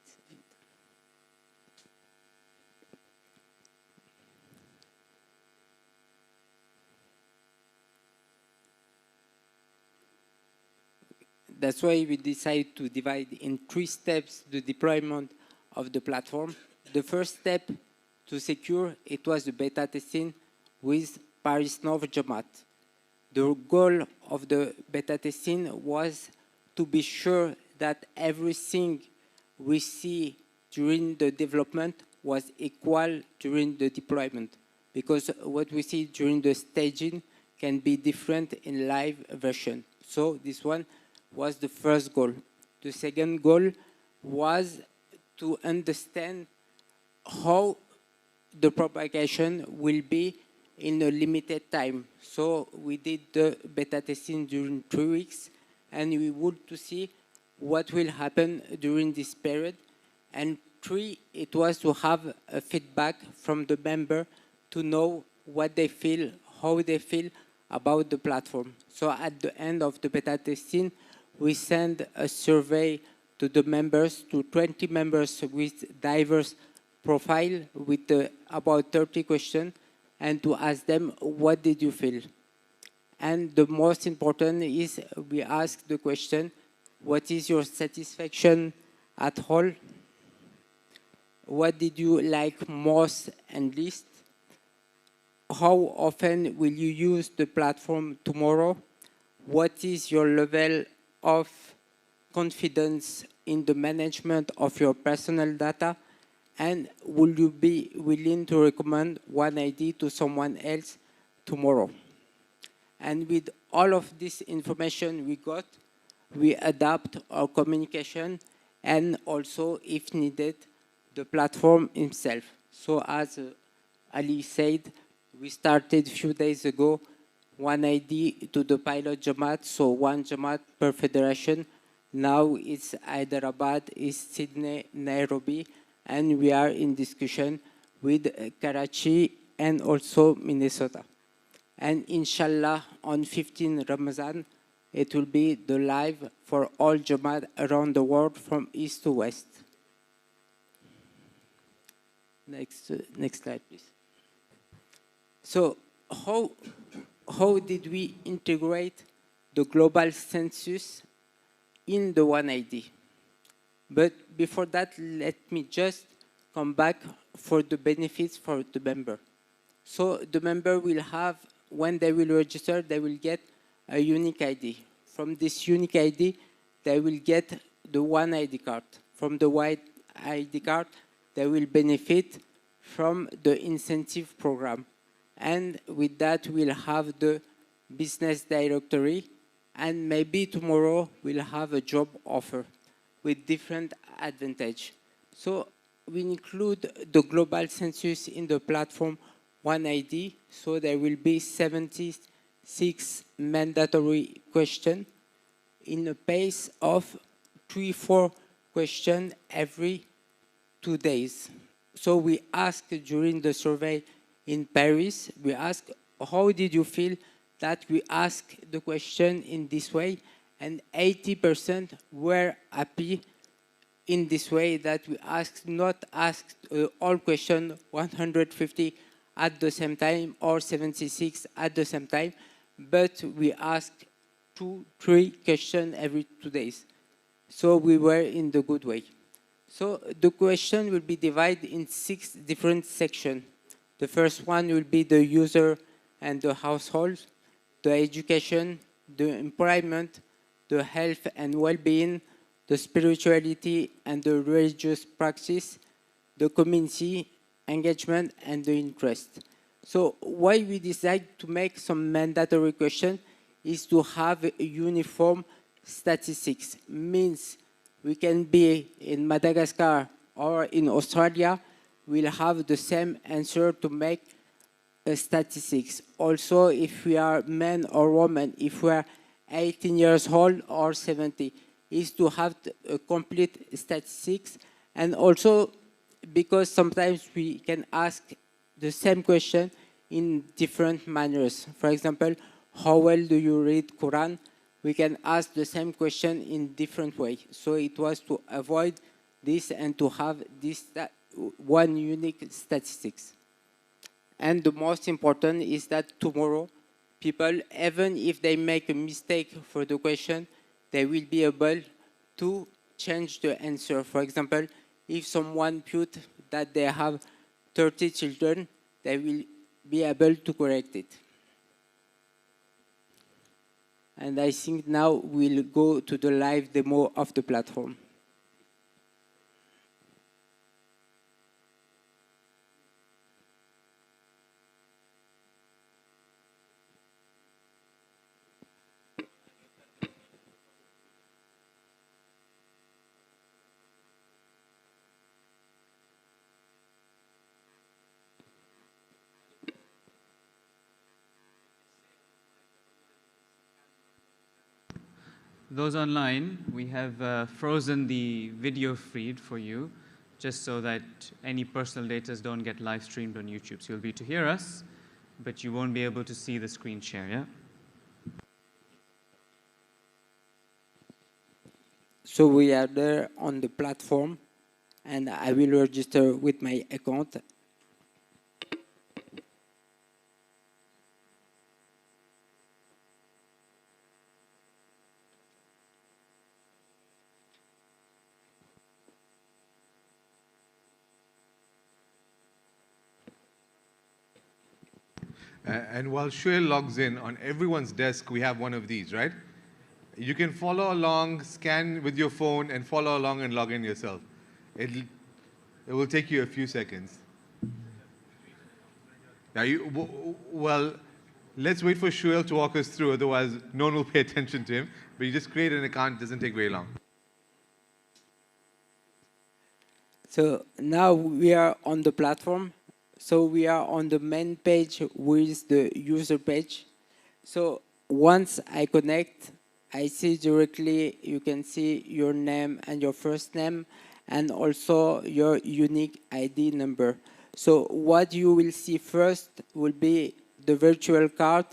That's why we decided to divide in 3 steps the deployment of the platform. The first step to secure, it was the beta testing with Paris North Jamaat. The goal of the beta testing was to be sure that everything we see during the development was equal during the deployment, because what we see during the staging can be different in live version. So this one was the first goal. The second goal was to understand how the propagation will be in a limited time. So we did the beta testing during 3 weeks, and we would to see what will happen during this period. And 3, it was to have a feedback from the member to know what they feel, how they feel about the platform. So at the end of the beta testing, we send a survey to the members, to 20 members with diverse profile, with about 30 questions, and to ask them, what did you feel? And the most important is we ask the question, what is your satisfaction at all? What did you like most and least? How often will you use the platform tomorrow? What is your level of confidence in the management of your personal data? And will you be willing to recommend OneID to someone else tomorrow? And with all of this information we got, we adapt our communication and also, if needed, the platform itself. So as Ali said, we started a few days ago OneID to the pilot Jamaat, so 1 Jamaat per federation. Now it's Hyderabad, it's Sydney, Nairobi, and we are in discussion with Karachi and also Minnesota. And inshallah, on 15 Ramadan, it will be the live for all Jamaat around the world from east to west. Next slide, please. So how did we integrate the global census in the OneID? But before that, let me just come back for the benefits for the member. So the member will have, when they will register, they will get a unique ID. From this unique ID, they will get the OneID card. From the white ID card, they will benefit from the incentive program. And with that, we'll have the business directory, and maybe tomorrow we'll have a job offer with different advantage. So we include the global census in the platform OneID, so there will be 76 mandatory questions in a pace of 3-4 questions every 2 days. So we asked during the survey in Paris, we asked, how did you feel that we asked the question in this way? And 80% were happy in this way, that we not asked all questions 150 at the same time or 76 at the same time, but we asked 2, 3 questions every 2 days. So we were in the good way. So the question will be divided in 6 different sections. The first one will be the user and the household, the education, the employment, the health and well-being, the spirituality and the religious practice, the community, engagement, and the interest. So why we decide to make some mandatory question is to have a uniform statistics. Means we can be in Madagascar or in Australia, we'll have the same answer to make statistics. Also, if we are men or women, if we are 18 years old or 70, is to have a complete statistics. And also, because sometimes we can ask the same question in different manners. For example, how well do you read Quran? We can ask the same question in different way. So it was to avoid this and to have this one unique statistics. And the most important is that tomorrow, people, even if they make a mistake for the question, they will be able to change the answer. For example, if someone put that they have 30 children, they will be able to correct it. And I think now we'll go to the live demo of the platform. Those online, we have frozen the video feed for you, just so that any personal data don't get live streamed on YouTube. So you'll be able to hear us, but you won't be able to see the screen share, yeah? So we are there on the platform, and I will register with my account. And while Shuel logs in, on everyone's desk, we have one of these, right? You can follow along, scan with your phone, and follow along and log in yourself. It will take you a few seconds. Now, well, let's wait for Shuel to walk us through, otherwise no one will pay attention to him. But you just create an account, it doesn't take very long. So now we are on the platform. So we are on the main page with the user page. So once I connect, I see directly, you can see your name and your first name, and also your unique ID number. So what you will see first will be the virtual card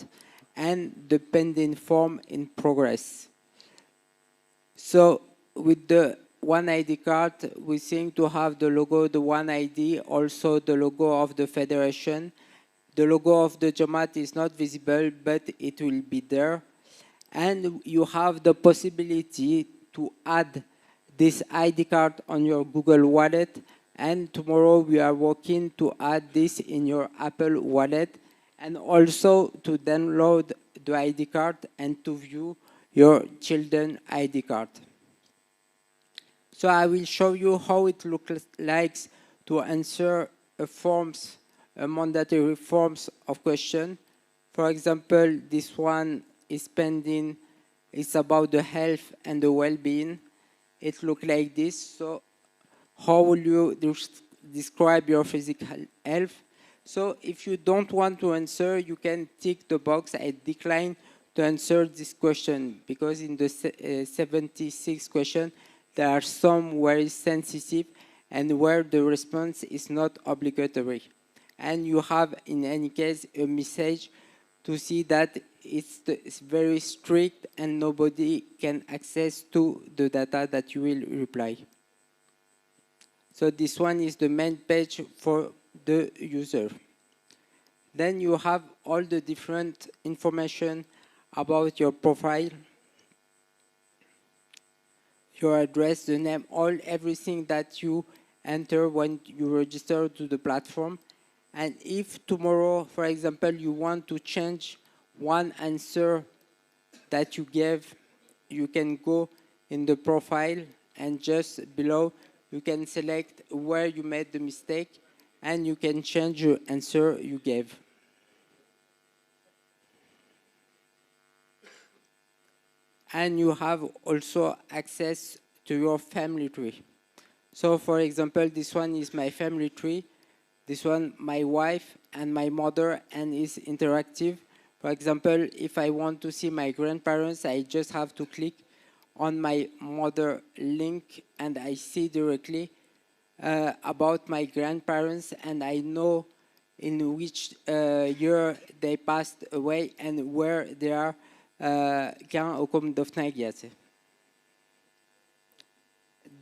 and the pending form in progress. So with the One ID card, we think to have the logo, the One ID, also the logo of the federation. The logo of the Jamaat is not visible, but it will be there. And you have the possibility to add this ID card on your Google Wallet. And tomorrow we are working to add this in your Apple Wallet, and also to download the ID card and to view your children's ID card. So I will show you how it looks like to answer mandatory forms of question. For example, this one is pending. It's about the health and the well-being. It looks like this. So how will you describe your physical health? So if you don't want to answer, you can tick the box, I decline to answer this question, because in the 76 question, there are some very sensitive and where the response is not obligatory. And you have, in any case, a message to see that it's very strict and nobody can access to the data that you will reply. So this one is the main page for the user. Then you have all the different information about your profile. your address, the name, everything that you enter when you register to the platform. And if tomorrow, for example, you want to change one answer that you gave, you can go in the profile and just below you can select where you made the mistake and you can change your answer you gave. And you have also access to your family tree. So for example, this one is my family tree. This one, my wife and my mother, and is interactive. For example, if I want to see my grandparents, I just have to click on my mother link and I see directly about my grandparents, and I know in which year they passed away and where they are quand au comme d'Ofnagiate.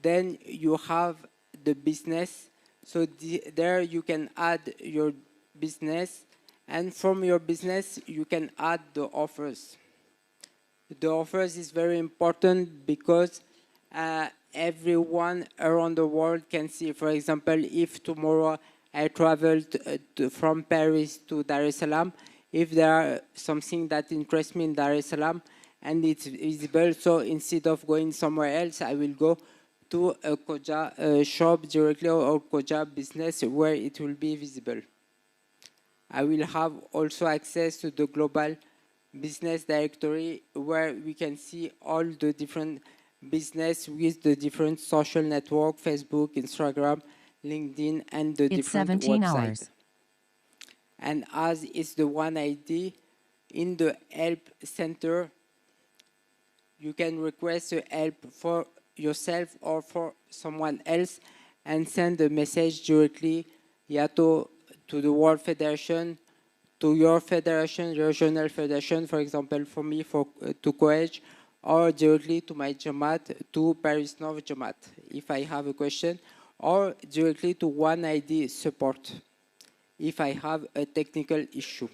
Then you have the business. So there you can add your business, and from your business you can add the offers. The offers is very important because everyone around the world can see. For example, if tomorrow I traveled from Paris to Dar es Salaam, if there are something that interests me in Dar es Salaam and it's visible, so instead of going somewhere else, I will go to a Koja shop directly or Koja business where it will be visible. I will have also access to the global business directory where we can see all the different business with the different social network, Facebook, Instagram, LinkedIn, and the different 17 websites. hours. And as is the one ID, in the help center, you can request help for yourself or for someone else and send a message directly to the World Federation, to your federation, regional federation, for example, for me, to Coage, or directly to my Jamaat, to Paris North Jamaat, if I have a question, or directly to One ID support, if I have a technical issue.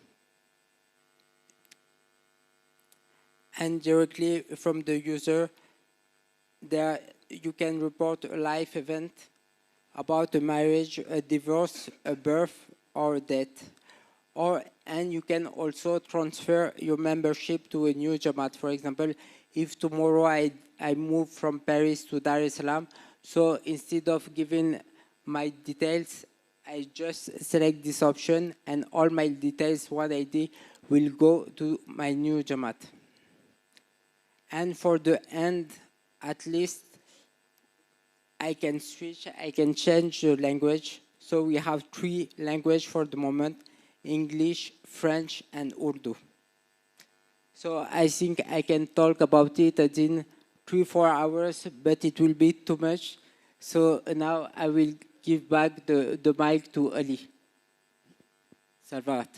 And directly from the user, there you can report a live event about a marriage, a divorce, a birth, or a death. And you can also transfer your membership to a new Jamaat. For example, if tomorrow I move from Paris to Dar es Salaam, so instead of giving my details, I just select this option and all my details, One ID, will go to my new Jamaat. And for the end, at least I can switch, I can change the language. So we have 3 languages for the moment: English, French, and Urdu. So I think I can talk about it in 3-4 hours, but it will be too much. So now I will give back the mic to Ali. Salvat.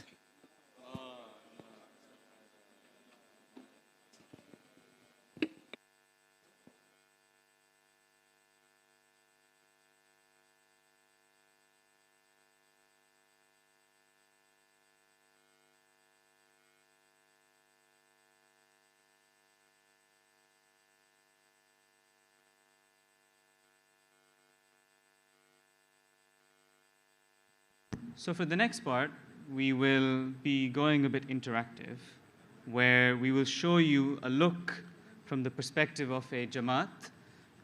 So for the next part, we will be going a bit interactive, where we will show you a look from the perspective of a Jamaat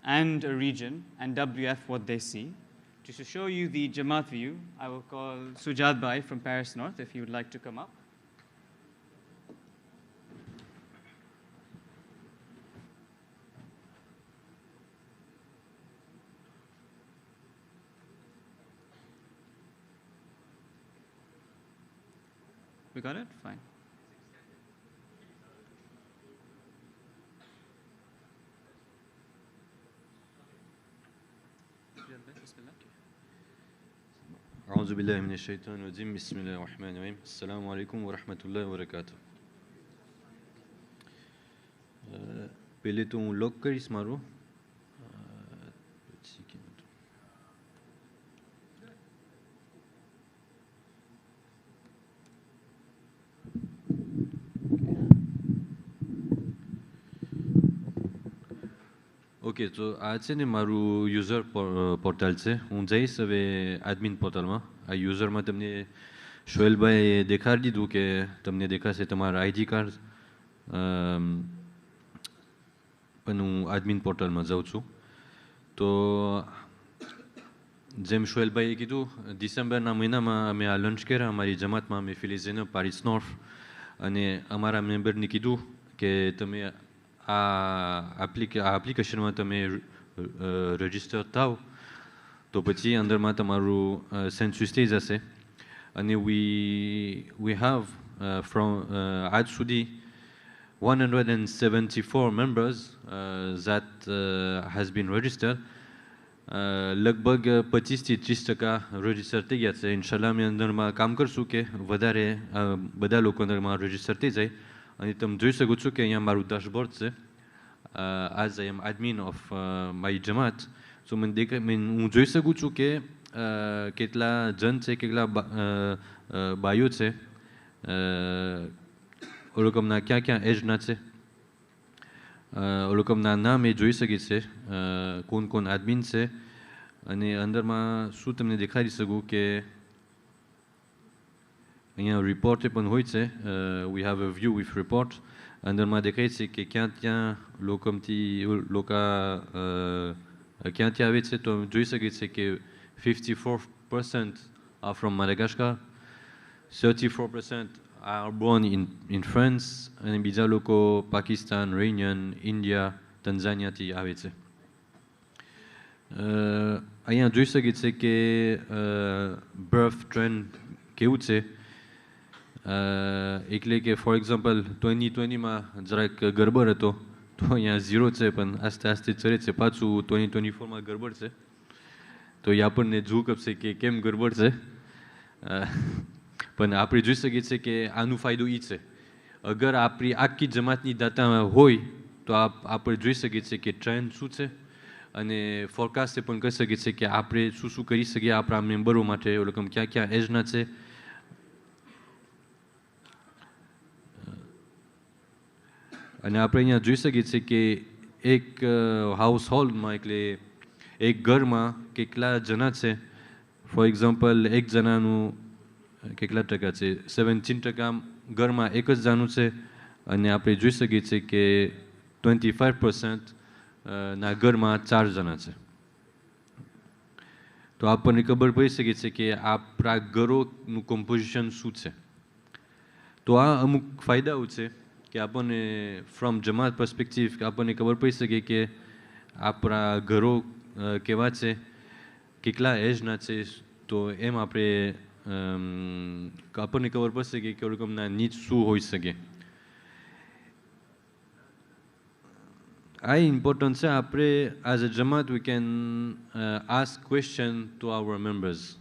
and a region and WF what they see. Just to show you the Jamaat view, I will call Sujad Bhai from Paris North if you would like to come up. We got it? Fine. أعوذ بالله من الشيطان الرجيم بسم الله الرحمن الرحيم السلام عليكم ورحمة الله وبركاته पहले तो lock करिस मारो okay તો આ છે ને મારું user portal છે. હું જઈશ હવે એડમિન પોર્ટલમાં. આ યુઝરમાં તમને શોએલભાઈએ દેખાડી દીધું કે તમને દેખાશે તમારા આઈડી કાર્ડ. પણ હું એડમિન પોર્ટલમાં જાઉં છું. તો જેમ શોએલભાઈએ કીધું, ડિસેમ્બરના મહિનામાં અમે આ લંચ કર્યા અમારી જમાતમાં. અમે ફિલિઝેનો પારિસ નોર્થ અને અમારા મેમ્બરને કીધું કે તમે આ એપ્લિકેશનમાં તમે રજિસ્ટર થાવ તો પછી અંદરમાં તમારું સેન્સસ થઈ જશે. અને we have from આજ સુધી 174 members that has been registered. લગભગ 25 થી 30% રજિસ્ટર થઈ ગયા છે. ઇન્શાલ્લાહ અમે અંદરમાં કામ કરશું કે વધારે બધા લોકો અંદરમાં રજિસ્ટર થઈ જાય. અને તમે જોઈ શકો છો કે અહીંયા મારું ડેશબોર્ડ છે. as I am admin of my Jamaat, so હું જોઈ શકું છું કે કેટલા જન છે, કેટલા બાયો છે, એ લોકોના ક્યાં ક્યાં એજના છે, એ લોકોના નામ એ જોઈ શકે છે, કોણ કોણ એડમિન છે. અને અંદરમાં શું તમને દેખાડી શકું કે અહીંયા રિપોર્ટ પણ હોય છે. we have a view with report. અંદરમાં દેખાય છે કે ક્યાં ક્યાંથી આવે છે. તો જોઈ શકે છે કે 54% are from Madagascar, 34% are born in France, અને બીજા લોકો પાકિસ્તાન, રેનિયન, ઇન્ડિયા, તંઝાનિયાથી આવે છે. અહીંયા જોઈ શકે છે કે બર્થ ટ્રેન્ડ કેવું છે. એટલે કે ફોર એક્ઝામ્પલ 2020માં જરાક ગરબડ હતો તો અહીંયા 0 છે, પણ આસ્તે આસ્તે ચરે છે. પાછું 2024માં ગરબડ છે તો એ આપણને જોવું કપશે કે કેમ ગરબડ છે. પણ આપણે જોઈ શકીએ છીએ કે આનો ફાયદો એ છે, અગર આપણી આખી જમાતની દાતા હોય તો આપણે જોઈ શકીએ છીએ કે ટ્રેન્ડ શું છે અને ફોરકાસ્ટ પણ કહી શકીએ છીએ કે આપણે શું શું કરી શકીએ આપણા મેમ્બરો માટે, એ લોકો ક્યાં ક્યાં એજના છે. અને આપણે અહીંયા જોઈ શકીએ છીએ કે એક હાઉસ હોલ્ડમાં એટલે એક ઘરમાં કેટલા જણા છે. ફોર એક્ઝામ્પલ એક જણાનું કેટલા ટકા છે, 17% ઘરમાં એક જ જણું છે. અને આપણે જોઈ શકીએ છીએ કે 25% ના ઘરમાં 4 જણા છે. તો આપણને ખબર પડી શકે છે કે આપણા ઘરોનું કમ્પોઝિશન શું છે. તો આ અમુક ફાયદાઓ છે કે આપણને ફ્રોમ જમાત પર્સપેક્ટિવ આપણને ખબર પડી શકે કે આપણા ઘરો કેવા છે, કેટલા એજના છે. તો એમ આપણે આપણને ખબર પડશે કે કેવા રકમના નીડ શું હોઈ શકે. આ ઇમ્પોર્ટન્ટ છે. આપણે એઝ અ જમાત we can ask question to our members.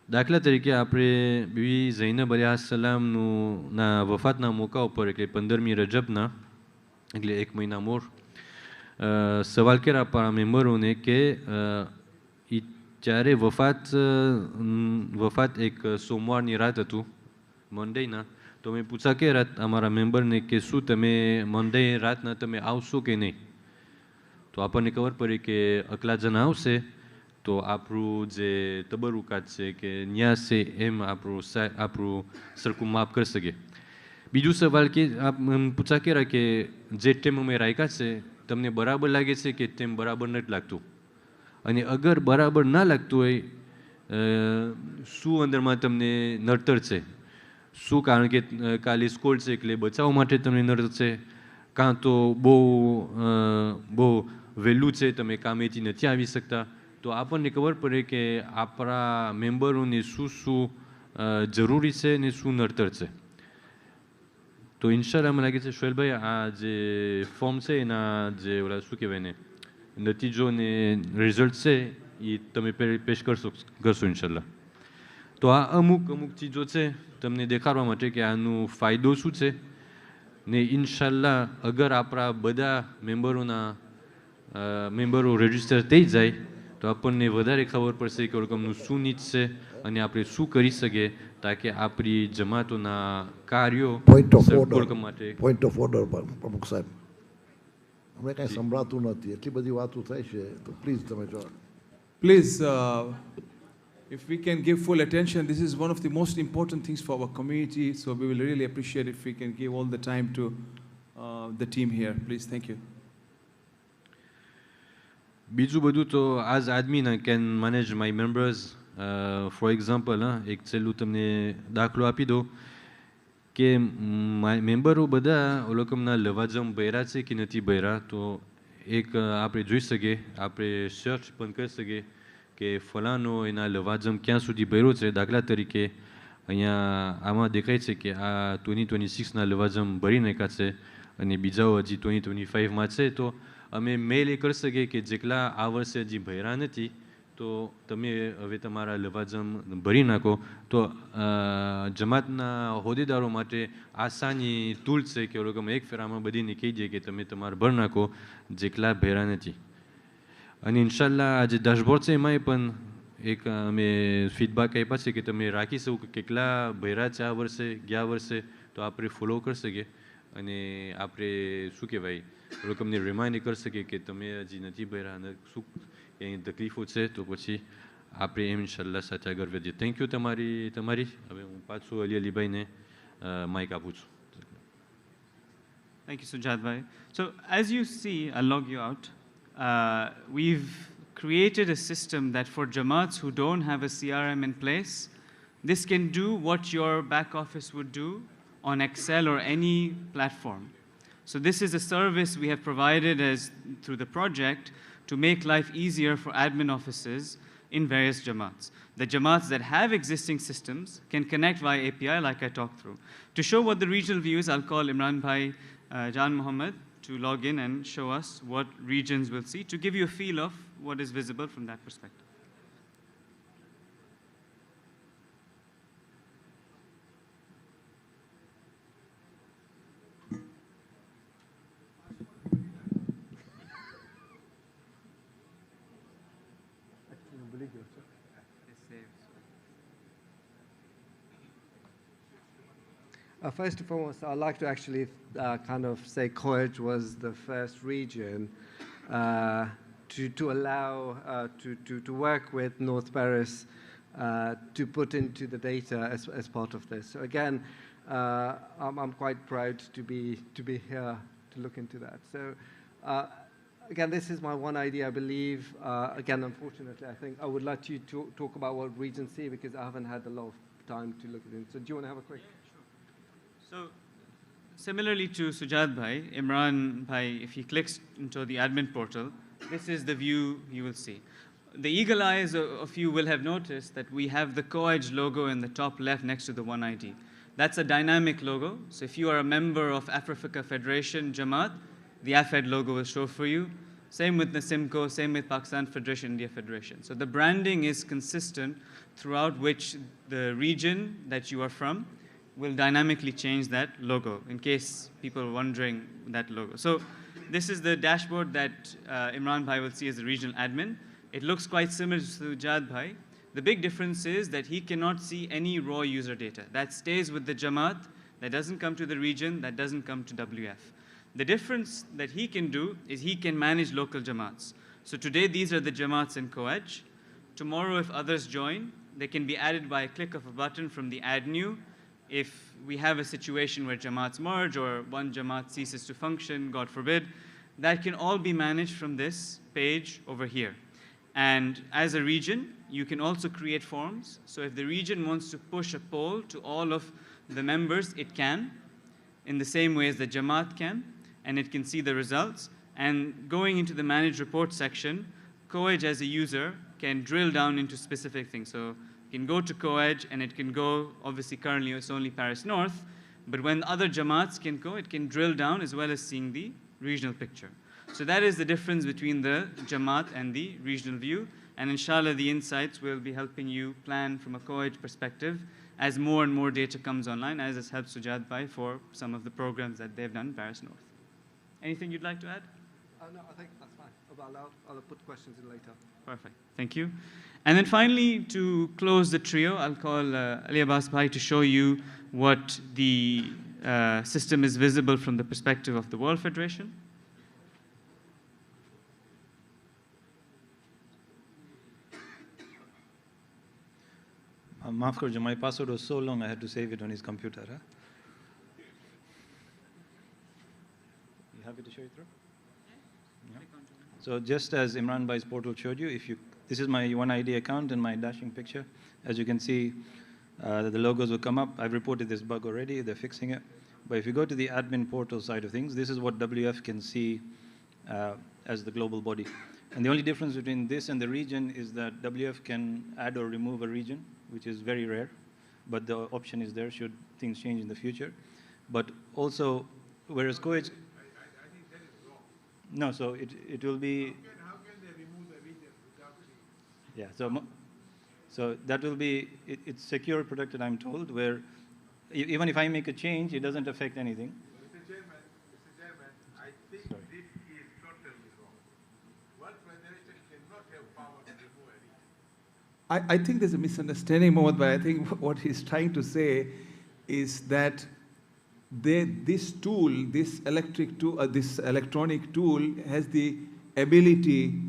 દાખલા તરીકે આપણે બીબી ઝૈનબ અલૈહિસ્સલામનું ના વફાતના મોકા ઉપર એટલે 15મી રજબના એટલે 1 મહિના મોર સવાલ કર્યા આપણા મેમ્બરોને કે જ્યારે વફાત એક સોમવારની રાત હતું, મંડેના. તો મેં પૂછા કે રાત અમારા મેમ્બરને કે શું તમે મંડે રાતના તમે આવશો કે નહીં. તો આપણને ખબર પડી કે અકલા જણા આવશે તો આપણું જે તબરુકાત છે કે ન્યાસ છે એમ આપણું સરખું માફ કરી શકે. બીજું સવાલ કે પૂછા કર્યા કે જે ટેમ અમે રાખ્યા છે તમને બરાબર લાગે છે કે ટેમ બરાબર નથી લાગતું. અને અગર બરાબર ના લાગતું હોય શું અંદરમાં તમને નડતર છે, શું કારણ કે કાલે સ્કૂલ છે એટલે બચાવવા માટે તમને નડતર છે, કાં તો બહુ વહેલું છે તમે કામેથી નથી આવી શકતા. તો આપણને ખબર પડે કે આપણા મેમ્બરોને શું શું જરૂરી છે ને શું નડતર છે. તો ઇન્શાલ્લાહ મને લાગે છે શોએલભાઈ આ જે ફોર્મ છે એના જે ઓલા શું કહેવાય ને નતીજો ને રિઝલ્ટ છે એ તમે પેશ કરશો ઇન્શાલ્લાહ. તો આ અમુક ચીજો છે તમને દેખાડવા માટે કે આનો ફાયદો શું છે. ને ઇન્શાલ્લાહ અગર આપણા બધા મેમ્બરો રજિસ્ટર થઈ જાય તો આપણને વધારે ખબર પડશે કે રકમનું શું નીડ છે અને આપણે શું કરી શકીએ તાકે આપણી જમાતોના કાર્યો પોઈન્ટ ઓફ ઓર્ડર પ્રમુખ સાહેબ, Mereka yang sambratu nanti, tiba-tiba waktu saya please teman jawab. Please, if we can give full attention, this is one of the most important things for our community, so we will really appreciate if we can give all the time to the team here. Please, thank you. બીજું બધું તો as admin I can manage my members. For example, એક છેલ્લું તમને દાખલો આપી દો કે મેમ્બરો બધા ઓલોકમના લવાજમ ભર્યા છે કે નથી ભર્યા, તો એક આપણે જોઈ શકીએ, આપણે સર્ચ પણ કરી શકીએ કે ફલાનો એના લવાજમ ક્યાં સુધી ભર્યો છે. દાખલા તરીકે અહીંયા આમાં દેખાય છે કે આ 2026ના લવાજમ ભરી નાખ્યા છે અને બીજાઓ હજી 2025માં છે. તો અમે મેલ એ કરી શકીએ કે જેટલા આ વર્ષે હજી ભર્યા નથી તો તમે હવે તમારા લવાજમ ભરી નાખો. તો જમાતના હોદ્દેદારો માટે આસાની ટૂલ છે કે લોકોમાં એક ફેરામાં બધીને કહી દે કે તમે તમારે ભરી નાખો જેટલા ભર્યા નથી. અને ઇન્શાલ્લાહ આ જે ડેશબોર્ડ છે એમાંય પણ એક અમે ફીડબેક આપ્યા છે કે તમે રાખી શકો કે કેટલા ભર્યા છે આ વર્ષે ગયા વર્ષે, તો આપણે ફોલો કરી શકીએ અને આપણે શું કહેવાય લોકોને રિમાઇન્ડ કરી શકીએ કે તમે હજી નથી ભર્યા અને શું એની તકલીફો છે, તો પછી આપણે એમ ઇન્શાલ્લાહ સાથે આગળ વધીએ. થેન્ક યુ તમારી. હવે હું પાછું અલીભાઈને માઇક આપું છું. Thank you, Sujat bhai. So as you see, I'll log you out. We've created a system that for Jamaats who don't have a CRM in place, this can do what your back office would do on Excel or any platform. So this is a service we have provided through the project to make life easier for admin offices in various Jamaats. The Jamaats that have existing systems can connect via API like I talked through. To show what the regional view is, I'll call Imran Bhai Jan Muhammad to log in and show us what regions we'll see, to give you a feel of what is visible from that perspective. First and foremost, I'd like to actually kind of say Khoej was the first region to allow to work with North Paris to put into the data as part of this. So again, I'm quite proud to be here to look into that. So again, this is my one idea, I believe. Again, unfortunately, I think I would like you to talk about what regions see because I haven't had a lot of time to look at it. So do you want to have a quick? So similarly to Sujat Bhai, Imran Bhai, if he clicks into the admin portal, this is the view you will see. The eagle eyes of you will have noticed that we have the COEDGE logo in the top left next to the One ID. That's a dynamic logo. So if you are a member of Africa Federation Jamaat, the AFED logo will show for you. Same with the SIMCO, same with Pakistan Federation, India Federation. So the branding is consistent throughout which the region that you are from will dynamically change that logo in case people are wondering that logo. So this is the dashboard that Imran Bhai will see as the regional admin. It looks quite similar to Sujat Bhai. The big difference is that he cannot see any raw user data. That stays with the Jamaat, that doesn't come to the region, that doesn't come to WF. The difference that he can do is he can manage local Jamaats. So today these are the Jamaats in COEDGE. Tomorrow if others join, they can be added by a click of a button from the add new. If we have a situation where Jamaats merge or one Jamaat ceases to function, God forbid, that can all be managed from this page over here. And as a region, you can also create forms. So if the region wants to push a poll to all of the members, it can, in the same way as the Jamaat can, and it can see the results. And going into the manage report section, COEDGE as a user can drill down into specific things. So it can go to COEDGE and it can go, obviously currently it's only Paris North, but when other Jamaats can go, it can drill down as well as seeing the regional picture. So that is the difference between the Jamaat and the regional view. And inshallah, the insights will be helping you plan from a COEDGE perspective as more and more data comes online, as has helped Sujat Bhai for some of the programs that they've done in Paris North. Anything you'd like to add? No, I think that's fine. I'll put questions in later. Perfect. Thank you. And then finally, to close the trio, I'll call Ali Abbas Bhai to show you what the system is visible from the perspective of the World Federation. Maaf karjo, my password was so long I had to save it on his computer. Huh? You happy to show it through? Yeah. So just as Imran Bhai's portal showed you, this is my OneID account and my dashing picture. As you can see, the logos will come up. I've reported this bug already. They're fixing it. But if you go to the admin portal side of things, this is what WF can see as the global body. And the only difference between this and the region is that WF can add or remove a region, which is very rare. But the option is there should things change in the future. But also, whereas COED... No, so it will be... How can they remove the region without seeing? Yeah, so that will be, it's secure, protected, I'm told, where even if I make a change, it doesn't affect anything. Mr. Chairman, I think this is totally wrong. World Federation cannot have power to remove a region. I think there's a misunderstanding, Mohd, but I think what he's trying to say is that this tool, this electronic tool has the ability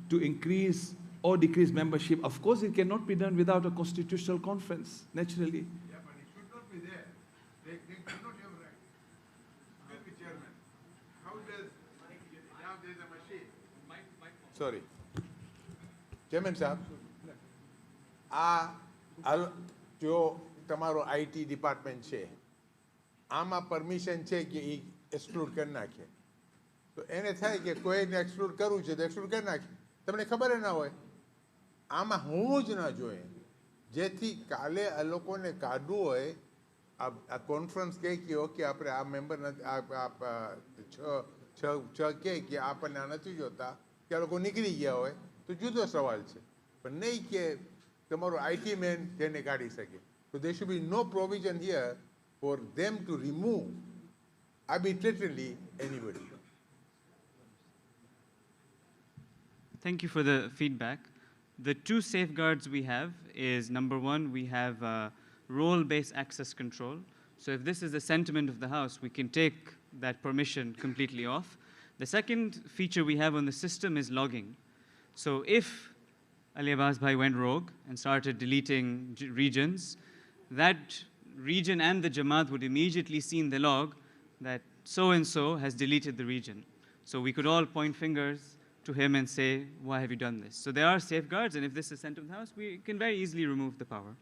to increase or decrease membership. Of course, it cannot be done without a constitutional conference, naturally. Yeah, but it should not be there. They cannot have right. Excuse me, Chairman. How does, now there's a machine. Sorry. Chairman Sahab, જો તમારો IT department છે આમાં permission છે કે એ એક્સક્લુડ કરી નાખે તો એને થાય કે કોઈને એક્સક્લુડ કરવું છે તો એક્સક્લુડ કરી નાખે તમને ખબર ના હોય આમાં હોવું જ ના જોઈએ જેથી કાલે આ લોકોને કાઢવું હોય આ કોન્ફરન્સ કહે કે ઓકે આપણે આ મેમ્બર છ કહે કે આપણને આ નથી જોતા કે આ લોકો નીકળી ગયા હોય તો જુદો સવાલ છે પણ નહીં કે તમારો IT મેન તેને કાઢી શકે. So there should be no provision here for them to remove arbitrarily anybody. Thank you for the feedback. The two safeguards we have is, number one, we have role-based access control. So if this is the sentiment of the House, we can take that permission completely off. The second feature we have on the system is logging. So if Ali Abbas Bhai went rogue and started deleting regions, that region and the Jamaat would immediately see in the log that so-and-so has deleted the region. So we could all point fingers to him and say, why have you done this? So there are safeguards, and if this is sent to the House, we can very easily remove the power.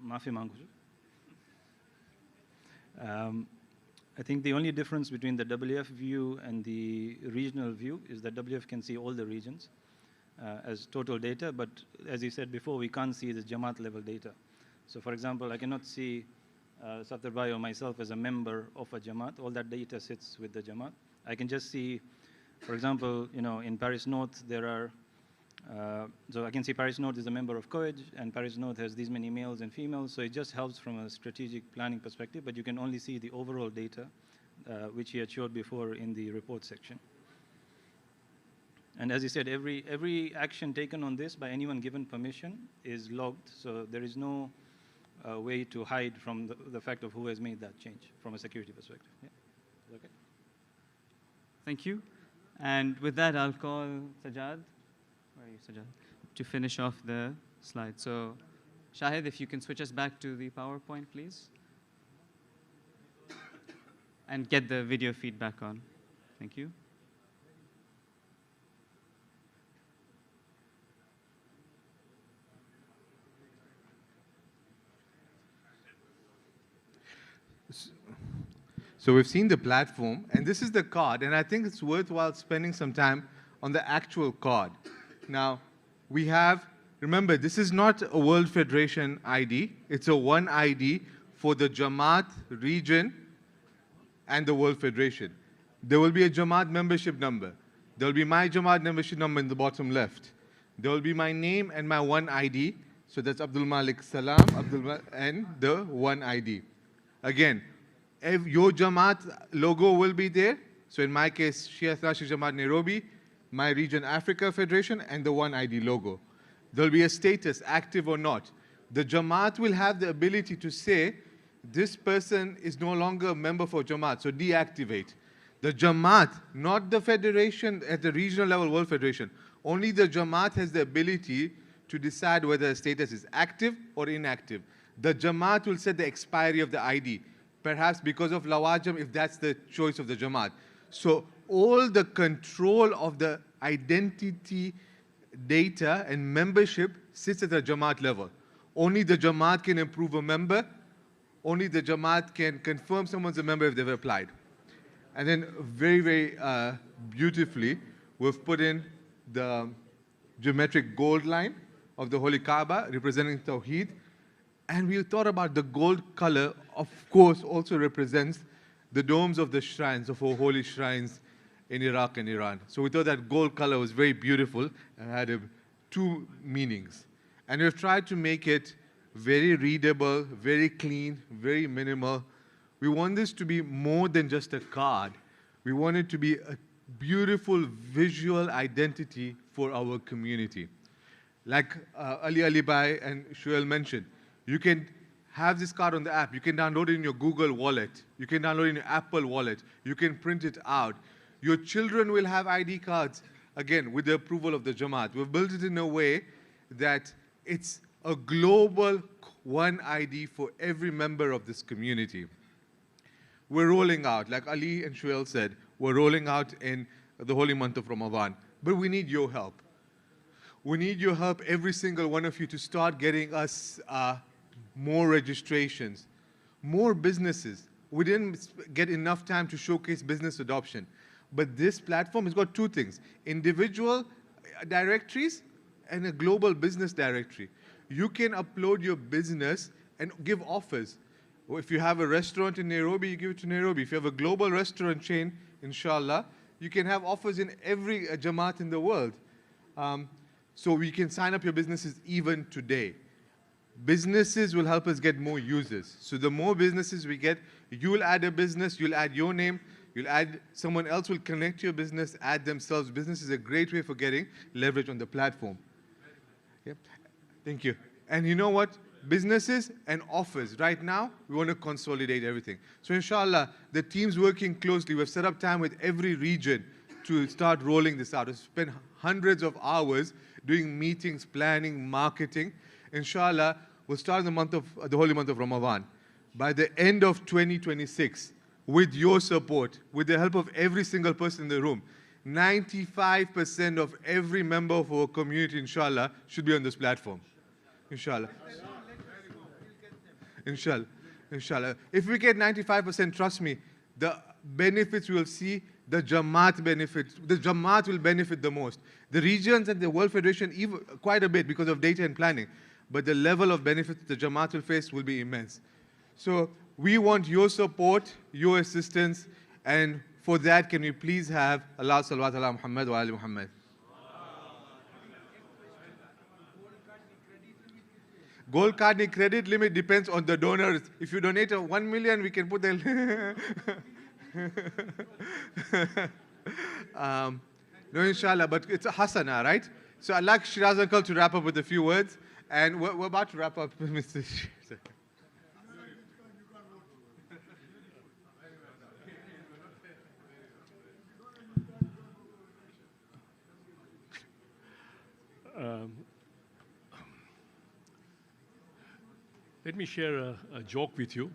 Maafi mangu chu. I think the only difference between the WF view and the regional view is that WF can see all the regions as total data, but as you said before, we can't see the Jamaat level data. So for example, I cannot see Safdar Bhai or myself as a member of a Jamaat. All that data sits with the Jamaat. I can just see, for example, in Paris North, there are, so I can see Paris North is a member of COED, and Paris North has these many males and females, so it just helps from a strategic planning perspective, but you can only see the overall data, which he had showed before in the report section. And as he said, every action taken on this by anyone given permission is logged, so there is no way to hide from the fact of who has made that change from a security perspective. Yeah. Okay. Thank you. And with that, I'll call Sajjad. Where are you, Sajjad? To finish off the slide. So, Shahid, if you can switch us back to the PowerPoint, please. And get the video feedback on. Thank you. So we've seen the platform, and this is the card, and I think it's worthwhile spending some time on the actual card. Now, we have, remember, this is not a World Federation ID. It's a one ID for the Jamaat region and the World Federation. There will be a Jamaat membership number. There will be my Jamaat membership number in the bottom left. There will be my name and my one ID. So that's Abdul Malik Salam, and the one ID. Again, if your Jamaat logo will be there. So in my case, Shia Thashi Jamaat Nairobi, my region Africa Federation, and the one ID logo. There'll be a status, active or not. The Jamaat will have the ability to say, this person is no longer a member for Jamaat, so deactivate. The Jamaat, not the federation at the regional level, World Federation. Only the Jamaat has the ability to decide whether a status is active or inactive. The Jamaat will set the expiry of the ID, perhaps because of lawajam, if that's the choice of the Jamaat. So all the control of the identity data and membership sits at the Jamaat level. Only the Jamaat can approve a member. Only the Jamaat can confirm someone's a member if they've applied. And then very, very beautifully, we've put in the geometric gold line of the Holy Kaaba representing Tawheed. And we thought about the gold color, of course, also represents the domes of the shrines, of our holy shrines in Iraq and Iran. So we thought that gold color was very beautiful and had two meanings. And we've tried to make it very readable, very clean, very minimal. We want this to be more than just a card. We want it to be a beautiful visual identity for our community. Like Ali Bhai and Shuel mentioned, you can have this card on the app. You can download it in your Google Wallet. You can download it in your Apple Wallet. You can print it out. Your children will have ID cards, again, with the approval of the Jamaat. We've built it in a way that it's a global one ID for every member of this community. We're rolling out, like Ali and Shuel said, we're rolling out in the holy month of Ramadan. But we need your help. We need your help, every single one of you, to start getting us more registrations, more businesses. We didn't get enough time to showcase business adoption. But this platform has got two things: individual directories and a global business directory. You can upload your business and give offers. If you have a restaurant in Nairobi, you give it to Nairobi. If you have a global restaurant chain, inshallah, you can have offers in every Jamaat in the world. So we can sign up your businesses even today. Businesses will help us get more users. So the more businesses we get, you'll add a business, you'll add your name, you'll add, someone else will connect to your business, add themselves. Business is a great way for getting leverage on the platform. Yep. Thank you. And you know what? Businesses and offers. Right now, we want to consolidate everything. So inshallah, the team's working closely. We've set up time with every region to start rolling this out. We've spent hundreds of hours doing meetings, planning, marketing. Inshallah, we'll start in the month of the holy month of Ramadan. By the end of 2026, with your support, with the help of every single person in the room, 95% of every member of our community, inshallah, should be on this platform. Inshallah. Inshallah. Inshallah. If we get 95%, trust me, the benefits we will see, the Jamaat benefits, the Jamaat will benefit the most. The regions and the World Federation, even quite a bit because of data and planning. But the level of benefits the Jamaat will face will be immense. So we want your support, your assistance, and for that, can we please have Allah salawat ala Muhammad wa ali Muhammad. Gold card credit limit depends on the donors. If you donate 1 million, we can put the... no, inshallah, but it's a hasana, right? So I'd like Shiraz uncle to wrap up with a few words. And we're about to wrap up, Mr. Shiraz. Let me share a joke with you.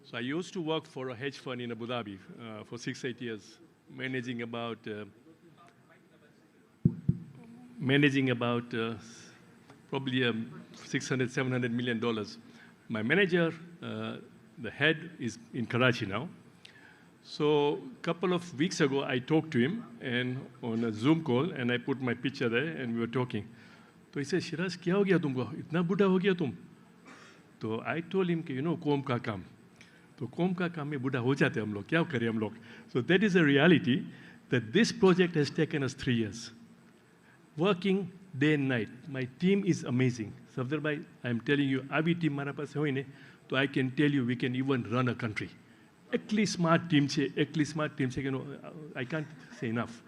So I used to work for a hedge fund in Abu Dhabi for 6-8 years, managing about probably $600-700 million. My manager, the head, is in Karachi now. So a couple of weeks ago, I talked to him and on a Zoom call, and I put my picture there, and we were talking. So he said, "Shiraz, kya ho gaya tumko? Itna buddha ho gaya tum?" So I told him, you know, kaum ka kaam. So kaum ka kaam mein buddha ho jate hum log. Kya kare hum log? So that is a reality that this project has taken us 3 years. Working day and night. My team is amazing. Safdar bhai, I am telling you, abhi team mara paas hoy ne, so I can tell you we can even run a country. Ekli smart team che, you know, I can't say enough.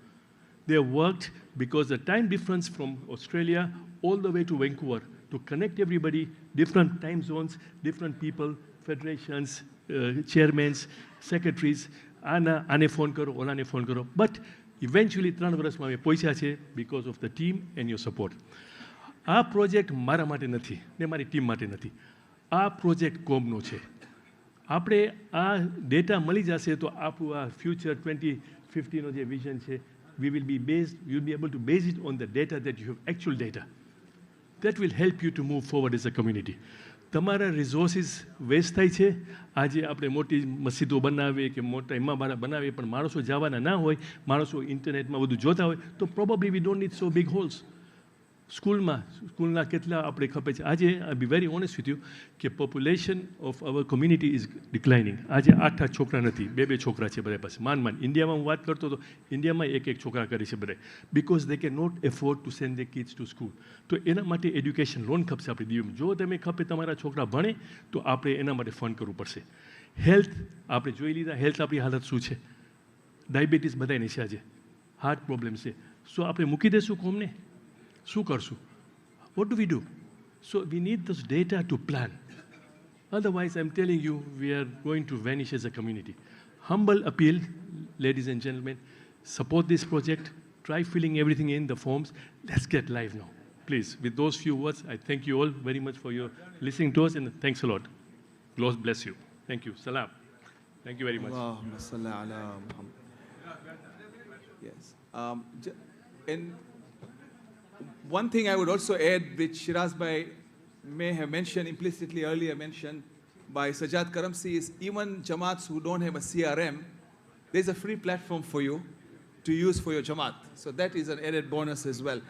They have worked because the time difference from Australia all the way to Vancouver to connect everybody, different time zones, different people, federations, chairmen, secretaries, ane phone karo, ona ne phone karo. But eventually, 3 varas ma me paisa che because of the team and your support. આ project મારા માટે નથી ને મારી team માટે નથી. આ project કોમનો છે. આપણે આ ડેટા મળી જશે તો આપણું આ ફ્યુચર 2050નો જે વિઝન છે, you'll be able to base it on the data that you have, actual data. That will help you to move forward as a community. તમારા રિસોર્સિસ વેસ્ટ થાય છે. આજે આપણે મોટી મસ્જિદો બનાવીએ કે મોટા ઇમામબારા બનાવીએ પણ માણસો જવાના ના હોય, માણસો ઇન્ટરનેટમાં બધું જોતા હોય તો probably we don't need so big holes. સ્કૂલના કેટલા આપણે ખપે છે. આજે I be very honest with you કે population of our community is declining. આજે 8 છોકરા નથી, 2 છોકરા છે બધા પાસે. માન ઇન્ડિયામાં હું વાત કરતો તો ઇન્ડિયામાં એક છોકરા કરી છે બધા, because they can not afford to send the kids to school. તો એના માટે એડ્યુકેશન લોન ખપશે આપણી દીવમાં. જો તમે ખપે તમારા છોકરા ભણે તો આપણે એના માટે ફંડ કરવું પડશે. હેલ્થ આપણે જોઈ લીધા, હેલ્થ આપણી હાલત શું છે. ડાયાબિટીસ બધાને છે આજે, હાર્ટ પ્રોબ્લેમ છે. સો આપણે મૂકી દઈશું કોમને? શું કરશું? What do we do? So we need this data to plan. Otherwise, I'm telling you, we are going to vanish as a community. Humble appeal, ladies and gentlemen, support this project. Try filling everything in the forms. Let's get live now. Please, with those few words, I thank you all very much for your listening to us, and thanks a lot. God bless you. Thank you. Salam. Thank you very much. Yes. And one thing I would also add, which Shiraz Bhai may have mentioned implicitly earlier, mentioned by Sajjad Karamsi, is even Jamaats who don't have a CRM, there's a free platform for you to use for your Jamaat. So that is an added bonus as well.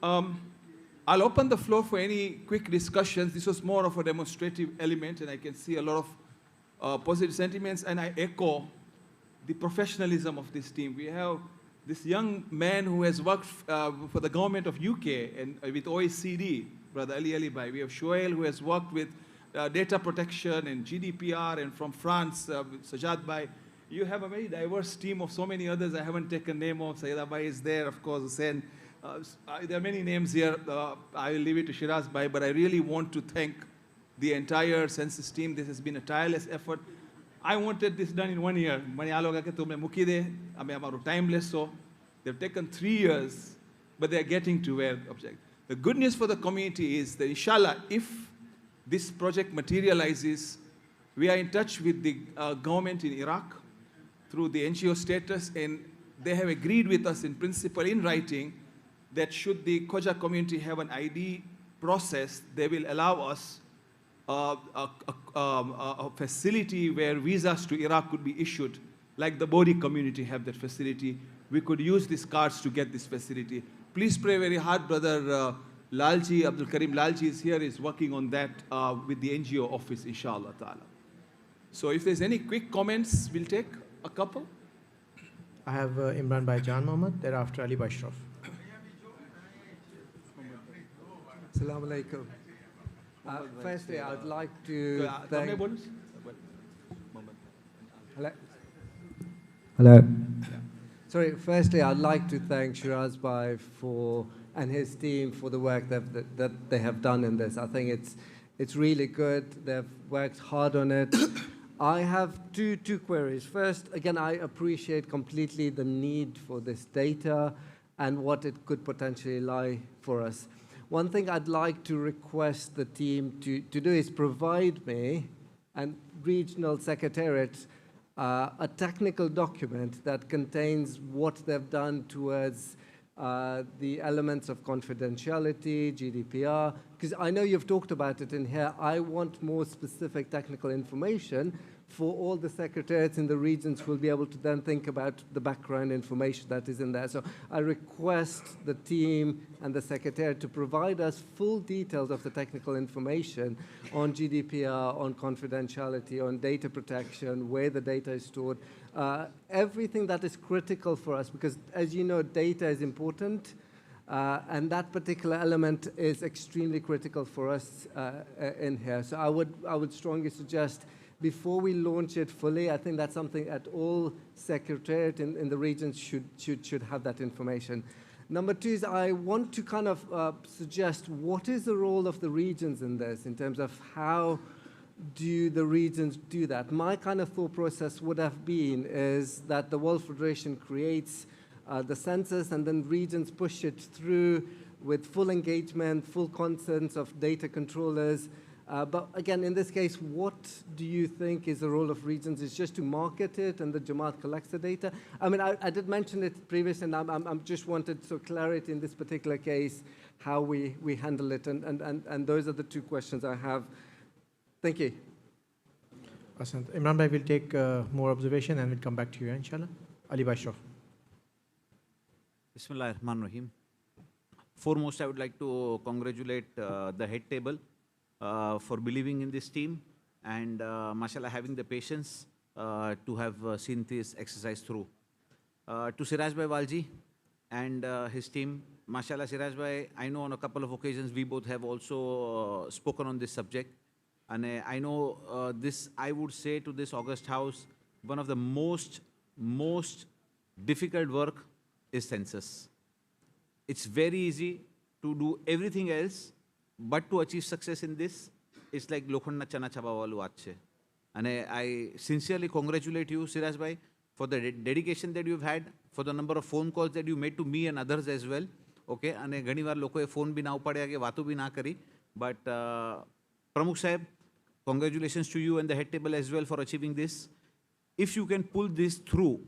I'll open the floor for any quick discussions. This was more of a demonstrative element, and I can see a lot of positive sentiments, and I echo the professionalism of this team. We have this young man who has worked for the government of UK and with OECD, Brother Ali Bhai. We have Shoail, who has worked with data protection and GDPR, and from France, Sajjad Bhai. You have a very diverse team of so many others. I haven't taken name of. Sayyida Bhai is there, of course, Hussein. There are many names here. I will leave it to Shiraz Bhai, but I really want to thank the entire Census team. This has been a tireless effort. I wanted this done in 1 year. Timeless, so they've taken 3 years, but they're getting to where the object. The good news for the community is that, inshallah, if this project materializes, we are in touch with the government in Iraq through the NGO status, and they have agreed with us in principle, in writing, that should the Khoja community have an ID process, they will allow us a facility where visas to Iraq could be issued, like the Bodhi community have that facility. We could use these cards to get this facility. Please pray very hard. Brother Lalji, Abdul Karim Lalji is here, is working on that with the NGO office, inshallah ta'ala. So if there's any quick comments, we'll take a couple. I have Imran Bhai Jan Mohammed, thereafter Ali Bashraf. Assalamu alaikum. Firstly, I'd like to thank... Hello. Sorry, firstly, I'd like to thank Shiraz Bhai and his team for the work that they have done in this. I think it's really good. They've worked hard on it. I have two queries. First, again, I appreciate completely the need for this data and what it could potentially lie for us. One thing I'd like to request the team to do is provide me and regional secretariats a technical document that contains what they've done towards the elements of confidentiality, GDPR, because I know you've talked about it in here. I want more specific technical information for all the secretariats in the regions who will be able to then think about the background information that is in there. So I request the team and the secretariat to provide us full details of the technical information on GDPR, on confidentiality, on data protection, where the data is stored, everything that is critical for us, because as you know, data is important, and that particular element is extremely critical for us in here. So I would strongly suggest, before we launch it fully, I think that's something that all secretariat in the regions should have that information. Number two is I want to kind of suggest what is the role of the regions in this, in terms of how do the regions do that. My kind of thought process would have been is that the World Federation creates the census, and then regions push it through with full engagement, full consent of data controllers. But again, in this case, what do you think is the role of regions? Is just to market it and the Jamaat collects the data? I mean, I did mention it previously, and I'm just wanted so clarity in this particular case, how we handle it. And those are the two questions I have. Thank you. Asant. Imran Bhai will take more observation and we'll come back to you, inshallah. Ali Bashar. Bismillah ar-Rahman ar-Rahim. Foremost, I would like to congratulate the head table for believing in this team and mashallah having the patience to have seen this exercise through. To Siraj Bhai Walji and his team, mashallah Siraj Bhai, I know on a couple of occasions we both have also spoken on this subject. And I know this, I would say to this August House, one of the most difficult work is census. It's very easy to do everything else, but to achieve success in this, it's like Lokhanda Chana Chabawalu Ache. And I sincerely congratulate you, Siraj Bhai, for the dedication that you've had, for the number of phone calls that you made to me and others as well. Okay, and ઘણી વાર લોકોએ phone બી ના ઉપાડ્યા કે વાતો બી ના કરી. But Pramukh Sahib, congratulations to you and the head table as well for achieving this. If you can pull this through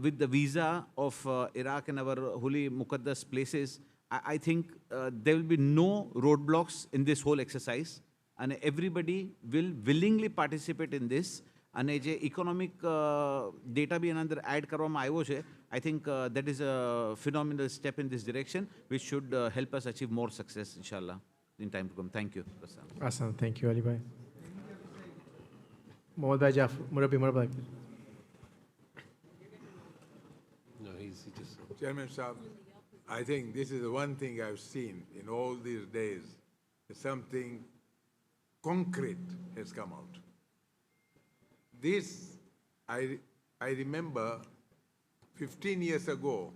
with the visa of Iraq and our holy Muqaddas places, I think there will be no roadblocks in this whole exercise. And everybody will willingly participate in this. And જે economic data bhi another add કરવામાં આવ્યો છે, I think that is a phenomenal step in this direction, which should help us achieve more success, inshallah, in time to come. Thank you. Awesome. Thank you, Ali Bhai. Mohammad Bhai Jafar, Murabi Bhai. No, he's just... Chairman Saab, I think this is the one thing I've seen in all these days. Something concrete has come out. This, I remember 15 years ago,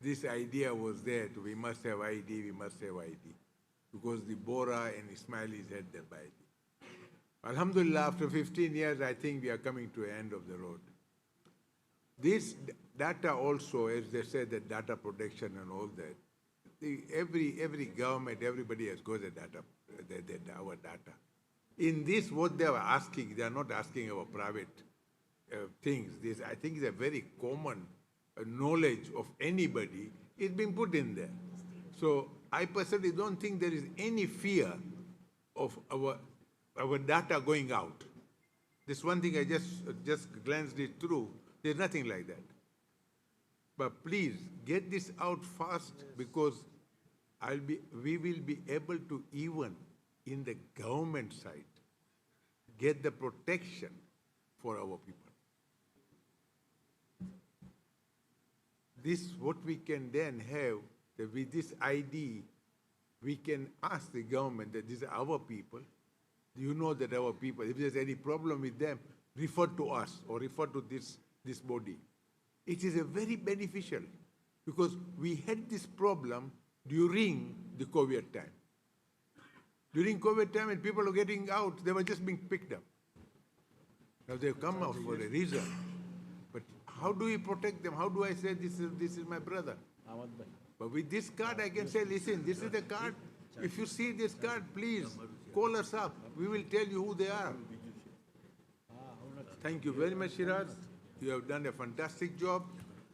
this idea was there, we must have ID, we must have ID. Because the Bora and Ismailis had their ID. Alhamdulillah, after 15 years, I think we are coming to the end of the road. This data also, as they said, the data protection and all that, every government, everybody has got the data, our data. In this, what they are asking, they are not asking our private things. This, I think, is a very common knowledge of anybody. It's been put in there. So I personally don't think there is any fear of our data going out. This one thing I just glanced it through. There's nothing like that. But please get this out fast, because we will be able to, even in the government side, get the protection for our people. This, what we can then have, that with this ID, we can ask the government that these are our people. You know that our people, if there's any problem with them, refer to us or refer to this body. It is a very beneficial, because we had this problem during the COVID time. During COVID time, when people were getting out, they were just being picked up. Now they've come out for a reason. But how do we protect them? How do I say this is my brother? But with this card, I can say, listen, this is the card. If you see this card, please call us up. We will tell you who they are. Thank you very much, Shiraz. You have done a fantastic job.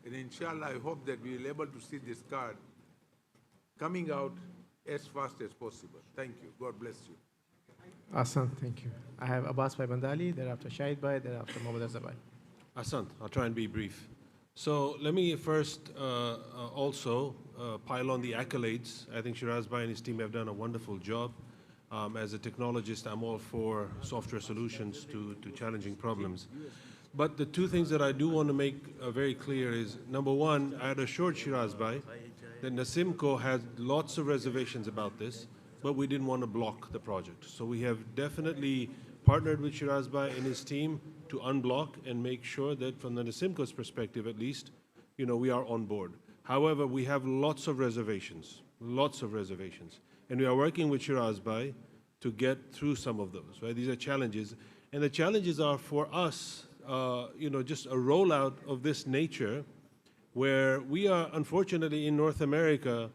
And inshallah, I hope that we will be able to see this card coming out as fast as possible. Thank you. God bless you. Awesome. Thank you. I have Abbas Bhai Bandali, thereafter Shahid Bhai, thereafter Mohammad Azhar Bhai. Asant, I'll try and be brief. So let me first also pile on the accolades. I think Shiraz Bhai and his team have done a wonderful job. As a technologist, I'm all for software solutions to challenging problems. But the two things that I do want to make very clear is, number one, I had assured Shiraz Bhai that Nasimco had lots of reservations about this, but we didn't want to block the project. So we have definitely partnered with Shiraz Bhai and his team to unblock and make sure that from the Nasimco's perspective at least, we are on board. However, we have lots of reservations. And we are working with Shiraz Bhai to get through some of those, right? These are challenges. And the challenges are for us, just a rollout of this nature, where we are, unfortunately, in North America,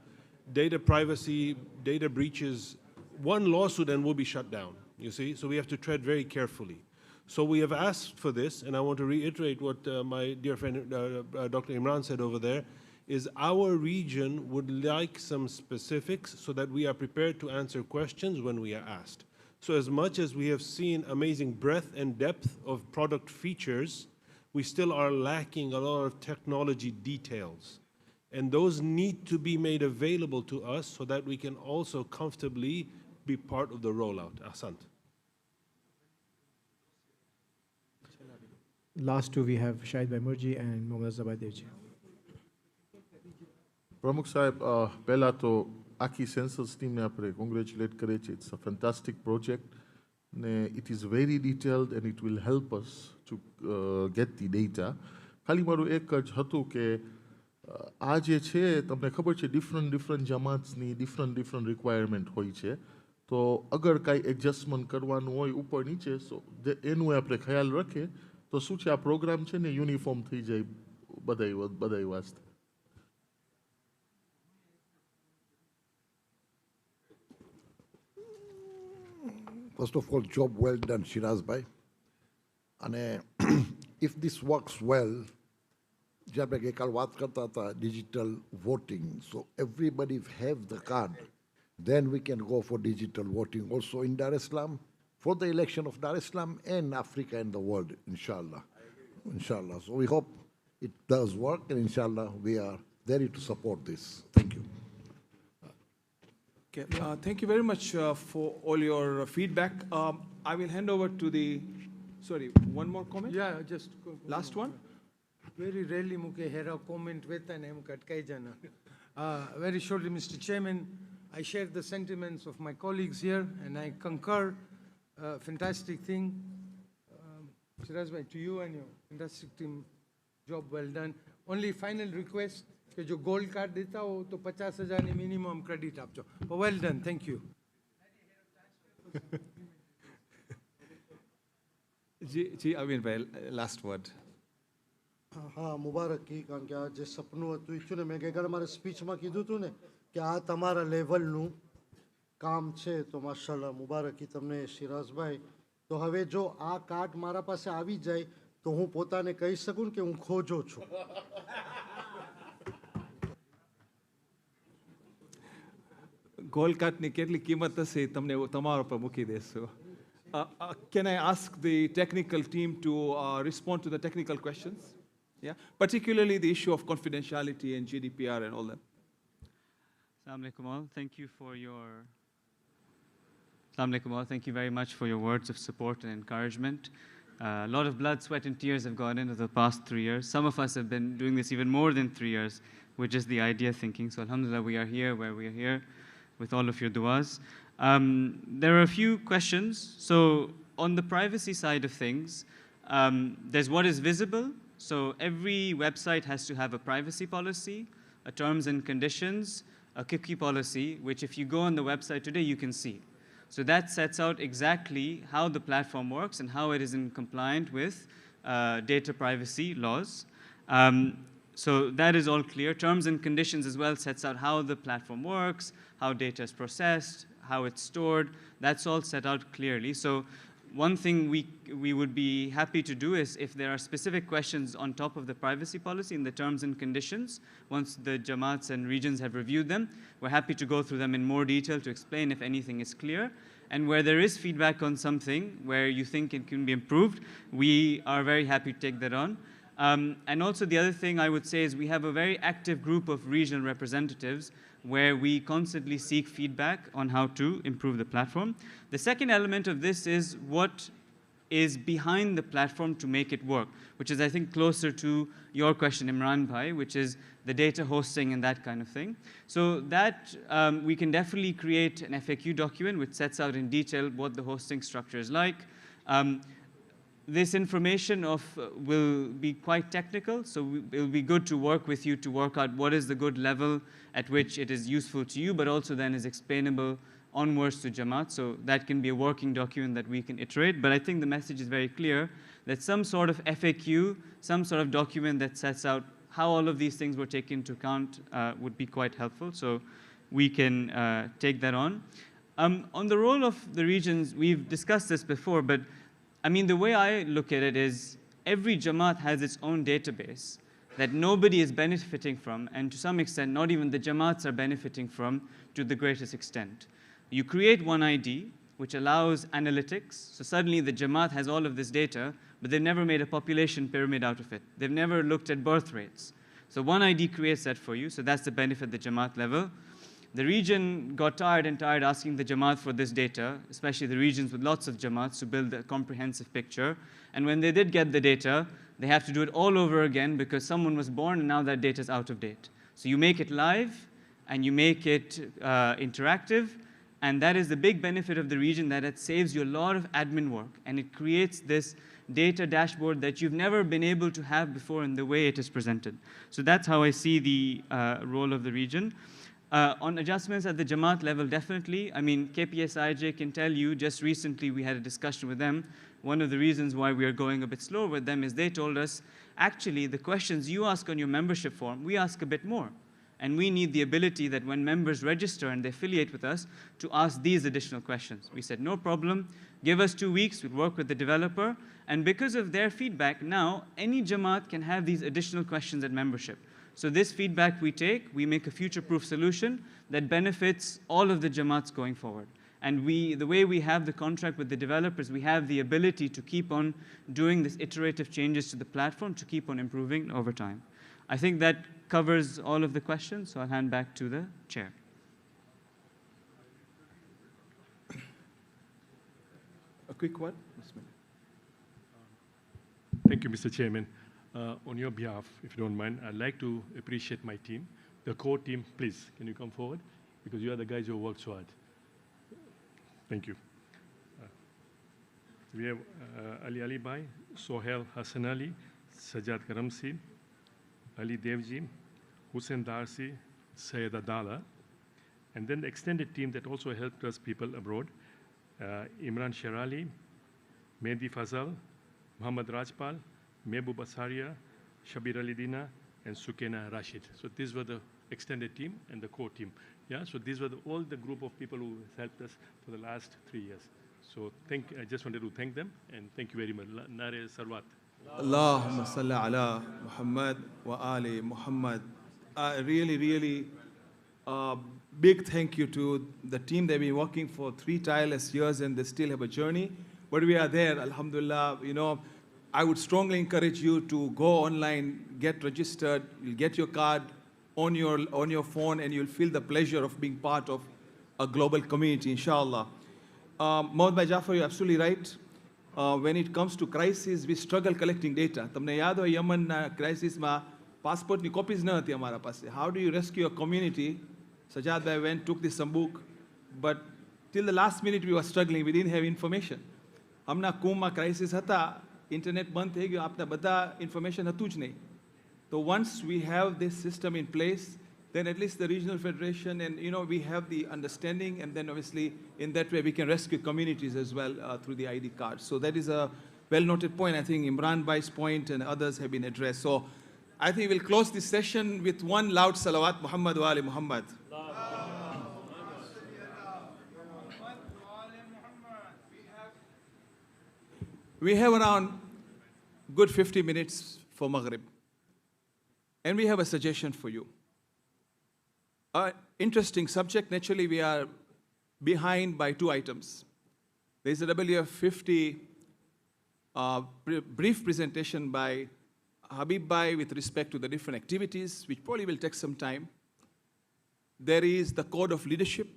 data privacy, data breaches, one lawsuit and we'll be shut down, you see? So we have to tread very carefully. So we have asked for this, and I want to reiterate what my dear friend Dr. Imran said over there, is our region would like some specifics so that we are prepared to answer questions when we are asked. So as much as we have seen amazing breadth and depth of product features, we still are lacking a lot of technology details. And those need to be made available to us so that we can also comfortably be part of the rollout. Ahsant. Last two we have Shahid Bhai Murji and Mohammad Zabadevji. પ્રમુખ સાહેબ પહેલા તો આખી census ટીમને આપણે congratulate કરીએ છીએ. It's a fantastic project ને it is very detailed and it will help us to gate the data. ખાલી મારું એક જ હતું કે આ જે છે તમને ખબર છે ડિફરન્ટ જમાત્સની ડિફરન્ટ રિક્વાયરમેન્ટ હોય છે. તો અગર કાંઈ એડજસ્ટમેન્ટ કરવાનું હોય ઉપર નીચે એનું આપણે ખ્યાલ રાખીએ તો શું છે આ પ્રોગ્રામ છે ને યુનિફોર્મ થઈ જાય બધાય વાસ્તે. First of all, job well done, Shiraz Bhai. And if this works well, जब एक कल बात करता था digital voting, so everybody have the card, then we can go for digital voting also in Dar es Salaam for the election of Dar es Salaam and Africa and the world, inshallah. Inshallah. So we hope it does work, and inshallah we are ready to support this. Thank you. Okay, thank you very much for all your feedback. I will hand over to the, sorry, one more comment? Yeah, just last one. Very rarely muke hera comment with and em katkai jana. Very shortly, Mr. Chairman, I share the sentiments of my colleagues here and I concur. Fantastic thing. Shiraz Bhai, to you and your fantastic team, job well done. Only final request, कि जो gold card देता हो तो 50,000 minimum credit आपको. Well done, thank you. जी अमीन भाई, last word. હા મુબારક કી કારણ કે આ જે સપનું હતું ઈચ્છું ને મેં ગઈકાલે મારા સ્પીચમાં કીધું હતું ને કે આ તમારા લેવલનું કામ છે તો માશાલ્લાહ મુબારકી તમને શિરાઝભાઈ. તો હવે જો આ કાર્ડ મારા પાસે આવી જાય તો હું પોતાને કહી શકું કે હું ખોજો છું. ગોલ્ડ કાર્ડની કેટલી કિંમત હશે તમને તમારા પર મૂકી દેશું. Can I ask the technical team to respond to the technical questions? Yeah, particularly the issue of confidentiality and GDPR and all that. Assalamu alaikum all. Thank you for your Assalamu alaikum all. Thank you very much for your words of support and encouragement. A lot of blood, sweat and tears have gone into the past 3 years. Some of us have been doing this even more than 3 years with just the idea thinking. So alhamdulillah, we are here where we are here with all of your du'as. There are a few questions. So on the privacy side of things, there's what is visible. So every website has to have a privacy policy, a terms and conditions, a cookie policy, which if you go on the website today, you can see. So that sets out exactly how the platform works and how it is in compliant with data privacy laws. So that is all clear. Terms and conditions as well sets out how the platform works, how data is processed, how it's stored. That's all set out clearly. So one thing we would be happy to do is if there are specific questions on top of the privacy policy and the terms and conditions, once the Jamaats and regions have reviewed them, we're happy to go through them in more detail to explain if anything is clear. And where there is feedback on something where you think it can be improved, we are very happy to take that on. And also the other thing I would say is we have a very active group of regional representatives where we constantly seek feedback on how to improve the platform. The second element of this is what is behind the platform to make it work, which is I think closer to your question, Imran Bhai, which is the data hosting and that kind of thing. So that we can definitely create an FAQ document which sets out in detail what the hosting structure is like. This information will be quite technical, so it will be good to work with you to work out what is the good level at which it is useful to you, but also then is explainable onwards to Jamaat. So that can be a working document that we can iterate. But I think the message is very clear that some sort of FAQ, some sort of document that sets out how all of these things were taken into account would be quite helpful. So we can take that on. On the role of the regions, we've discussed this before, but I mean, the way I look at it is every Jamaat has its own database that nobody is benefiting from, and to some extent, not even the Jamaats are benefiting from to the greatest extent. You create one ID, which allows analytics. So suddenly the Jamaat has all of this data, but they've never made a population pyramid out of it. They've never looked at birth rates. So one ID creates that for you, so that's the benefit at the Jamaat level. The region got tired asking the Jamaat for this data, especially the regions with lots of Jamaats, to build a comprehensive picture. And when they did get the data, they have to do it all over again because someone was born and now that data is out of date. So you make it live and you make it interactive, and that is the big benefit of the region, that it saves you a lot of admin work and it creates this data dashboard that you've never been able to have before in the way it is presented. So that's how I see the role of the region. On adjustments at the Jamaat level, definitely. I mean, KPSIJ can tell you, just recently we had a discussion with them. One of the reasons why we are going a bit slower with them is they told us, actually, the questions you ask on your membership form, we ask a bit more. And we need the ability that when members register and they affiliate with us, to ask these additional questions. We said, no problem, give us 2 weeks, we'll work with the developer. And because of their feedback, now any Jamaat can have these additional questions at membership. So this feedback we take, we make a future-proof solution that benefits all of the Jamaats going forward. And the way we have the contract with the developers, we have the ability to keep on doing this iterative changes to the platform to keep on improving over time. I think that covers all of the questions, so I'll hand back to the chair. A quick one. Thank you, Mr. Chairman. On your behalf, if you don't mind, I'd like to appreciate my team. The core team, please, can you come forward? Because you are the guys who worked so hard. Thank you. We have Ali Ali Bhai, Sohail Hassan Ali, Sajjad Karamsi, Ali Devji, Hussein Darsi, Syed Adala, and then the extended team that also helped us people abroad, Imran Sherali, Mehdi Fazal, Muhammad Rajpal, Mehboob Asaria, Shabir Ali Dina, and Sukena Rashid. So these were the extended team and the core team. Yeah, so these were all the group of people who helped us for the last 3 years. So I just wanted to thank them and thank you very much. Nare Sarwat. Allahumma salli ala Muhammad wa ali Muhammad. Really, big thank you to the team. They've been working for 3 tireless years and they still have a journey. But we are there, alhamdulillah. You know, I would strongly encourage you to go online, get registered, you'll get your card on your phone, and you'll feel the pleasure of being part of a global community, inshallah. Mohd Bhai Jafar, you're absolutely right. When it comes to crisis, we struggle collecting data. તમને યાદ હોય યમનના ક્રાઇસિસમાં પાસપોર્ટની copies ન હતી અમારા પાસે. How do you rescue a community? Sajjad Bhai went, took this some book, but till the last minute we were struggling, we didn't have information. હમણાં કુંભમાં crisis હતા, internet બંધ થઈ ગયો, આપને બધા information હતું જ નહીં. So once we have this system in place, then at least the regional federation and we have the understanding, and then obviously in that way we can rescue communities as well through the ID card. So that is a well-noted point. I think Imran Bhai's point and others have been addressed. So I think we'll close this session with one loud salawat, Muhammad wa ali Muhammad. We have around good 50 minutes for Maghrib. And we have a suggestion for you. Interesting subject. Naturally, we are behind by 2 items. There's a WF50 brief presentation by Habib Bhai with respect to the different activities, which probably will take some time. There is the code of leadership,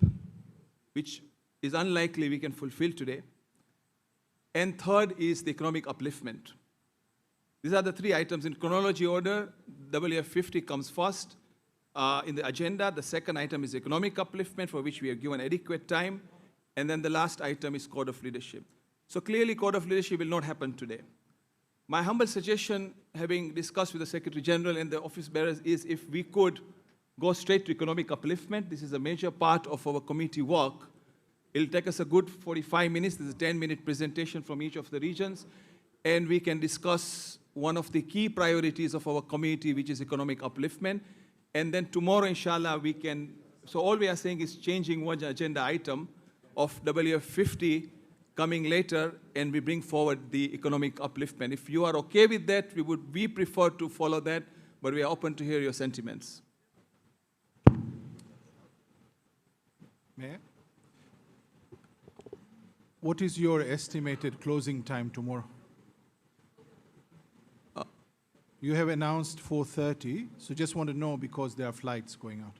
which is unlikely we can fulfill today. And third is the economic upliftment. These are the 3 items in chronology order. WF50 comes first in the agenda. The second item is economic upliftment, for which we are given adequate time. And then the last item is code of leadership. So clearly, code of leadership will not happen today. My humble suggestion, having discussed with the Secretary General and the office bearers, is if we could go straight to economic upliftment. This is a major part of our committee work. It'll take us a good 45 minutes. There's a 10-minute presentation from each of the regions. And we can discuss one of the key priorities of our committee, which is economic upliftment. And then tomorrow, inshallah, we can So all we are saying is changing one agenda item of WF50 coming later, and we bring forward the economic upliftment. If you are okay with that, we prefer to follow that, but we are open to hear your sentiments. Mayor? What is your estimated closing time tomorrow? You have announced 4:30, so just want to know because there are flights going out.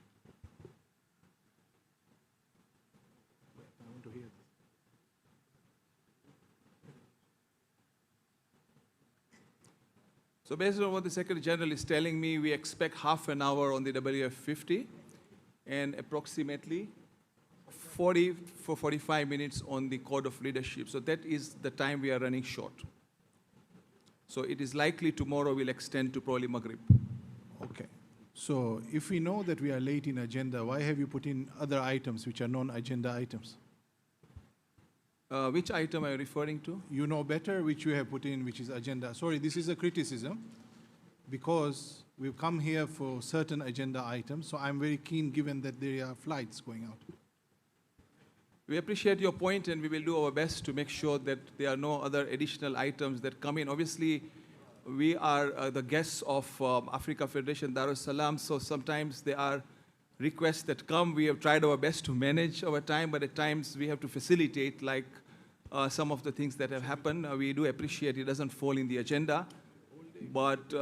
So based on what the Secretary General is telling me, we expect half an hour on the WF50 and approximately 45 minutes on the Code of Leadership. So that is the time we are running short. So it is likely tomorrow will extend to probably Maghrib. Okay. So if we know that we are late in agenda, why have you put in other items which are non-agenda items? Which item are you referring to? You know better which you have put in, which is agenda. Sorry, this is a criticism because we've come here for certain agenda items. So I'm very keen given that there are flights going out. We appreciate your point, and we will do our best to make sure that there are no other additional items that come in. Obviously, we are the guests of Africa Federation Dar es Salaam, so sometimes there are requests that come. We have tried our best to manage our time, but at times we have to facilitate, like some of the things that have happened. We do appreciate it doesn't fall in the agenda, but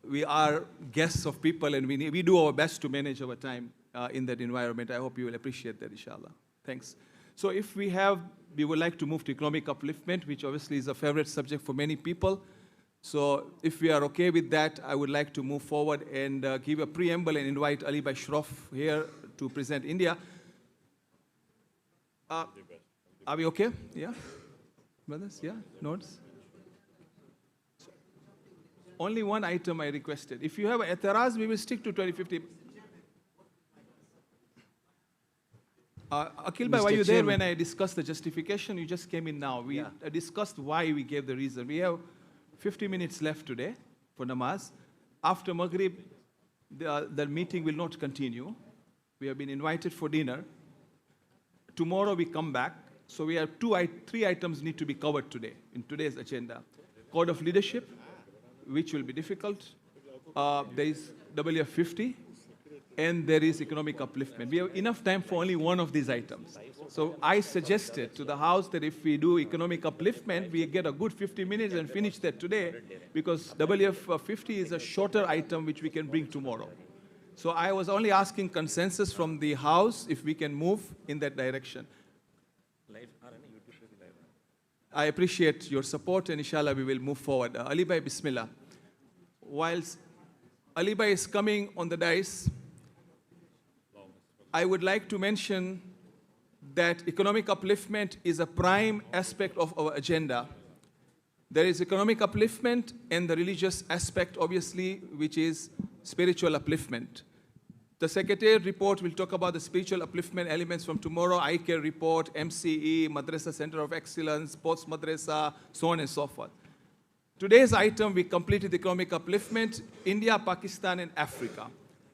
we are guests of people, and we do our best to manage our time in that environment. I hope you will appreciate that, inshallah. Thanks. So if we would like to move to economic upliftment, which obviously is a favorite subject for many people. So if we are okay with that, I would like to move forward and give a preamble and invite Ali Bhai Shroff here to present India. Are we okay? Yeah? Brothers, yeah? Notes? Only one item I requested. If you have a etaraz, we will stick to 2050. Akil Bhai, were you there when I discussed the justification? You just came in now. We discussed why we gave the reason. We have 50 minutes left today for namaz. After Maghrib, the meeting will not continue. We have been invited for dinner. Tomorrow we come back. So we have three items need to be covered today in today's agenda. Code of Leadership, which will be difficult. There is WF50. And there is economic upliftment. We have enough time for only one of these items. So I suggested to the House that if we do economic upliftment, we get a good 50 minutes and finish that today, because WF50 is a shorter item which we can bring tomorrow. So I was only asking consensus from the House if we can move in that direction. I appreciate your support, and inshallah we will move forward. Ali Bhai, Bismillah. Whilst Ali Bhai is coming on the dais, I would like to mention that economic upliftment is a prime aspect of our agenda. There is economic upliftment and the religious aspect, obviously, which is spiritual upliftment. The Secretariat report will talk about the spiritual upliftment elements from tomorrow, iCare report, MCE, Madrasa Center of Excellence, Post Madrasa, so on and so forth. Today's item, we completed economic upliftment, India, Pakistan, and Africa.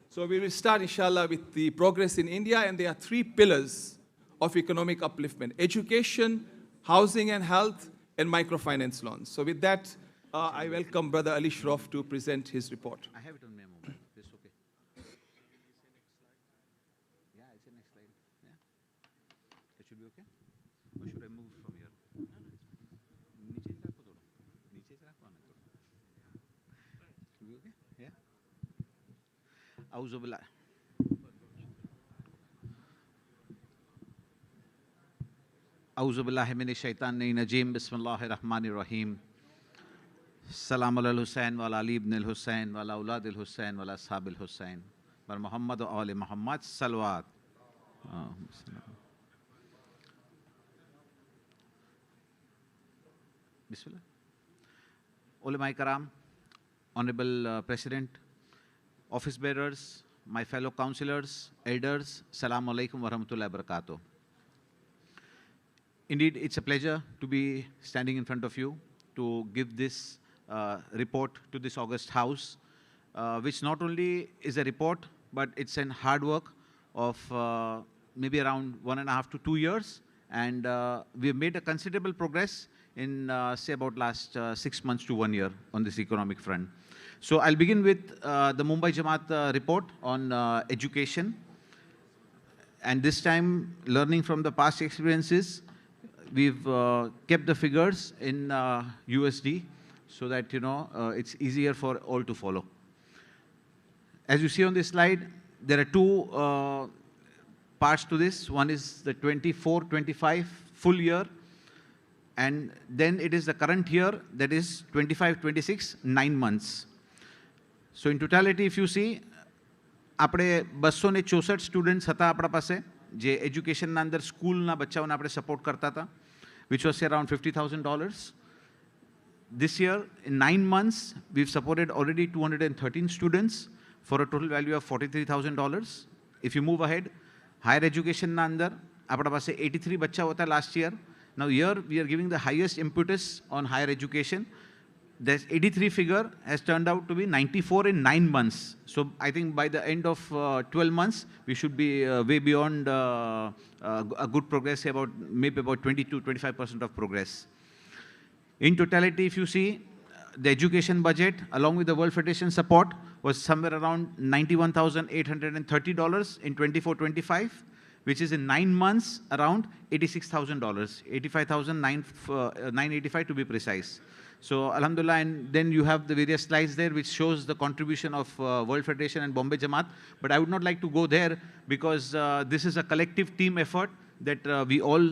So we will start, inshallah, with the progress in India, and there are three pillars of economic upliftment: education, housing and health, and microfinance loans. So with that, I welcome Brother Ali Shroff to present his report. I have it on my mobile. It's okay. Yeah, it's the next slide. Yeah. It should be okay? Or should I move from here? Should be okay? Yeah. أعوذ بالله أعوذ بالله من الشيطان الرجيم بسم الله الرحمن الرحيم السلام على الحسين وعلى علي بن الحسين وعلى أولاد الحسين وعلى أصحاب الحسين وعلى محمد وآل محمد صلوات. Bismillah. Ulama Karam, Honorable President, office bearers, my fellow councillors, elders, Assalamu alaikum wa rahmatullahi wa barakatuh. Indeed, it's a pleasure to be standing in front of you to give this report to this august house, which not only is a report, but it's an hard work of maybe around 1.5 to 2 years. And we have made a considerable progress in, say, about last 6 months to 1 year on this economic front. So I'll begin with the Mumbai Jamaat report on education. And this time, learning from the past experiences, we've kept the figures in USD so that, it's easier for all to follow. As you see on this slide, there are two parts to this. One is the 24-25 full year, and then it is the current year, that is 25-26, 9 months. So in totality, if you see, આપણે 264 students હતા આપણા પાસે જે એજ્યુકેશનના અંદર સ્કૂલના બચ્ચાઓને આપણે support કરતા હતા, which was around $50,000. This year, in 9 months, we've supported already 213 students for a total value of $43,000. If you move ahead, higher education na andar, apna paase 83 bachcha hota last year. Now here we are giving the highest impetus on higher education. This 83 figure has turned out to be 94 in 9 months. So I think by the end of 12 months, we should be way beyond a good progress, maybe about 20 to 25% of progress. In totality, if you see, the education budget, along with the World Federation support, was somewhere around $91,830 in 24-25, which is in 9 months around $86,000, $85,985 to be precise. So Alhamdulillah, and then you have the various slides there which shows the contribution of World Federation and Bombay Jamaat. But I would not like to go there because this is a collective team effort that we all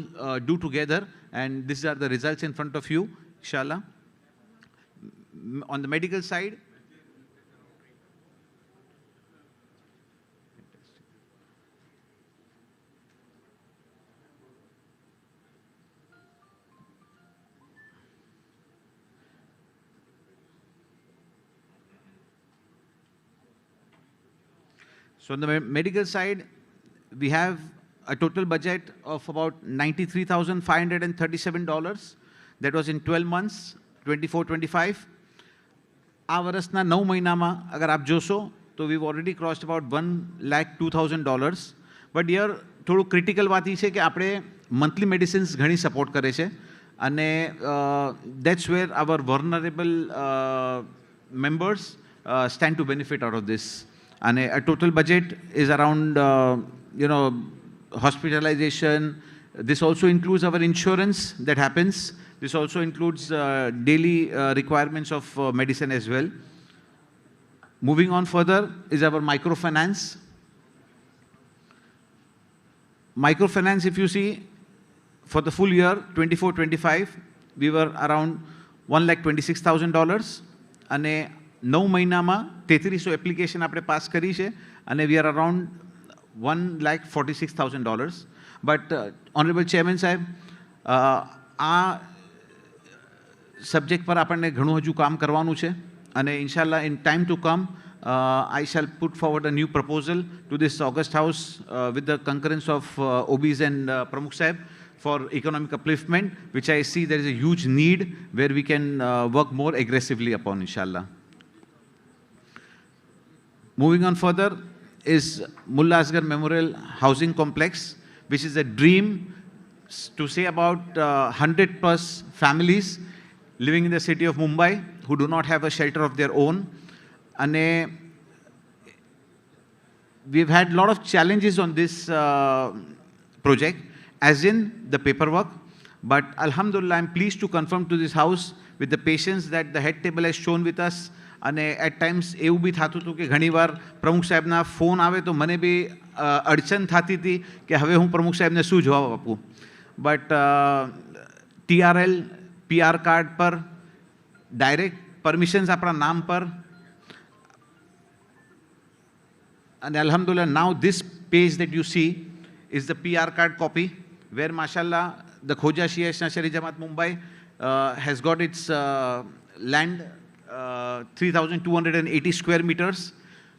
do together, and these are the results in front of you, inshallah. On the medical side, so on the medical side, we have a total budget of about $93,537. That was in 12 months, 24-25. આ વર્ષના 9 મહિનામાં અગર આપ જોશો તો we've already crossed about $1,02,000. But here થોડું critical વાત એ છે કે આપણે મંથલી મેડિસિન્સ ઘણી સપોર્ટ કરે છે, અને that's where our vulnerable members stand to benefit out of this. And a total budget is around, hospitalization. This also includes our insurance that happens. This also includes daily requirements of medicine as well. Moving on further is our microfinance. Microfinance, if you see, for the full year, 24-25, we were around $126,000. And 9 મહિનામાં 3300 application આપણે pass કરી છે, અને we are around $146,000. But honorable chairman સાહેબ, આ subject પર આપણને ઘણું હજુ કામ કરવાનું છે, અને ઇન્શાલ્લાહ in time to come, I shall put forward a new proposal to this August House with the concurrence of OBs and Pramukh Sahib for economic upliftment, which I see there is a huge need where we can work more aggressively upon, inshallah. Moving on further is Mullah Asgar Memorial Housing Complex, which is a dream to say about 100 plus families living in the city of Mumbai who do not have a shelter of their own. And we've had a lot of challenges on this project, as in the paperwork. But Alhamdulillah, I'm pleased to confirm to this house with the patience that the head table has shown with us. અને at times એવું બી થતું હતું કે ઘણીવાર પ્રમુખ સાહેબના phone આવે તો મને બી અડચણ થતી હતી કે હવે હું પ્રમુખ સાહેબને શું જવાબ આપું. બટ TRL PR કાર્ડ પર ડાયરેક્ટ પરમિશન્સ આપણા નામ પર, અને અલ્હમ્દુલિલ્લાહ now this page that you see is the PR card copy where mashallah the Khoja Shia Shari Jamaat Mumbai has got its land 3,280 square meters.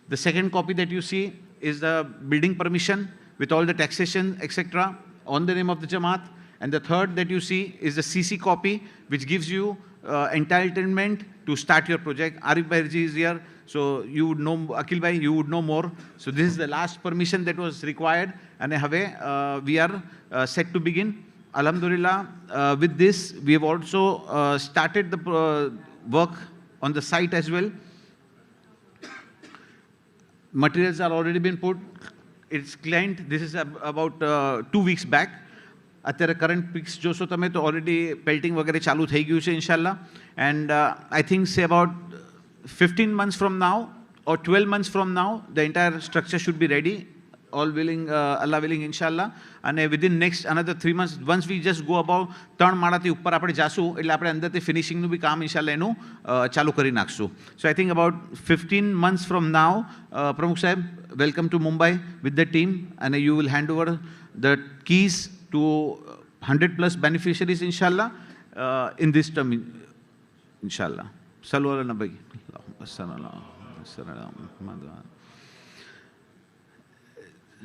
The second copy that you see is the building permission with all the taxation, etc., on the name of the Jamaat. And the third that you see is the CC copy, which gives you entitlement to start your project. Arif Baherji is here. So you would know, Akhil bhai, you would know more. So this is the last permission that was required, and we are set to begin. Alhamdulillah, with this, we have also started the work on the site as well. Materials are already been put. It's client. This is about 2 weeks back. અત્યારે current picks જોશો તમે તો already પેલ્ટિંગ વગેરે ચાલુ થઈ ગયું છે ઇન્શાલ્લાહ. And I think say about 15 months from now or 12 months from now, the entire structure should be ready. All willing, Allah willing, inshallah. And within next another 3 months, once we just go about 3 માળાથી ઉપર આપણે જાશું એટલે આપણે અંદરથી ફિનિશિંગનું બી કામ ઇન્શાલ્લાહ એનું ચાલુ કરી નાખશું. So I think about 15 months from now, Pramukh Sahib, welcome to Mumbai with the team, and you will hand over the keys to 100+ beneficiaries, inshallah, in this term, inshallah. Sallu ala Nabi.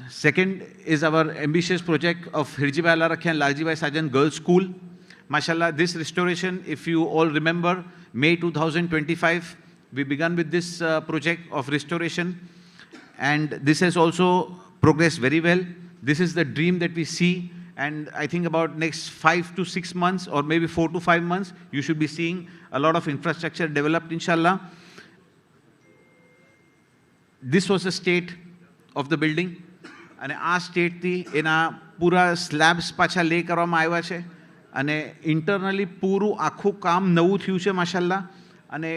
Second is our ambitious project of Hirji Bhai Allah Rakhe and Lalji Bhai Sajan Girls School. Mashallah, this restoration, if you all remember, May 2025, we began with this project of restoration, and this has also progressed very well. This is the dream that we see. And I think about next 5 to 6 months or maybe 4 to 5 months, you should be seeing a lot of infrastructure developed, inshallah. This was the state of the building. And આ સ્ટેટથી એના પૂરા slabs પાછા લે કરવામાં આવ્યા છે અને internally પૂરું આખું કામ નવું થયું છે માશાલ્લાહ. અને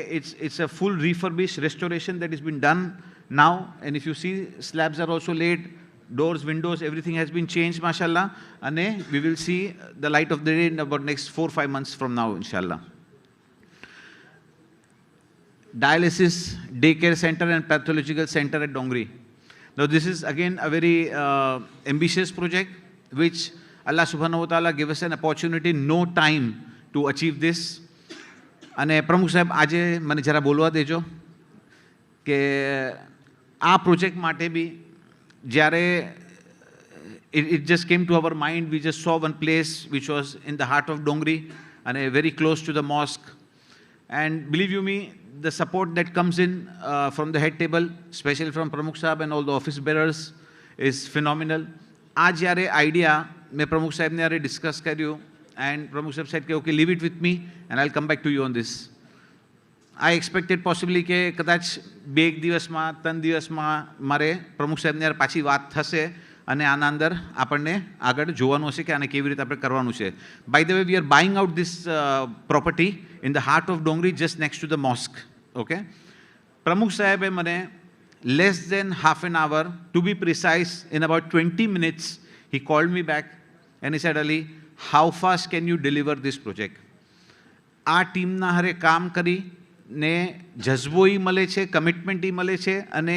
it's a full refurbished restoration that has been done now. And if you see, slabs are also laid, doors, windows, everything has been changed, mashallah. And we will see the light of the day in about next 4-5 months from now, inshallah. Dialysis daycare center and pathological center at Dongri. Now this is again a very ambitious project, which Allah subhanahu wa ta'ala gave us an opportunity, no time to achieve this. And Pramukh Sahib, આજે મને જરા બોલવા દેજો કે આ project માટે બી જ્યારે it just came to our mind, we just saw one place which was in the heart of Dongri and very close to the mosque. And believe you me, the support that comes in from the head table, especially from Pramukh Sahib and all the office bearers, is phenomenal. આ જ્યારે idea મેં પ્રમુખ સાહેબને યારે discuss કર્યું, and Pramukh Sahib said, okay, leave it with me and I'll come back to you on this. I expected possibly કે કદાચ 2 દિવસમાં 3 દિવસમાં મારે પ્રમુખ સાહેબને યાર પાછી વાત થશે અને આના અંદર આપણને આગળ જોવાનું હશે કે આને કેવી રીતે આપણે કરવાનું છે. By the way, we are buying out this property in the heart of Dongri, just next to the mosque. Okay? Pramukh Sahib મને less than half an hour, to be precise, in about 20 minutes, he called me back and he said, Ali, how fast can you deliver this project? આ ટીમના હારે કામ કરી ને જઝ્બો ઈ મળે છે, commitment ઈ મળે છે અને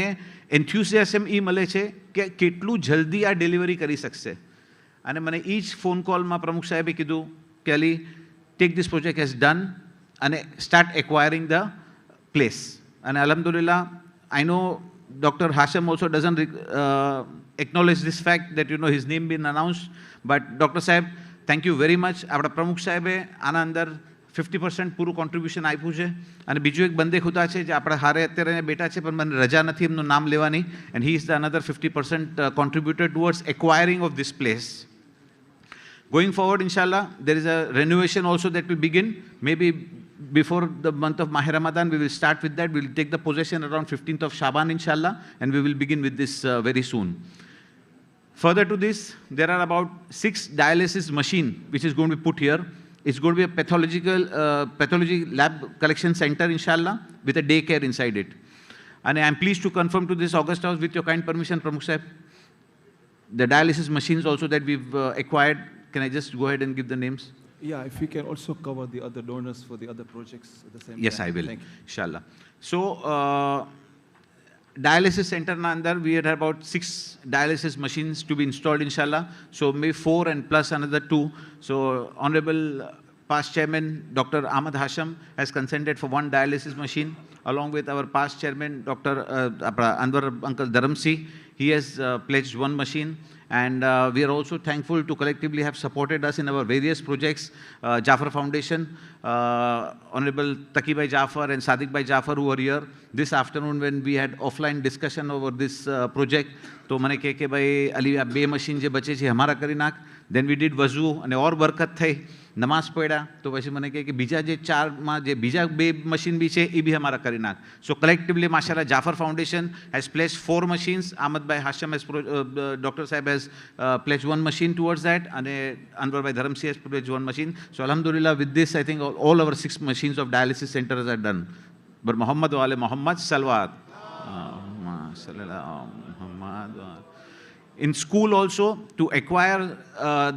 એન્થ્યુસિયાઝમ ઈ મળે છે કે કેટલું જલ્દી આ ડિલિવરી કરી શકશે. અને મને ઈ જ ફોન કોલમાં પ્રમુખ સાહેબે કીધું કે Ali, take this project as done અને સ્ટાર્ટ એક્વાયરિંગ ધ પ્લેસ. અને અલહમદુલિલ્લાહ, આઈ નો Dr. Hashim also doesn't acknowledge this fact that, you know, his name been announced. But Dr. Sahib, thank you very much. આપણા પ્રમુખ સાહેબે આના અંદર 50% પૂરું કોન્ટ્રીબ્યુશન આપ્યું છે. અને બીજું એક બંદે ખુદા છે જે આપણા હારે અત્યારે બેઠા છે, પણ મને રજા નથી એમનું નામ લેવાની. And he is the another 50% contributor towards acquiring of this place. Going forward, inshallah, there is a renovation also that will begin. Maybe before the month of Mahi Ramadan, we will start with that. We will take the possession around 15th of Shaban, inshallah, and we will begin with this very soon. Further to this, there are about 6 dialysis machine which is going to be put here. It's going to be a pathology lab collection center, inshallah, with a daycare inside it. And I am pleased to confirm to this August House, with your kind permission, Pramukh Sahib, the dialysis machines also that we've acquired. Can I just go ahead and give the names? Yeah, if we can also cover the other donors for the other projects at the same time. Yes, I will, inshallah. So, dialysis center na andar, we had about 6 dialysis machines to be installed, inshallah. So maybe 4 and plus another 2. So Honorable past chairman, Dr. Ahmad Hasham, has consented for 1 dialysis machine, along with our past chairman, Dr. Anwar Uncle Dharamsi. He has pledged 1 machine. And we are also thankful to collectively have supported us in our various projects. Jafar Foundation, Honorable Taqi Bhai Jafar and Sadiq Bhai Jafar, who were here this afternoon when we had offline discussion over this project. तो मैंने कहा कि भाई अली आप बे machine जे बचे छे हमारा करी नाख. Then we did वजू અને और बरकत થઈ नमाज पढ़ा तो પછી મને કહે કે બીજા જે 4 માં જે બીજા 2 મશીન બી છે એ બી અમારા કરી નાખ. So collectively mashallah Jafar Foundation has pledged 4 machines. Ahmad Bhai Hasham has Dr. Saib has pledged 1 machine towards that, and Anwar Bhai Dharamsi has pledged 1 machine. So alhamdulillah, with this I think all our 6 machines of dialysis centers are done. But Muhammad wa ali Muhammad salawat. In school also, to acquire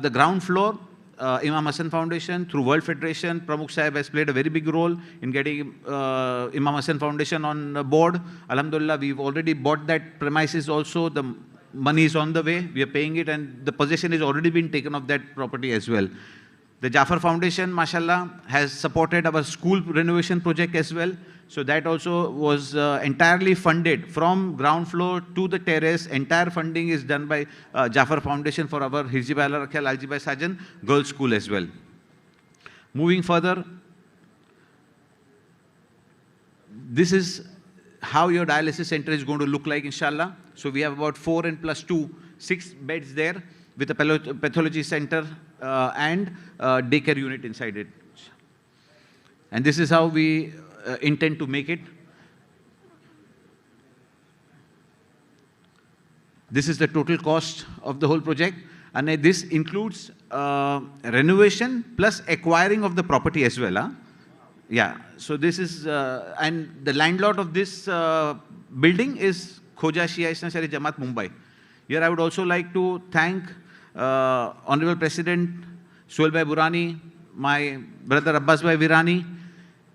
the ground floor, Imam Hassan Foundation, through World Federation, Pramukh Sahib has played a very big role in getting Imam Hassan Foundation on board. Alhamdulillah, we've already bought that premises also. The money is on the way. We are paying it, and the possession has already been taken of that property as well. The Jafar Foundation, mashallah, has supported our school renovation project as well. So that also was entirely funded from ground floor to the terrace. Entire funding is done by Jafar Foundation for our Hirji Bhai Allah Rakhe Lalji Bhai Sajan girls school as well. Moving further, this is how your dialysis center is going to look like, inshallah. So we have about 4 and plus 2, 6 beds there with a pathology center and daycare unit inside it. And this is how we intend to make it. This is the total cost of the whole project, and this includes renovation plus acquiring of the property as well. Huh? Yeah, so this is, and the landlord of this building is Khoja Shia Isna Shari Jamaat Mumbai. Here I would also like to thank Honorable President Suhail Bhai Burani, my brother Abbas Bhai Virani,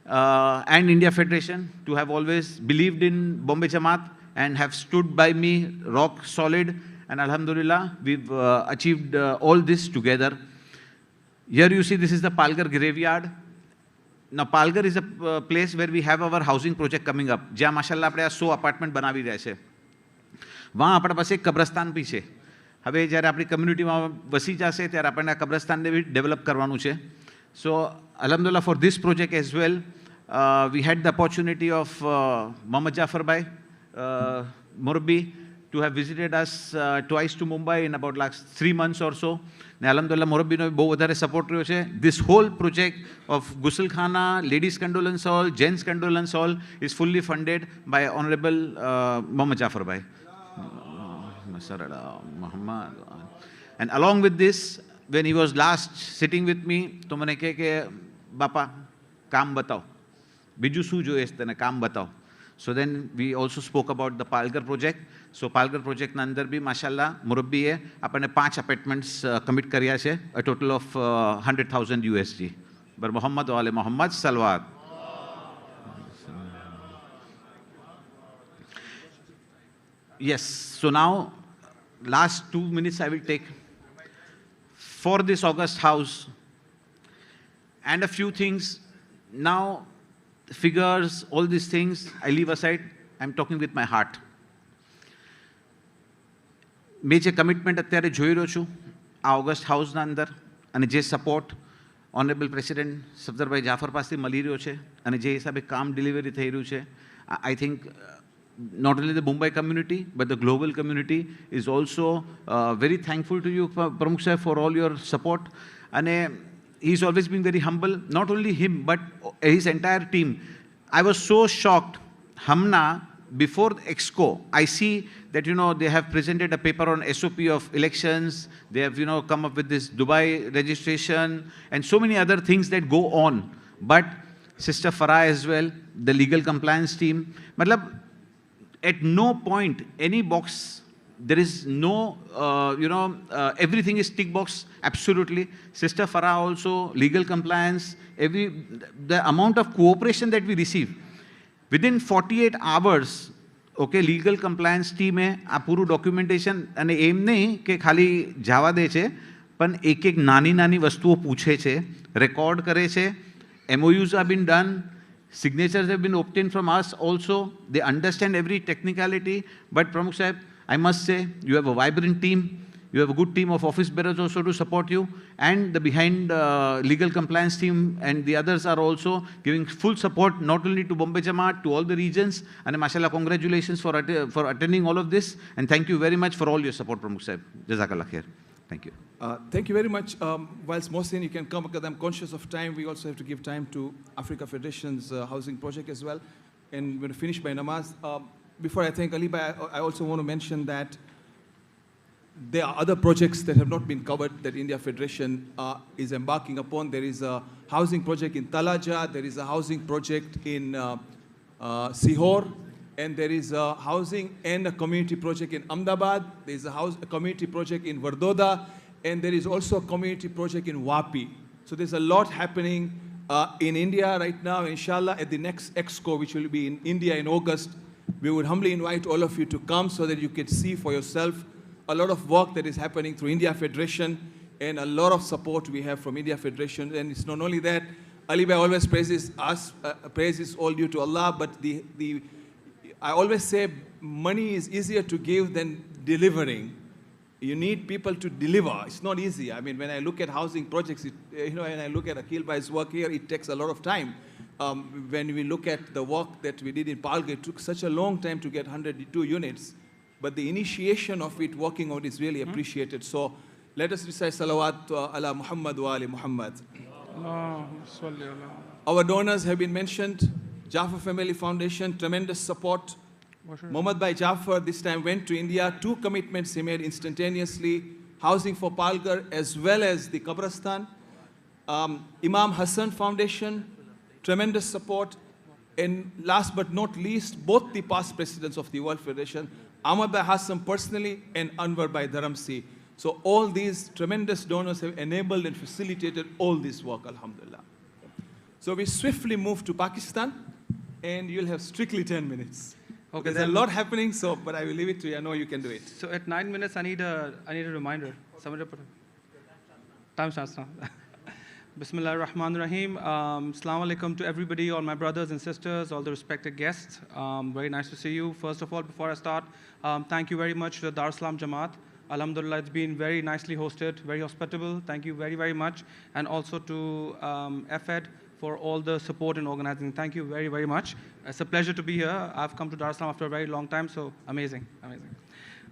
and India Federation to have always believed in Bombay Jamaat and have stood by me rock solid, and alhamdulillah we've achieved all this together. Here you see this is the Palghar graveyard. Now Palghar is a place where we have our housing project coming up. જ્યાં માશાલ્લાહ આપણે આ 100 apartment બનાવી રહ્યા છે. વहाँ આપણા પાસે એક કબ્રસ્તાન બી છે. હવે જ્યારે આપણી કમ્યુનિટીમાં વસી જશે ત્યારે આપણને આ કબ્રસ્તાનને બી ડેવલપ કરવાનું છે. So alhamdulillah, for this project as well, we had the opportunity of Mohammad Jafar Bhai Murabbi to have visited us twice to Mumbai in about last 3 months or so. And alhamdulillah, Murabbi no bહુ વધારે support રહ્યો છે. This whole project of Ghusl Khana, Ladies Condolence Hall, Gents Condolence Hall is fully funded by Honorable Mohammad Jafar Bhai. And along with this, when he was last sitting with me, तो मैंने कहा कि बापा काम बताओ, बिजू सू जो है तने काम बताओ. So then we also spoke about the Palghar project. So Palghar project ना अंदर भी माशाल्लाह मुरब्बी है, अपने 5 apartments commit करिया है, a total of 100,000 USD. Bar Muhammad wa ali Muhammad salawat. Yes. So now, last 2 minutes I will take for this August house, and a few things. Now, figures, all these things, I leave aside. I'm talking with my heart. મેં જે commitment અત્યારે જોઈ રહ્યો છું આ August હાઉસના અંદર, અને જે સપોર્ટ ઓનરેબલ પ્રેસિડેન્ટ સફદરભાઈ જાફર પાસેથી મળી રહ્યો છે, અને જે હિસાબે કામ ડિલિવરી થઈ રહ્યું છે, I think not only the Mumbai community, but the global community is also very thankful to you, Pramukh Sahib, for all your support. And he's always been very humble, not only him, but his entire team. I was so shocked. Hamna, before ExCo, I see that, they have presented a paper on SOP of elections. They have, come up with this Dubai registration and so many other things that go on. But Sister Farah as well, the legal compliance team, matlab, at no point, any box, there is no, everything is tick box, absolutely. Sister Farah also, legal compliance, the amount of cooperation that we receive. Within 48 hours, okay, legal compliance team है, आ पूरू documentation, अने M नहीं कि खाली जावा दे छे, પણ એક નાની વસ્તુઓ પૂછે છે, રેકોર્ડ કરે છે. MOUs have been done, signatures have been obtained from us also. They understand every technicality. But Pramukh Sahib, I must say, you have a vibrant team. You have a good team of office bearers also to support you, and the behind legal compliance team and the others are also giving full support not only to Bombay Jamaat, to all the regions. And mashallah, congratulations for attending all of this, and thank you very much for all your support, Pramukh Sahib. Jazakallah khair. Thank you. Thank you very much. Whilst Mohsin, you can come because I'm conscious of time. We also have to give time to Africa Federation's housing project as well. And we're going to finish by namaz. Before I thank Ali Bhai, I also want to mention that there are other projects that have not been covered that India Federation is embarking upon. There is a housing project in Talaja, there is a housing project in Sihor, and there is a housing and a community project in Ahmedabad. There is a community project in Vardoda, and there is also a community project in Wapi. So there's a lot happening in India right now. Inshallah, at the next ExCo, which will be in India in August, we would humbly invite all of you to come so that you can see for yourself a lot of work that is happening through India Federation and a lot of support we have from India Federation. And it's not only that, Ali Bhai always praises us, praises all due to Allah, but I always say money is easier to give than delivering. You need people to deliver. It's not easy. I mean, when I look at housing projects, and I look at Akil Bhai's work here, it takes a lot of time. When we look at the work that we did in Palga, it took such a long time to get 102 units. But the initiation of it working out is really appreciated. So let us recite salawat ala Muhammad wa ali Muhammad. Our donors have been mentioned. Jaffer Family Foundation, tremendous support. Mohammad Bhai Jaffer this time went to India. 2 commitments he made instantaneously. Housing for Palgar as well as the Kabristan. Imam Hassan Foundation, tremendous support. And last but not least, both the past presidents of the World Federation, Ahmad Bhai Hassan personally and Anwar Bhai Dharamsi. So all these tremendous donors have enabled and facilitated all this work, alhamdulillah. So we swiftly move to Pakistan, and you'll have strictly 10 minutes. Okay, there's a lot happening, but I will leave it to you. I know you can do it. So at 9 minutes, I need a reminder. Somebody put it. Time starts now. Bismillah ar-Rahman ar-Rahim. Assalamu alaikum to everybody, all my brothers and sisters, all the respected guests. Very nice to see you. First of all, before I start, thank you very much to the Dar es Salaam Jamaat. Alhamdulillah, it's been very nicely hosted, very hospitable. Thank you very, very much. And also to FED for all the support in organizing. Thank you very, very much. It's a pleasure to be here. I've come to Dar es Salaam after a very long time, so amazing, amazing.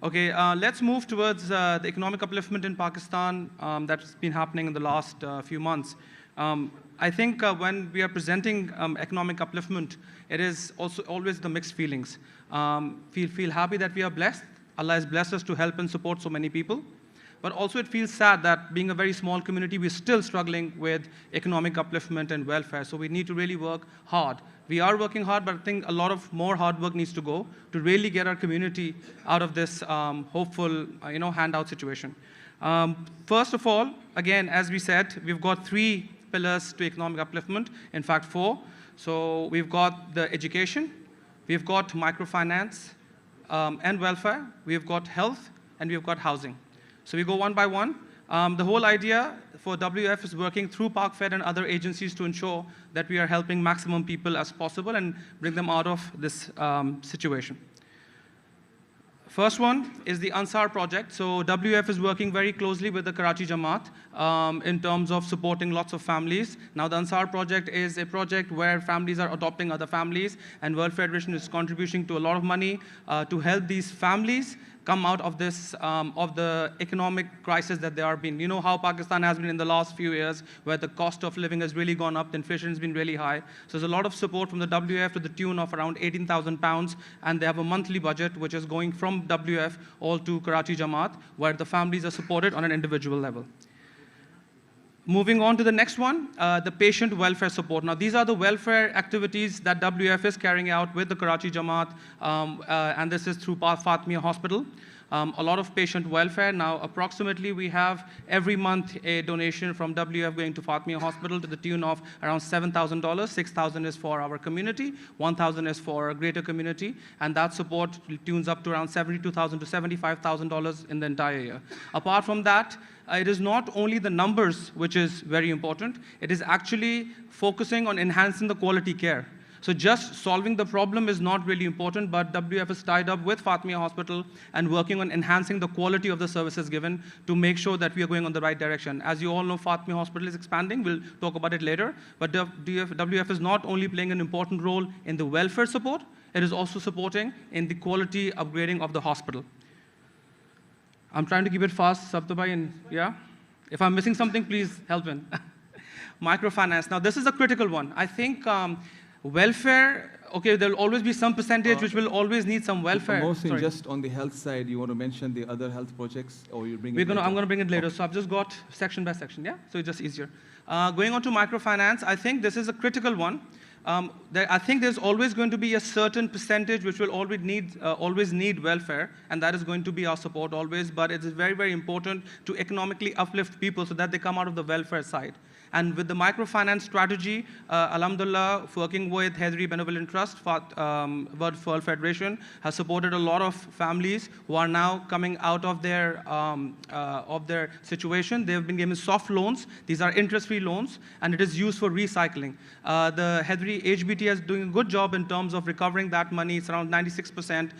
Okay, let's move towards the economic upliftment in Pakistan that's been happening in the last few months. I think when we are presenting economic upliftment, it is also always the mixed feelings. Feel happy that we are blessed. Allah has blessed us to help and support so many people. But also it feels sad that being a very small community, we're still struggling with economic upliftment and welfare. So we need to really work hard. We are working hard, but I think a lot of more hard work needs to go to really get our community out of this hopeful, handout situation. First of all, again, as we said, we've got 3 pillars to economic upliftment. In fact, 4. So we've got the education, we've got microfinance and welfare, we've got health, and we've got housing. So we go one by one. The whole idea for WF is working through ParkFed and other agencies to ensure that we are helping maximum people as possible and bring them out of this situation. First one is the Ansar project. So WF is working very closely with the Karachi Jamaat in terms of supporting lots of families. Now the Ansar project is a project where families are adopting other families, and World Federation is contributing to a lot of money to help these families come out of this, of the economic crisis that they are in. You know how Pakistan has been in the last few years, where the cost of living has really gone up, the inflation has been really high. So there's a lot of support from the WF to the tune of around £18,000, and they have a monthly budget which is going from WF all to Karachi Jamaat, where the families are supported on an individual level. Moving on to the next one, the patient welfare support. Now, these are the welfare activities that WF is carrying out with the Karachi Jamaat, and this is through Fatimiyya Hospital. a lot of patient welfare. Now, approximately we have every month a donation from WF going to Fatimiyya Hospital to the tune of around $7,000. $6,000 is for our community, $1,000 is for a greater community, and that support tunes up to around $72,000 to $75,000 in the entire year. Apart from that, it is not only the numbers which is very important, it is actually focusing on enhancing the quality care. So just solving the problem is not really important, but WF is tied up with Fatimiyya Hospital and working on enhancing the quality of the services given to make sure that we are going on the right direction. As you all know, Fatimiyya Hospital is expanding. We'll talk about it later. But WF is not only playing an important role in the welfare support, it is also supporting in the quality upgrading of the hospital. I'm trying to keep it fast, Sabtabhai, and yeah? If I'm missing something, please help in. Microfinance. Now, this is a critical one. I think welfare, okay, there'll always be some percentage which will always need some welfare. Mostly just on the health side, you want to mention the other health projects, or you bring it later? I'm going to bring it later. Okay. So I've just got section by section, yeah? So it's just easier. Going on to microfinance, I think this is a critical one. I think there's always going to be a certain percentage which will always need welfare, and that is going to be our support always, but it is very, very important to economically uplift people so that they come out of the welfare side. And with the microfinance strategy, Alhamdulillah, working with Hedri Benevolent Trust, World Federation, has supported a lot of families who are now coming out of their situation. They have been given soft loans. These are interest-free loans, and it is used for recycling. The Hedri HBT is doing a good job in terms of recovering that money. It's around 96%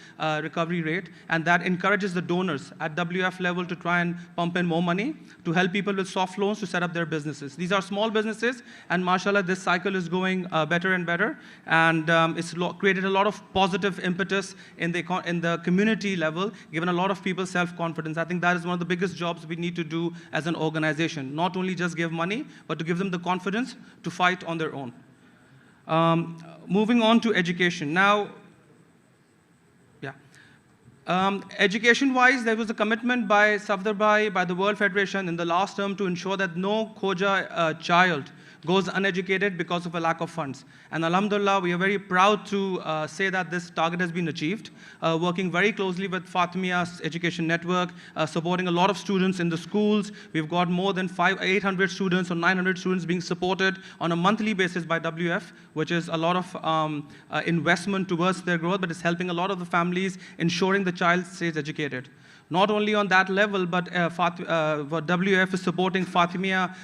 recovery rate, and that encourages the donors at WF level to try and pump in more money to help people with soft loans to set up their businesses. These are small businesses, and mashallah, this cycle is going better and better, and it's created a lot of positive impetus in the community level, given a lot of people self-confidence. I think that is one of the biggest jobs we need to do as an organization, not only just give money, but to give them the confidence to fight on their own. Moving on to education. Now, education-wise, there was a commitment by Safdar Bhai, by the World Federation in the last term to ensure that no Khoja child goes uneducated because of a lack of funds. And alhamdulillah, we are very proud to say that this target has been achieved, working very closely with Fatimiyya's education network, supporting a lot of students in the schools. We've got more than 800 students or 900 students being supported on a monthly basis by WF, which is a lot of investment towards their growth, but it's helping a lot of the families, ensuring the child stays educated. Not only on that level, but WF is supporting Fatimiyya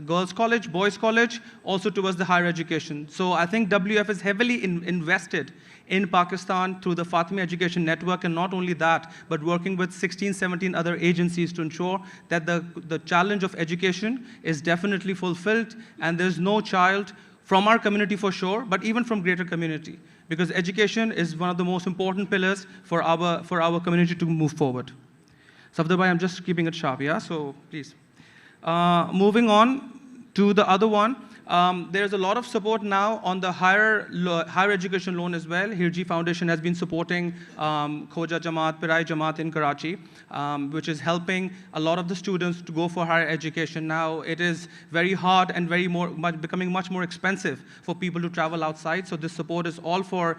Girls College, Boys College, also towards the higher education. So I think WF is heavily invested in Pakistan through the Fatimiyya Education Network, and not only that, but working with 16, 17 other agencies to ensure that the challenge of education is definitely fulfilled, and there's no child from our community for sure, but even from greater community, because education is one of the most important pillars for our community to move forward. Safdar Bhai, I'm just keeping it sharp, yeah? So please. Moving on to the other one, there's a lot of support now on the higher education loan as well. Hirji Foundation has been supporting Khoja Jamaat, Pirai Jamaat in Karachi, which is helping a lot of the students to go for higher education. Now it is very hard and becoming much more expensive for people to travel outside. So this support is all for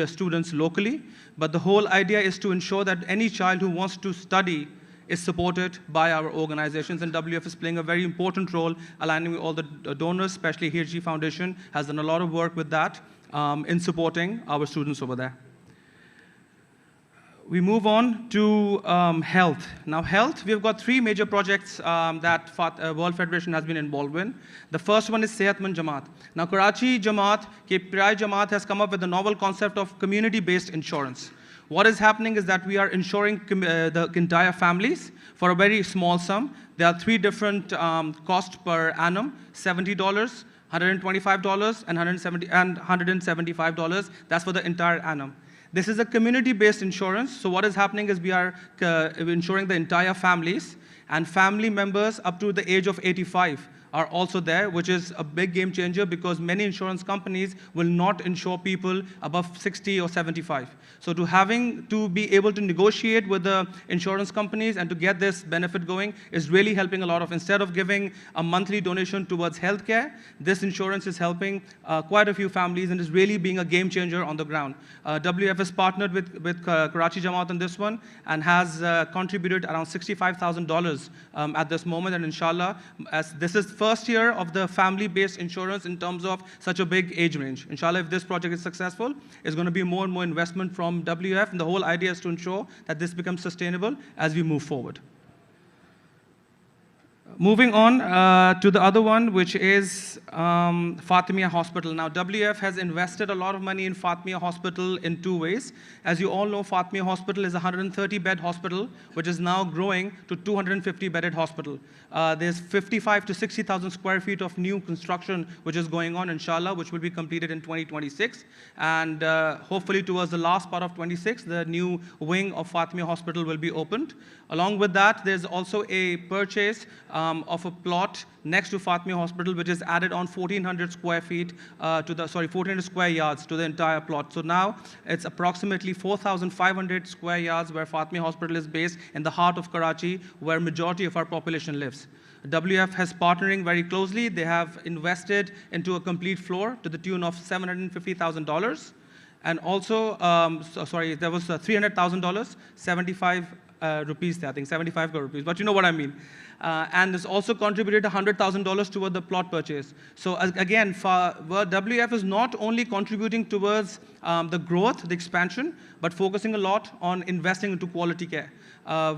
students locally. But the whole idea is to ensure that any child who wants to study is supported by our organizations, and WF is playing a very important role aligning with all the donors, especially Hirji Foundation has done a lot of work with that in supporting our students over there. We move on to health. Now health, we've got 3 major projects that World Federation has been involved in. The first one is Sehatmand Jamaat. Now Karachi Jamaat, Pirai Jamaat has come up with a novel concept of community-based insurance. What is happening is that we are insuring the entire families for a very small sum. There are 3 different costs per annum, $70, $125, and $175. That's for the entire annum. This is a community-based insurance. So what is happening is we are insuring the entire families, and family members up to the age of 85 are also there, which is a big game changer because many insurance companies will not insure people above 60 or 75. So to be able to negotiate with the insurance companies and to get this benefit going is really helping a lot of, instead of giving a monthly donation towards healthcare, this insurance is helping quite a few families and is really being a game changer on the ground. WF has partnered with Karachi Jamaat on this one and has contributed around $65,000 at this moment, and inshallah, as this is first year of the family-based insurance in terms of such a big age range. Inshallah, if this project is successful, it's going to be more and more investment from WF, and the whole idea is to ensure that this becomes sustainable as we move forward. Moving on to the other one, which is Fatimiyya Hospital. Now, WF has invested a lot of money in Fatimiyya Hospital in two ways. As you all know, Fatimiyya Hospital is a 130-bed hospital, which is now growing to 250-bedded hospital. There's 55 to 60,000 square feet of new construction, which is going on, inshallah, which will be completed in 2026. And hopefully towards the last part of 26, the new wing of Fatimiyya Hospital will be opened. Along with that, there's also a purchase of a plot next to Fatimiyya Hospital, which is added on 1,400 square feet 1,400 square yards to the entire plot. So now it's approximately 4,500 square yards where Fatimiyya Hospital is based in the heart of Karachi, where majority of our population lives. WF has partnering very closely. They have invested into a complete floor to the tune of $750,000. And also, there was $300,000, 75 rupees, I think 75 crore rupees, but you know what I mean. And has also contributed $100,000 toward the plot purchase. So again, WF is not only contributing towards the growth, the expansion, but focusing a lot on investing into quality care.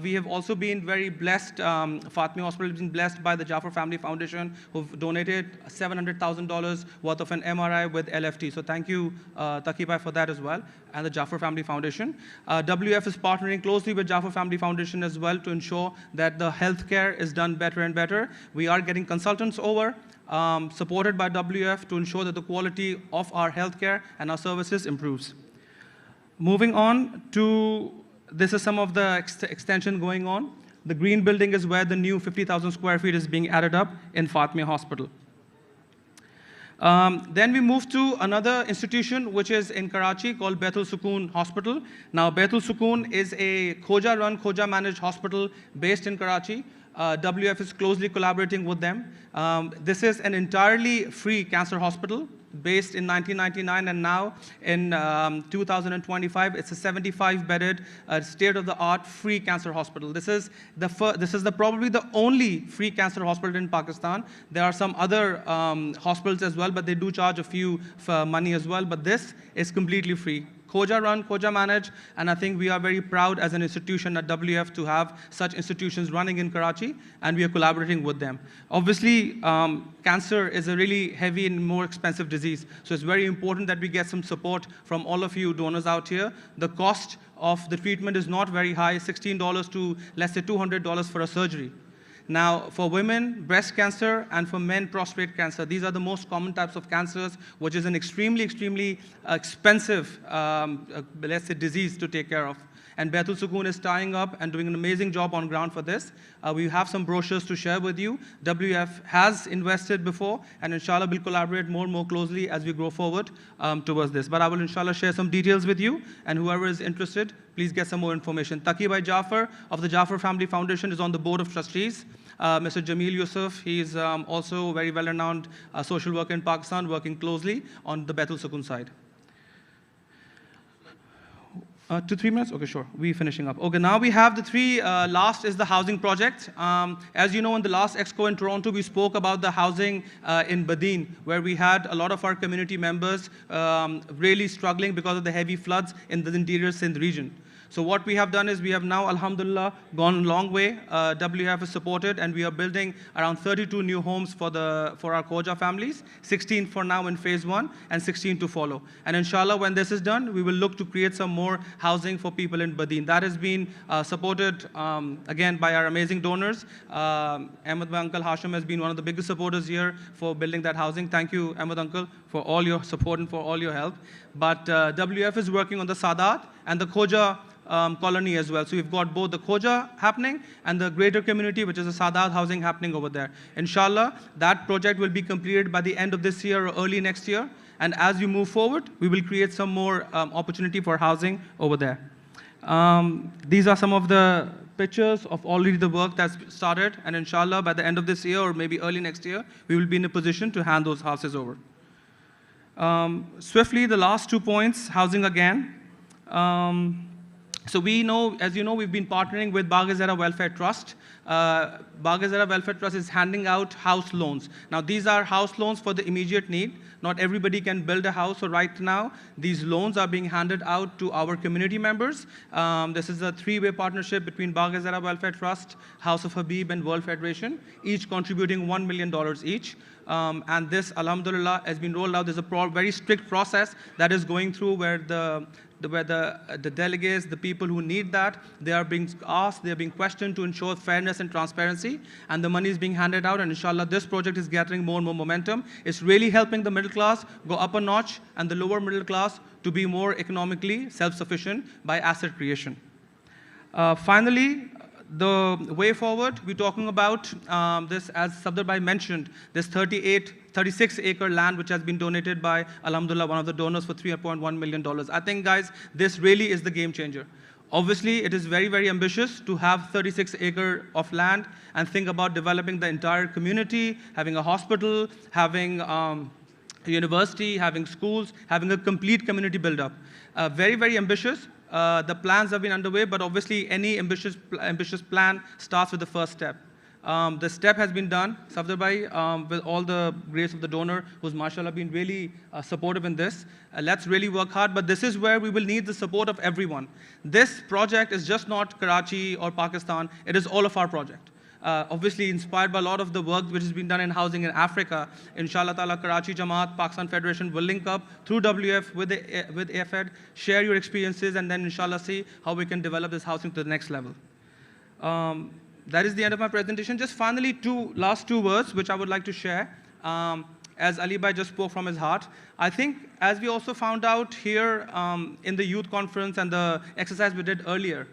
We have also been very blessed, Fatimiyya Hospital has been blessed by the Jaffer Family Foundation, who've donated $700,000 worth of an MRI with LFT. So thank you, Taqi Bhai, for that as well, and the Jaffer Family Foundation. WF is partnering closely with Jaffer Family Foundation as well to ensure that the healthcare is done better and better. We are getting consultants over, supported by WF to ensure that the quality of our healthcare and our services improves. Moving on to, this is some of the extension going on. The green building is where the new 50,000 square feet is being added up in Fatimiyya Hospital. Then we move to another institution which is in Karachi called Baitul Sukoon Hospital. Now, Baitul Sukoon is a Khoja-run, Khoja-managed hospital based in Karachi. WF is closely collaborating with them. This is an entirely free cancer hospital based in 1999, and now in 2025, it's a 75-bedded, state-of-the-art free cancer hospital. This is probably the only free cancer hospital in Pakistan. There are some other hospitals as well, but they do charge a few for money as well. But this is completely free. Khoja run, Khoja managed, and I think we are very proud as an institution at WF to have such institutions running in Karachi, and we are collaborating with them. Obviously, cancer is a really heavy and more expensive disease, so it's very important that we get some support from all of you donors out here. The cost of the treatment is not very high, $16 to let's say $200 for a surgery. Now, for women, breast cancer, and for men, prostate cancer. These are the most common types of cancers, which is an extremely, extremely expensive, let's say, disease to take care of. And Baitul Sukoon is tying up and doing an amazing job on ground for this. We have some brochures to share with you. WF has invested before, and inshallah will collaborate more and more closely as we grow forward towards this. But I will inshallah share some details with you, and whoever is interested, please get some more information. Taqi Bhai Jaffer of the Jaffer Family Foundation is on the board of trustees. Mr. Jamil Yusuf, he's also a very well-renowned social worker in Pakistan, working closely on the Baitul Sukoon side. 2 to 3 minutes? Okay, sure. We're finishing up. Okay, now we have the three. Last is the housing project. As you know, in the last ExCo in Toronto, we spoke about the housing in Badin, where we had a lot of our community members really struggling because of the heavy floods in the interior Sindh region. So what we have done is we have now, alhamdulillah, gone a long way. WF is supported, and we are building around 32 new homes for our Khoja families, 16 for now in phase 1, and 16 to follow. And inshallah, when this is done, we will look to create some more housing for people in Badin. That has been supported, again, by our amazing donors. Ahmed Uncle Hashim has been one of the biggest supporters here for building that housing. Thank you, Ahmed Uncle, for all your support and for all your help. But WF is working on the Sadat and the Khoja colony as well. So we've got both the Khoja happening and the greater community, which is the Sadat housing happening over there. Inshallah, that project will be completed by the end of this year or early next year. And as we move forward, we will create some more opportunity for housing over there. These are some of the pictures of already the work that's started. And inshallah, by the end of this year or maybe early next year, we will be in a position to hand those houses over. Swiftly, the last 2 points, housing again. So we know, as you know, we've been partnering with Bagh-e-Zara Welfare Trust. Bagh-e-Zara Welfare Trust is handing out house loans. Now, these are house loans for the immediate need. Not everybody can build a house, so right now, these loans are being handed out to our community members. This is a 3-way partnership between Bagh-e-Zara Welfare Trust, House of Habib, and World Federation, each contributing $1 million each. And this, alhamdulillah, has been rolled out. There's a very strict process that is going through where the delegates, the people who need that, they are being asked, they are being questioned to ensure fairness and transparency, and the money is being handed out, and inshallah, this project is gathering more and more momentum. It's really helping the middle class go up a notch, and the lower middle class to be more economically self-sufficient by asset creation. Finally, the way forward, we're talking about this, as Safdar Bhai mentioned, this 36-acre land which has been donated by, alhamdulillah, one of the donors for $3.1 million. I think, guys, this really is the game changer. Obviously, it is very, very ambitious to have 36 acres of land and think about developing the entire community, having a hospital, having a university, having schools, having a complete community build-up. Very, very ambitious. The plans have been underway, but obviously any ambitious plan starts with the first step. The step has been done, Safdar Bhai, with all the grace of the donor, who's mashallah been really supportive in this. Let's really work hard, but this is where we will need the support of everyone. This project is just not Karachi or Pakistan, it is all of our project. Obviously inspired by a lot of the work which has been done in housing in Africa. Inshallah ta'ala, Karachi Jamaat, Pakistan Federation will link up through WF with AFED, share your experiences, and then inshallah see how we can develop this housing to the next level. That is the end of my presentation. Just finally, last two words which I would like to share. As Ali Bhai just spoke from his heart, I think as we also found out here in the youth conference and the exercise we did earlier,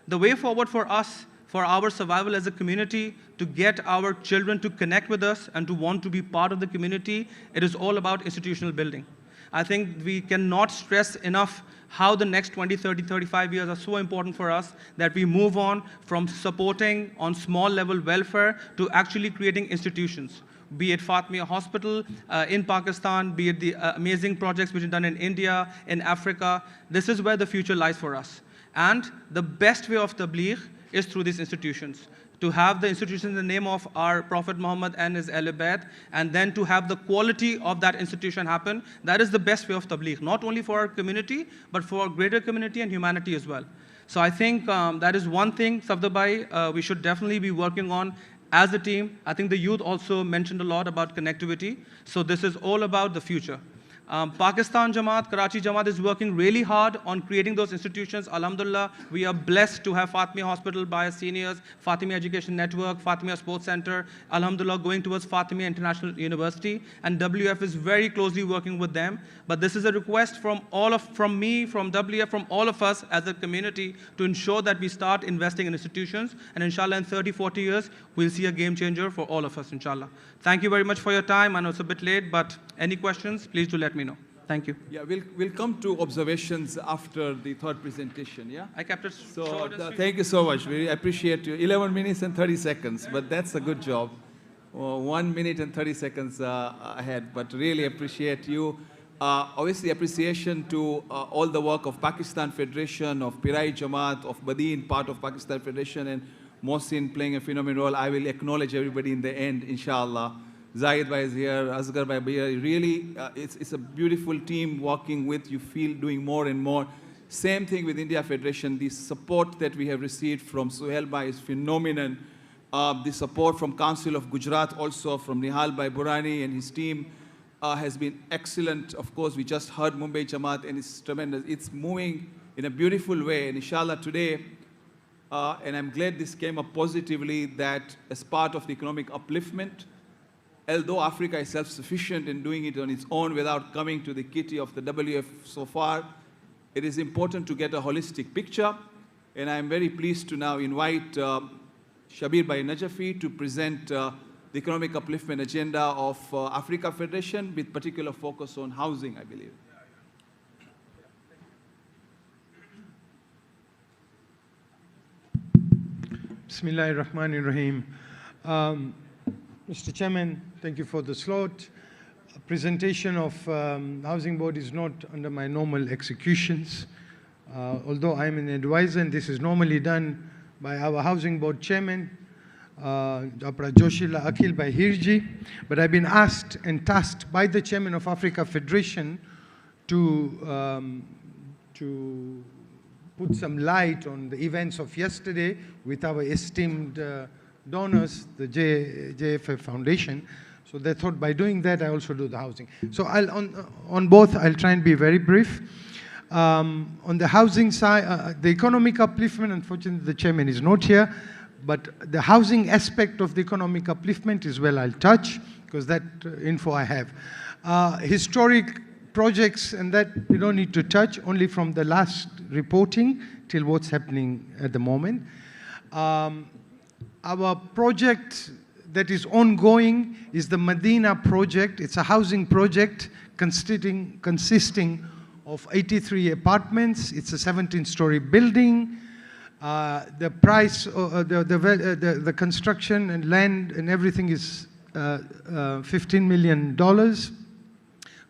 the way forward for us, for our survival as a community, to get our children to connect with us and to want to be part of the community, it is all about institutional building. I think we cannot stress enough how the next 20, 30, 35 years are so important for us that we move on from supporting on small level welfare to actually creating institutions. Be it Fatimiyya Hospital in Pakistan, be it the amazing projects which are done in India, in Africa. This is where the future lies for us. And the best way of tabligh is through these institutions. To have the institution in the name of our Prophet Muhammad and his Ahl Bayt, and then to have the quality of that institution happen, that is the best way of tabligh, not only for our community, but for our greater community and humanity as well. So I think that is one thing, Safdar Bhai, we should definitely be working on as a team. I think the youth also mentioned a lot about connectivity. So this is all about the future. Pakistan Jamaat, Karachi Jamaat is working really hard on creating those institutions. Alhamdulillah, we are blessed to have Fatimiyya Hospital by our seniors, Fatimiyya Education Network, Fatimiyya Sports Center, Alhamdulillah going towards Fatimiyya International University, and WF is very closely working with them. But this is a request from me, from WF, from all of us as a community to ensure that we start investing in institutions, and inshallah in 30, 40 years, we'll see a game changer for all of us, inshallah. Thank you very much for your time. I know it's a bit late, but any questions, please do let me know. Thank you. Yeah, we'll come to observations after the third presentation, yeah? I kept it short. Thank you so much. We appreciate you. 11 minutes and 30 seconds, but that's a good job. 1 minute and 30 seconds ahead, but really appreciate you. Obviously, appreciation to all the work of Pakistan Federation, of Pirai Jamaat, of Badin, part of Pakistan Federation, and Mohsin playing a phenomenal role. I will acknowledge everybody in the end, inshallah. Zahid Bhai is here, Asghar Bhai here. Really, it's a beautiful team working with, you feel doing more and more. Same thing with India Federation. The support that we have received from Suhail Bhai is phenomenal. The support from Council of Gujarat also, from Nihal Bhai Burani and his team has been excellent. Of course, we just heard Mumbai Jamaat and it's tremendous. It's moving in a beautiful way. And inshallah today, and I'm glad this came up positively, that as part of the economic upliftment, although Africa is self-sufficient in doing it on its own without coming to the kitty of the WF so far, it is important to get a holistic picture. And I'm very pleased to now invite Shabir Bhai Najafi to present the economic upliftment agenda of Africa Federation with particular focus on housing, I believe. Bismillahir Rahmanir Rahim. Mr. Chairman, thank you for the slot. Presentation of Housing Board is not under my normal executions. Although I am an advisor, and this is normally done by our Housing Board Chairman, Dr. Joshila Akhil by Hirji, but I've been asked and tasked by the Chairman of Africa Federation to put some light on the events of yesterday with our esteemed donors, the JFF Foundation. So they thought by doing that, I also do the housing. So on both, I'll try and be very brief. On the housing side, the economic upliftment, unfortunately, the chairman is not here, but the housing aspect of the economic upliftment is where I'll touch, because that info I have. Historic projects, and that we don't need to touch, only from the last reporting till what's happening at the moment. Our project that is ongoing is the Medina project. It's a housing project consisting of 83 apartments. It's a 17-story building. The price, the construction and land and everything is $15 million.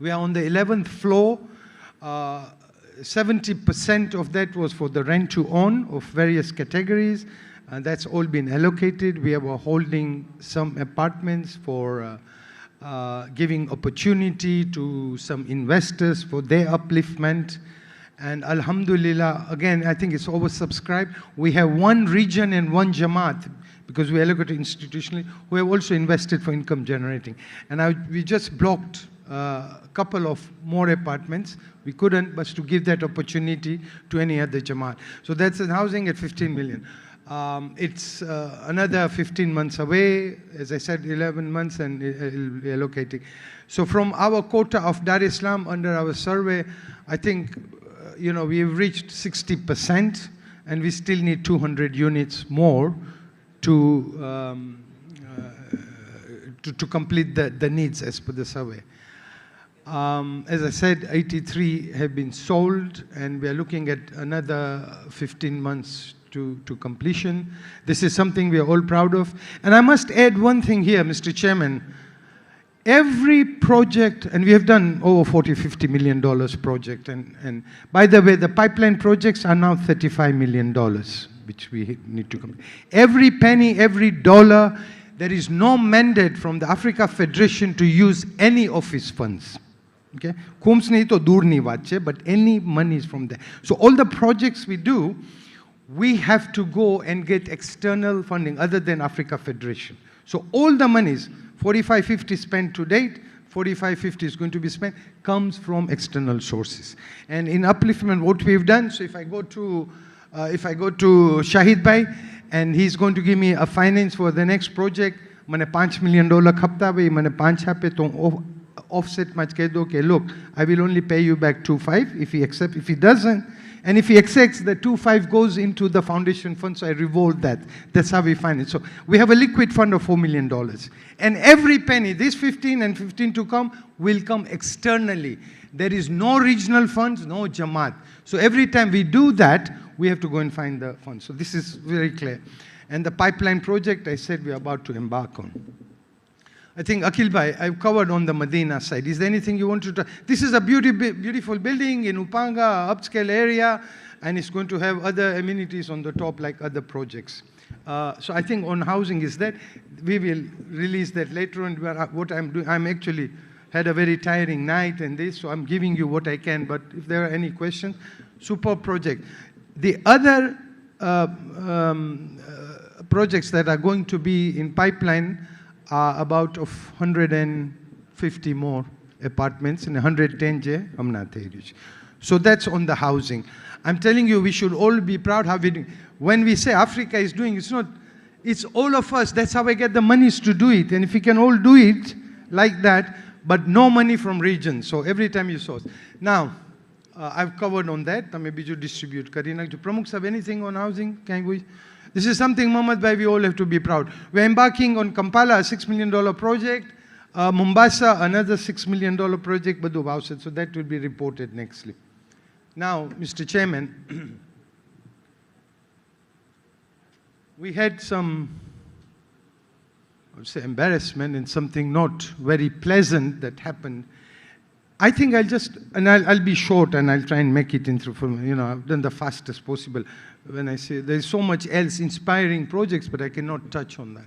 We are on the 11th floor. 70% of that was for the rent to own of various categories. And that's all been allocated. We are holding some apartments for giving opportunity to some investors for their upliftment. And Alhamdulillah, again, I think it's oversubscribed. We have one region and one Jamaat, because we allocated institutionally, who have also invested for income generating. And we just blocked a couple of more apartments. We couldn't, but to give that opportunity to any other Jamaat. So that's in housing at 15 million. It's another 15 months away, as I said, 11 months, and it'll be allocating. So from our quota of Dar Islam under our survey, I think, we've reached 60%, and we still need 200 units more to complete the needs as per the survey. As I said, 83 have been sold, and we are looking at another 15 months to completion. This is something we are all proud of. And I must add one thing here, Mr. Chairman. Every project, and we have done over $40–50 million project, and by the way, the pipeline projects are now $35 million, which we need to complete. Every penny, every dollar, there is no mandate from the Africa Federation to use any office funds. Okay? But any money is from there. So all the projects we do, we have to go and get external funding other than Africa Federation. So all the monies, 45–50 spent to date, 45–50 is going to be spent, comes from external sources. And in upliftment, what we've done, so if I go to Shahid Bhai, and he's going to give me a finance for the next project, mane $5 million khapta bhai, mane 5 chape to offset much ke do, okay, look, I will only pay you back 2.5 if he accepts. If he doesn't, and if he accepts, the 2.5 goes into the foundation fund, so I revolve that. That's how we find it. So we have a liquid fund of $4 million. And every penny, this 15 and 15 to come, will come externally. There is no regional funds, no Jamaat. So every time we do that, we have to go and find the funds. So this is very clear. And the pipeline project, I said we are about to embark on. I think, Akhil Bhai, I've covered on the Medina side. Is there anything you want to talk? This is a beautiful building in Upanga, upscale area, and it's going to have other amenities on the top like other projects. So I think on housing is that. We will release that later on. What I'm doing, I'm actually had a very tiring night and this, so I'm giving you what I can, but if there are any questions, super project. The other projects that are going to be in pipeline are about 150 more apartments in 110J Amnath areas. So that's on the housing. I'm telling you, we should all be proud how we do. When we say Africa is doing, it's all of us. That's how we get the monies to do it. And if we can all do it like that, but no money from regions. So every time you source. Now, I've covered on that. તમે બીજું distribute કરી નાખજો. Pramukh Sahib, anything on housing? Can we? This is something, Mohammed Bhai, we all have to be proud. We're embarking on Kampala, a $6 million project. Mombasa, another $6 million project, બધું આવશે. So that will be reported nextly. Now, Mr. Chairman, we had some, I would say, embarrassment and something not very pleasant that happened. I think I'll just, and I'll be short and I'll try and make it in through, I've done the fastest possible. When I say there's so much else inspiring projects, but I cannot touch on that.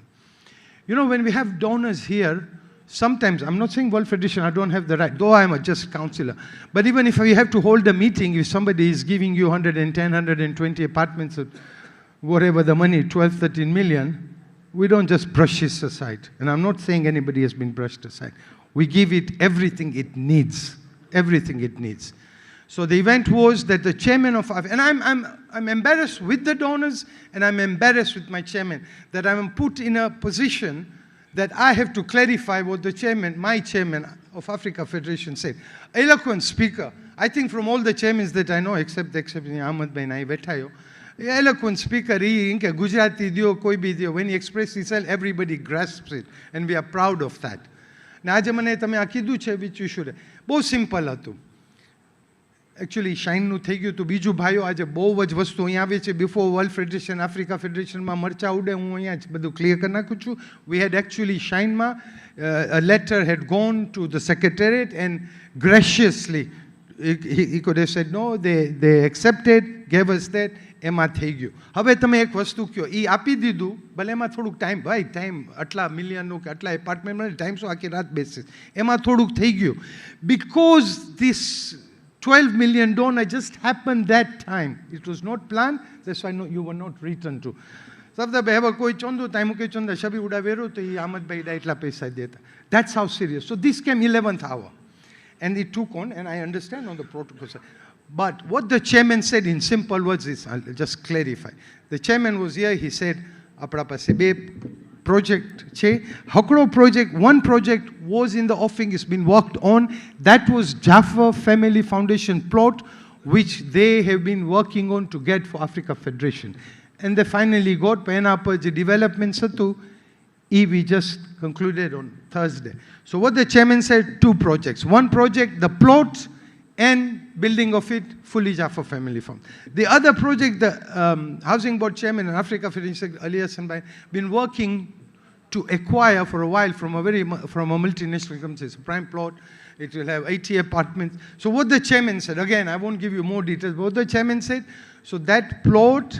When we have donors here, sometimes, I'm not saying World Federation, I don't have the right, though I'm a just counselor. But even if we have to hold a meeting, if somebody is giving you 110, 120 apartments, whatever the money, 12, 13 million, we don't just brush this aside. And I'm not saying anybody has been brushed aside. We give it everything it needs, everything it needs. So the event was that the chairman of, and I'm embarrassed with the donors, and I'm embarrassed with my chairman, that I'm put in a position that I have to clarify what the chairman, my chairman of Africa Federation said. Eloquent speaker. I think from all the chairmans that I know, except Ahmed Bhai Nai Bethayo, eloquent speaker, Gujarati dio, koi bhi dio. When he expresses himself, everybody grasps it, and we are proud of that. ને આજે મને તમે આ કીધું છે which you should. બહુ simple હતું. Actually શાઇનનું થઈ ગયું હતું. બીજું ભાઈઓ આજે બહુ જ વસ્તુ અહીંયા આવે છે. બિફોર વર્લ્ડ ફેડરેશન, આફ્રિકા ફેડરેશનમાં મરચા ઉડે, હું અહીંયા જ બધું ક્લિયર કરી નાખું છું. We had actually શાઇનમાં a letter had gone to the secretariat and graciously he could have said no, they accepted, gave us that. એમાં થઈ ગયું. હવે તમે એક વસ્તુ કહો, એ આપી દીધું, ભલે એમાં થોડુંક ટાઈમ, ભાઈ ટાઈમ આટલા મિલિયનનું કે આટલા એપાર્ટમેન્ટમાં ટાઈમ શું આખી રાત બેસે, એમાં થોડુંક થઈ ગયું. Because this 12 million donor just happened that time. It was not planned, that's why you were not returned to. Sabda behava koi chondu time ke chonda shabi uda veru to Ahmed Bhai da itla paisa deta. That's how serious. So this came 11th hour. And it took on, and I understand on the protocol side. But what the chairman said in simple words is, I'll just clarify. The chairman was here, he said, apna pase be project che. Hakro project, one project was in the offing, it's been worked on. That was Jaffa Family Foundation plot, which they have been working on to get for Africa Federation. And they finally got Payanapa development satu. We just concluded on Thursday. So what the chairman said, two projects. One project, the plot and building of it, fully Jaffa Family Farm. The other project, the Housing Board Chairman and Africa Federation, Elias and been working to acquire for a while from a multinational company. It's a prime plot. It will have 80 apartments. So what the chairman said, again, I won't give you more details, but what the chairman said, so that plot,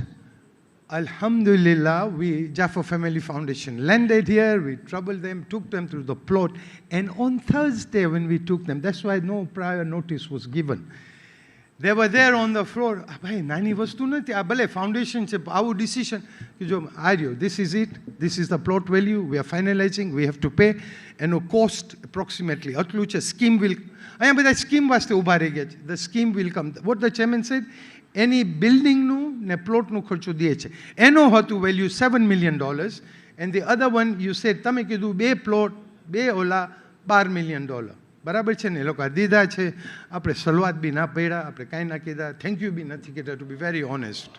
Alhamdulillah, Jaffa Family Foundation landed here, we troubled them, took them through the plot, and on Thursday when we took them, that's why no prior notice was given. They were there on the floor. Bhai, nani vastu nathi. Bale foundation chip, our decision. This is it. This is the plot value. We are finalizing. We have to pay. And a cost approximately. A scheme will. The scheme was the scheme will come. What the chairman said, any building nu ne plot nu kharcho diye che. Eno hatu value $7 million. And the other one, you said, tame kidu be plot, be ola, $12 million. બરાબર છે ને, એ લોકો દીધા છે, આપણે સલવાત બી ના પડ્યા, આપણે કાંઈ ના કીધા, થેન્ક યુ બી નથી કીધા, to be very honest.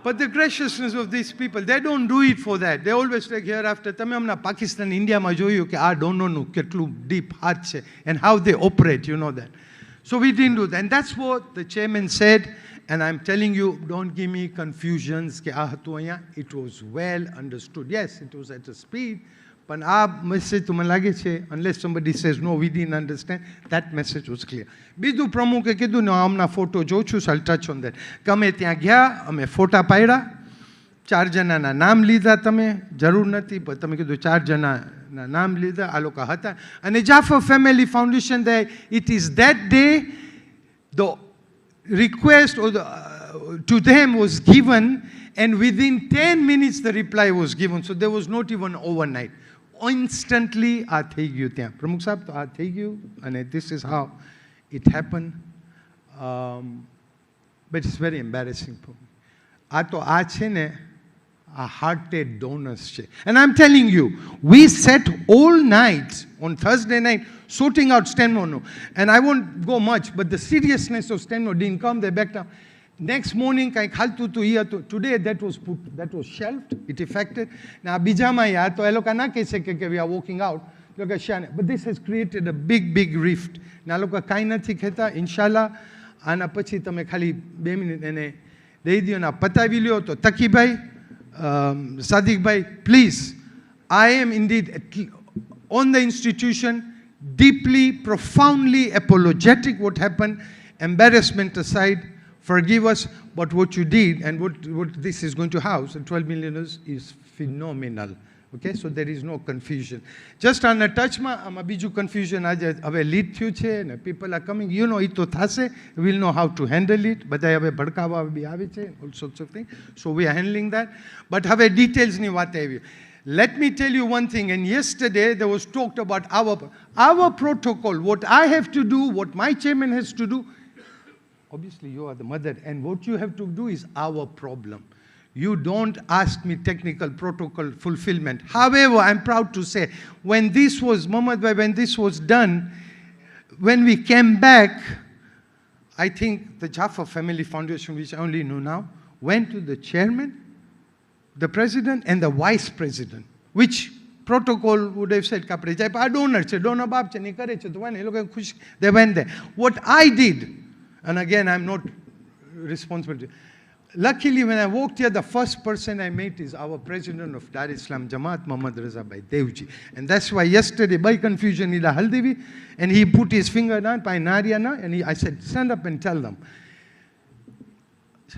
But the graciousness of these people, they don't do it for that. They always take hereafter. તમે હમણાં પાકિસ્તાન, ઇન્ડિયામાં જોયું કે આ ડોનોનું કેટલું deep heart છે, and how they operate, you know that. So we didn't do that. And that's what the chairman said, and I'm telling you, don't give me confusions કે આ હતું અહીંયા. It was well understood. Yes, it was at a speed. But our message to Malage, unless somebody says, no, we didn't understand, that message was clear. Bidu Pramuke Kidu, no, amna photo jochus, I'll touch on that. Kame ત્યાં ગયા, અમે ફોટા પાડ્યા, 4 જણાના નામ લીધા તમે, જરૂર નથી, પણ તમે કીધું 4 જણાના નામ લીધા, આ લોકો હતા. અને Jaffa Family Foundation, it is that day, the request or to them was given, and within 10 minutes the reply was given. So there was not even overnight. Instantly, આ થઈ ગયું ત્યાં. પ્રમુખ સાહેબ, તો આ થઈ ગયું, અને this is how it happened. But it's very embarrassing for me. આ તો આ છે ને, આ હાર્ટેડ ડોનર્સ છે. And I'm telling you, we sat all night on Thursday night sorting out Stenmo. And I won't go much, but the seriousness of Stenmo didn't come. They backed up. Next morning, today that was shelved, it affected. Now, bijama ya, to eloka na kaise ke we are walking out. But this has created a big rift. Now, loka kai nathi kheta, inshallah, ana pachi tame khali 2 minute ene dei diyo na patavi lyo to Taqibhai, Sadiq bhai, please, I am indeed on the institution, deeply, profoundly apologetic what happened, embarrassment aside, forgive us, but what you did and what this is going to house, 12 million is phenomenal. Okay, so there is no confusion. Just on a touch, ama biju confusion aaj have lead thyu che and people are coming, you know, ito thase, we'll know how to handle it. Badai have bhadkawa bhi ave che, all sorts of things. So we are handling that. But have details ni wat avi. Let me tell you one thing, and yesterday there was talked about our protocol, what I have to do, what my chairman has to do. Obviously, you are the mother, and what you have to do is our problem. You don't ask me technical protocol fulfillment. However, I'm proud to say, when this was, Mohammed bhai, when this was done, when we came back, I think the Jaffa Family Foundation, which I only know now, went to the chairman, the president, and the vice president, which protocol would have said, donor baap che, ni kare che, they went there. What I did, and again, I'm not responsible. Luckily, when I walked here, the first person I met is our president of Dar Islam Jamaat, Muhammad Raza Bhai Devji. And that's why yesterday, by confusion, ila haldevi, and he put his finger down by Nariana, and I said, stand up and tell them.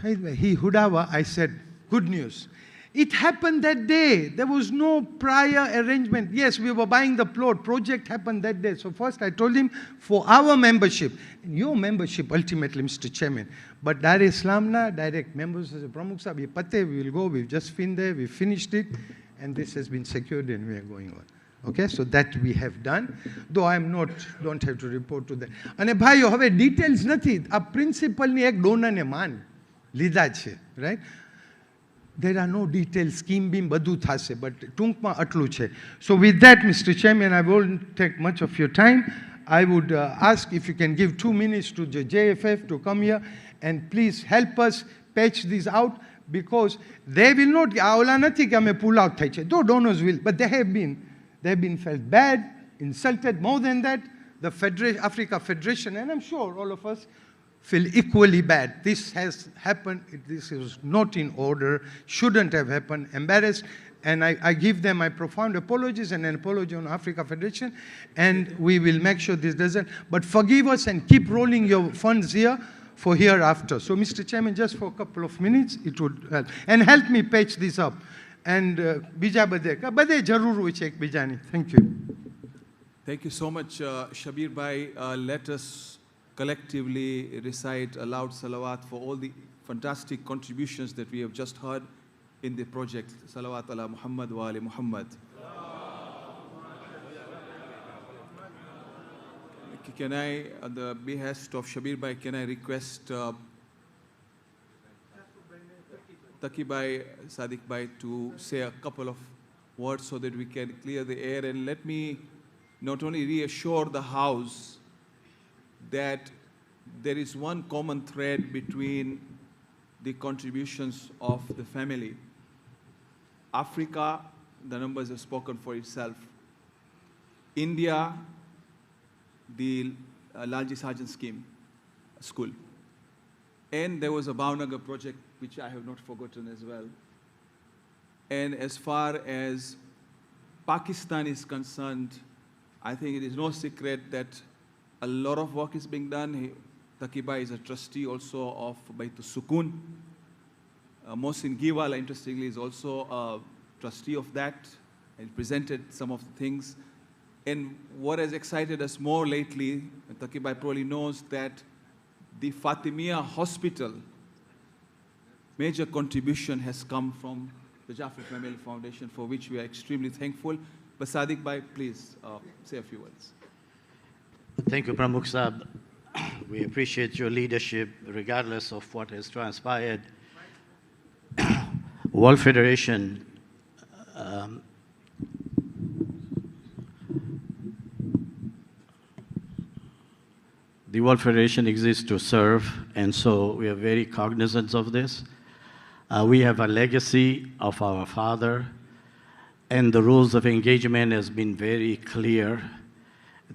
He Hudawa, I said, good news. It happened that day. There was no prior arrangement. Yes, we were buying the plot. Project happened that day. So first I told him, for our membership, and your membership ultimately, Mr. Chairman, but Dar Islam na direct members as a Pramukh Sahib, we will go. We've just been there. We finished it. And this has been secured and we are going on. Okay, so that we have done. Though I am not, don't have to report to that. And bhaiyo, have details nathi. A principal ni ek donor ne man lidha che, right? There are no details, scheme beam badu thase, but tunkma atlu che. So with that, Mr. Chairman, I won't take much of your time. I would ask if you can give 2 minutes to the JFF to come here and please help us patch this out, because they will not, aula nathi ke ame pull out thai che. Though donors will, but they have been felt bad, insulted. More than that, the Africa Federation, and I'm sure all of us feel equally bad. This has happened. This is not in order. Shouldn't have happened. Embarrassed. And I give them my profound apologies and an apology on Africa Federation. And we will make sure this doesn't. But forgive us and keep rolling your funds here for hereafter. So, Mr. Chairman, just for a couple of minutes, it would help. And help me patch this up. And bija bade jarur hoy che ek bijani. Thank you. Thank you so much, Shabir Bhai. Let us collectively recite a loud salawat for all the fantastic contributions that we have just heard in the project. Salawat ala Muhammad wa ali Muhammad. Can I, at the behest of Shabir Bhai, can I request Taqi Bhai, Sadiq Bhai to say a couple of words so that we can clear the air, and let me not only reassure the House that there is one common thread between the contributions of the family. Africa, the numbers have spoken for itself. India, the Lalji Sarjan scheme, school. And there was a Bhavnagar project, which I have not forgotten as well. And as far as Pakistan is concerned, I think it is no secret that a lot of work is being done. Taqi Bhai is a trustee also of Baitul Sukun. Mohsin Giwala, interestingly, is also a trustee of that and presented some of the things. And what has excited us more lately, Taqi Bhai probably knows that the Fatimiyya Hospital, major contribution has come from the Jaffa Family Foundation, for which we are extremely thankful. But Sadiq Bhai, please say a few words. Thank you, Pramukh Sahib. We appreciate your leadership, regardless of what has transpired. World Federation the World Federation exists to serve, and so we are very cognizant of this. We have a legacy of our father, and the rules of engagement has been very clear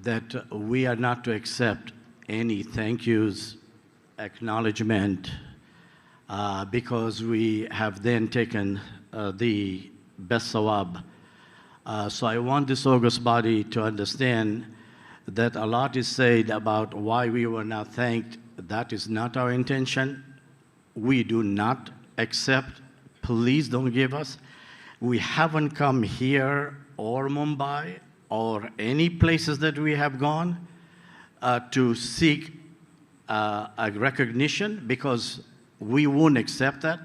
that we are not to accept any thank yous, acknowledgement, because we have then taken the best sawab. So I want this august body to understand that a lot is said about why we were not thanked. That is not our intention. We do not accept. Please don't give us. We haven't come here or Mumbai or any places that we have gone to seek a recognition, because we won't accept that.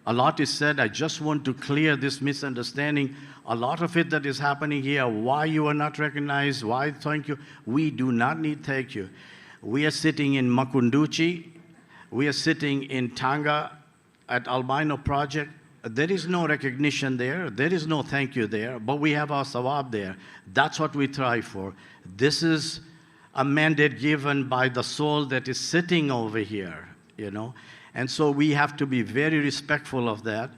A lot is said. I just want to clear this misunderstanding. A lot of it that is happening here, why you are not recognized, why thank you. We do not need thank you. We are sitting in Makunduchi. We are sitting in Tanga at Albino Project. There is no recognition there. There is no thank you there, but we have our sawab there. That's what we try for. This is a mandate given by the soul that is sitting over here, you know. And so we have to be very respectful of that.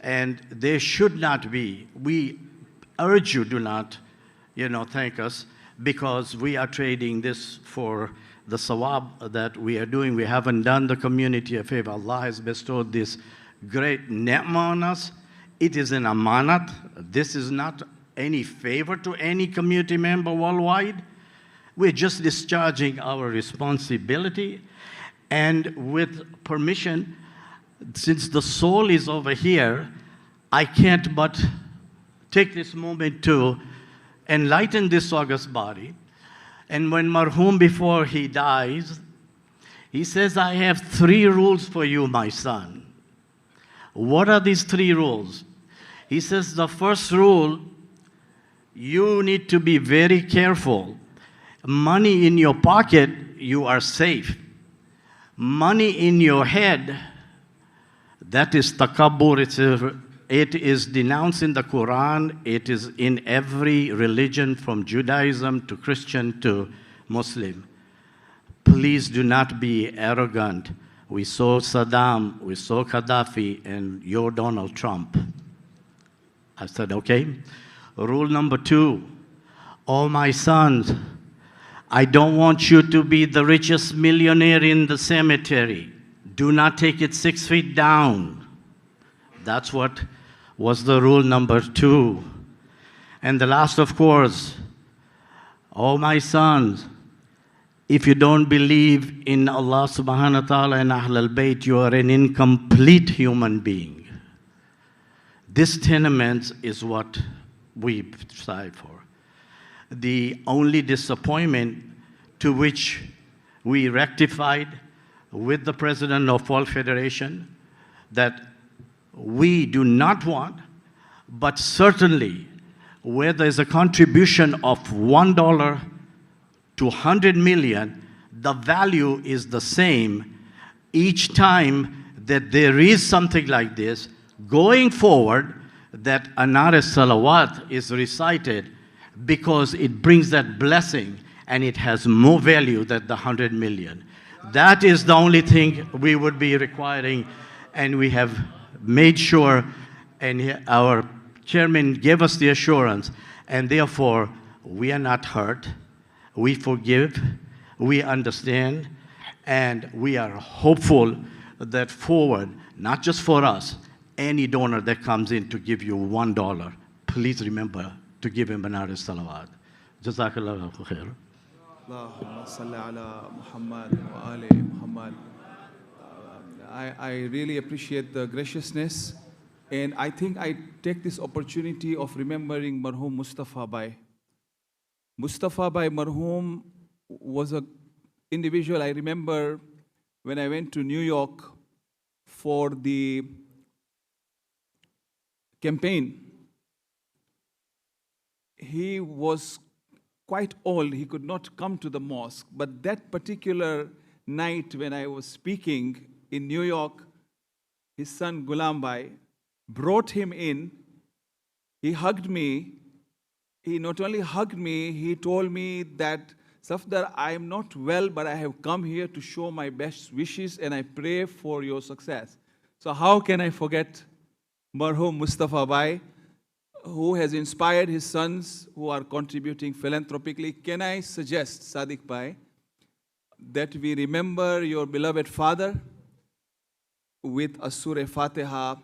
And there should not be, we urge you, do not, you know, thank us, because we are trading this for the sawab that we are doing. We haven't done the community a favor. Allah has bestowed this great ni'mah on us. It is an amanat. This is not any favor to any community member worldwide. We're just discharging our responsibility. And with permission, since the soul is over here, I can't but take this moment to enlighten this august body. And when Marhum, before he dies, he says, I have 3 rules for you, my son. What are these 3 rules? He says, the first rule, you need to be very careful. Money in your pocket, you are safe. Money in your head, that is takabbur. It is denounced in the Quran. It is in every religion, from Judaism to Christian to Muslim. Please do not be arrogant. We saw Saddam, we saw Gaddafi, and you're Donald Trump. I said, okay. Rule number 2, oh my sons, I don't want you to be the richest millionaire in the cemetery. Do not take it 6 feet down. That's what was the rule number 2. And the last, of course, oh my sons, if you don't believe in Allah subhanahu wa ta'ala and Ahl al-Bayt, you are an incomplete human being. This tenement is what we strive for. The only disappointment to which we rectified with the president of World Federation that we do not want, but certainly where there's a contribution of $1 to 100 million, the value is the same each time that there is something like this. Going forward, that Anaris Salawat is recited, because it brings that blessing and it has more value than the 100 million. That is the only thing we would be requiring, and we have made sure, and our chairman gave us the assurance, and therefore we are not hurt. We forgive, we understand, and we are hopeful that forward, not just for us, any donor that comes in to give you $1, please remember to give him Banaras Salawat. Jazakallah khair. Allahumma salli ala Muhammad wa ali Muhammad. I really appreciate the graciousness, and I think I take this opportunity of remembering Marhum Mustafa Bhai. Mustafa Bhai Marhum was an individual I remember when I went to New York for the campaign. He was quite old, he could not come to the mosque, but that particular night when I was speaking in New York, his son Ghulam Bhai brought him in. He hugged me. He not only hugged me, he told me that, Safdar, I am not well, but I have come here to show my best wishes and I pray for your success. So how can I forget Marhum Mustafa Bhai, who has inspired his sons who are contributing philanthropically? Can I suggest, Sadiq Bhai, that we remember your beloved father with a Surah Fatiha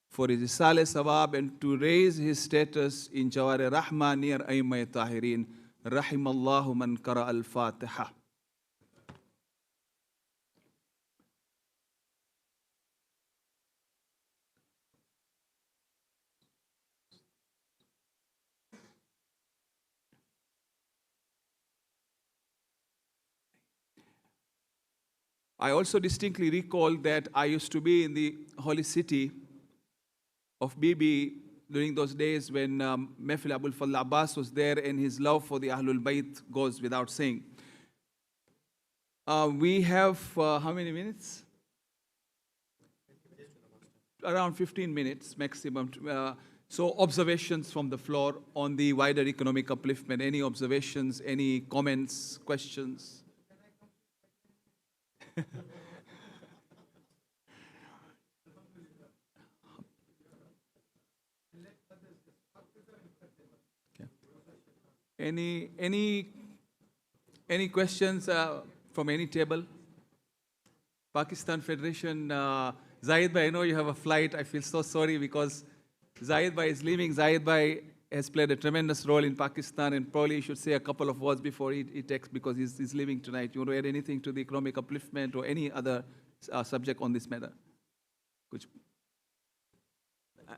for his Saleh Sawab and to raise his status in Jawari Rahma near Aimay Tahirin. Rahimallahu man kara al-Fatiha. I also distinctly recall that I used to be in the holy city of Bibi during those days when Mehfil Abul Fadl Abbas was there, and his love for the Ahlul Bayt goes without saying. We have how many minutes? Around 15 minutes maximum. So observations from the floor on the wider economic upliftment. Any observations, any comments, questions? Any questions from any table? Pakistan Federation, Zahid Bhai, I know you have a flight. I feel so sorry because Zahid Bhai is leaving. Zahid Bhai has played a tremendous role in Pakistan, and probably you should say a couple of words before he takes, because he's leaving tonight. You want to add anything to the economic upliftment or any other subject on this matter?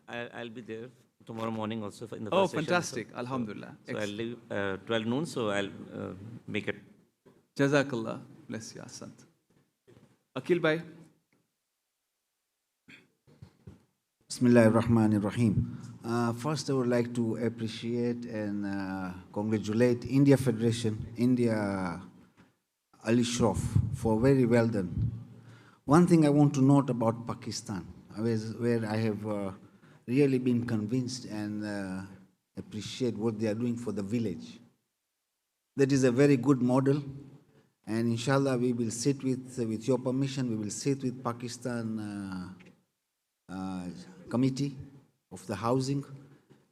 I'll be there tomorrow morning also in the Oh, first session. fantastic. Alhamdulillah. So I'll leave 12 noon, so I'll make it. Jazakallah. Bless you, Asant. Akil Bhai. Bismillahir Rahmanir Rahim. First, I would like to appreciate and congratulate India Federation, India Ali Shroff, for very well done. One thing I want to note about Pakistan, where I have really been convinced and appreciate what they are doing for the village. That is a very good model, and inshallah we will sit with your permission, we will sit with Pakistan committee of the housing,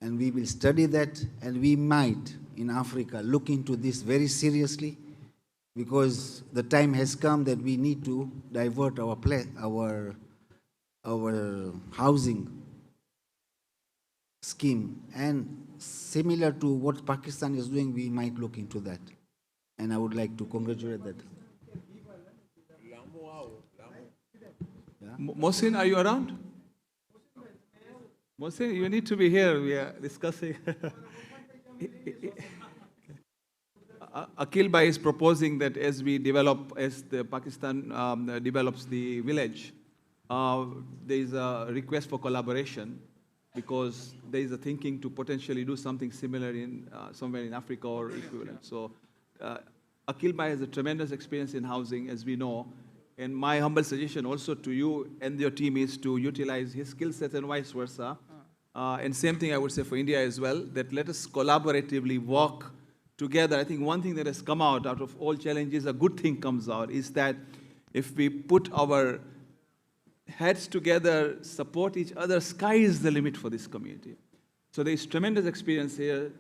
and we will study that, and we might in Africa look into this very seriously, because the time has come that we need to divert our housing scheme, and similar to what Pakistan is doing, we might look into that, and I would like to congratulate that. Mohsin, are you around? Mohsin, you need to be here. We are discussing. Akil Bhai is proposing that as the Pakistan develops the village, there is a request for collaboration, because there is a thinking to potentially do something similar in somewhere in Africa or equivalent. So Akil Bhai has a tremendous experience in housing, as we know. And my humble suggestion also to you and your team is to utilize his skill set and vice versa. And same thing I would say for India as well, that let us collaboratively work together. I think one thing that has come out of all challenges, a good thing comes out, is that if we put our heads together, support each other, sky is the limit for this community. So there is tremendous experience here,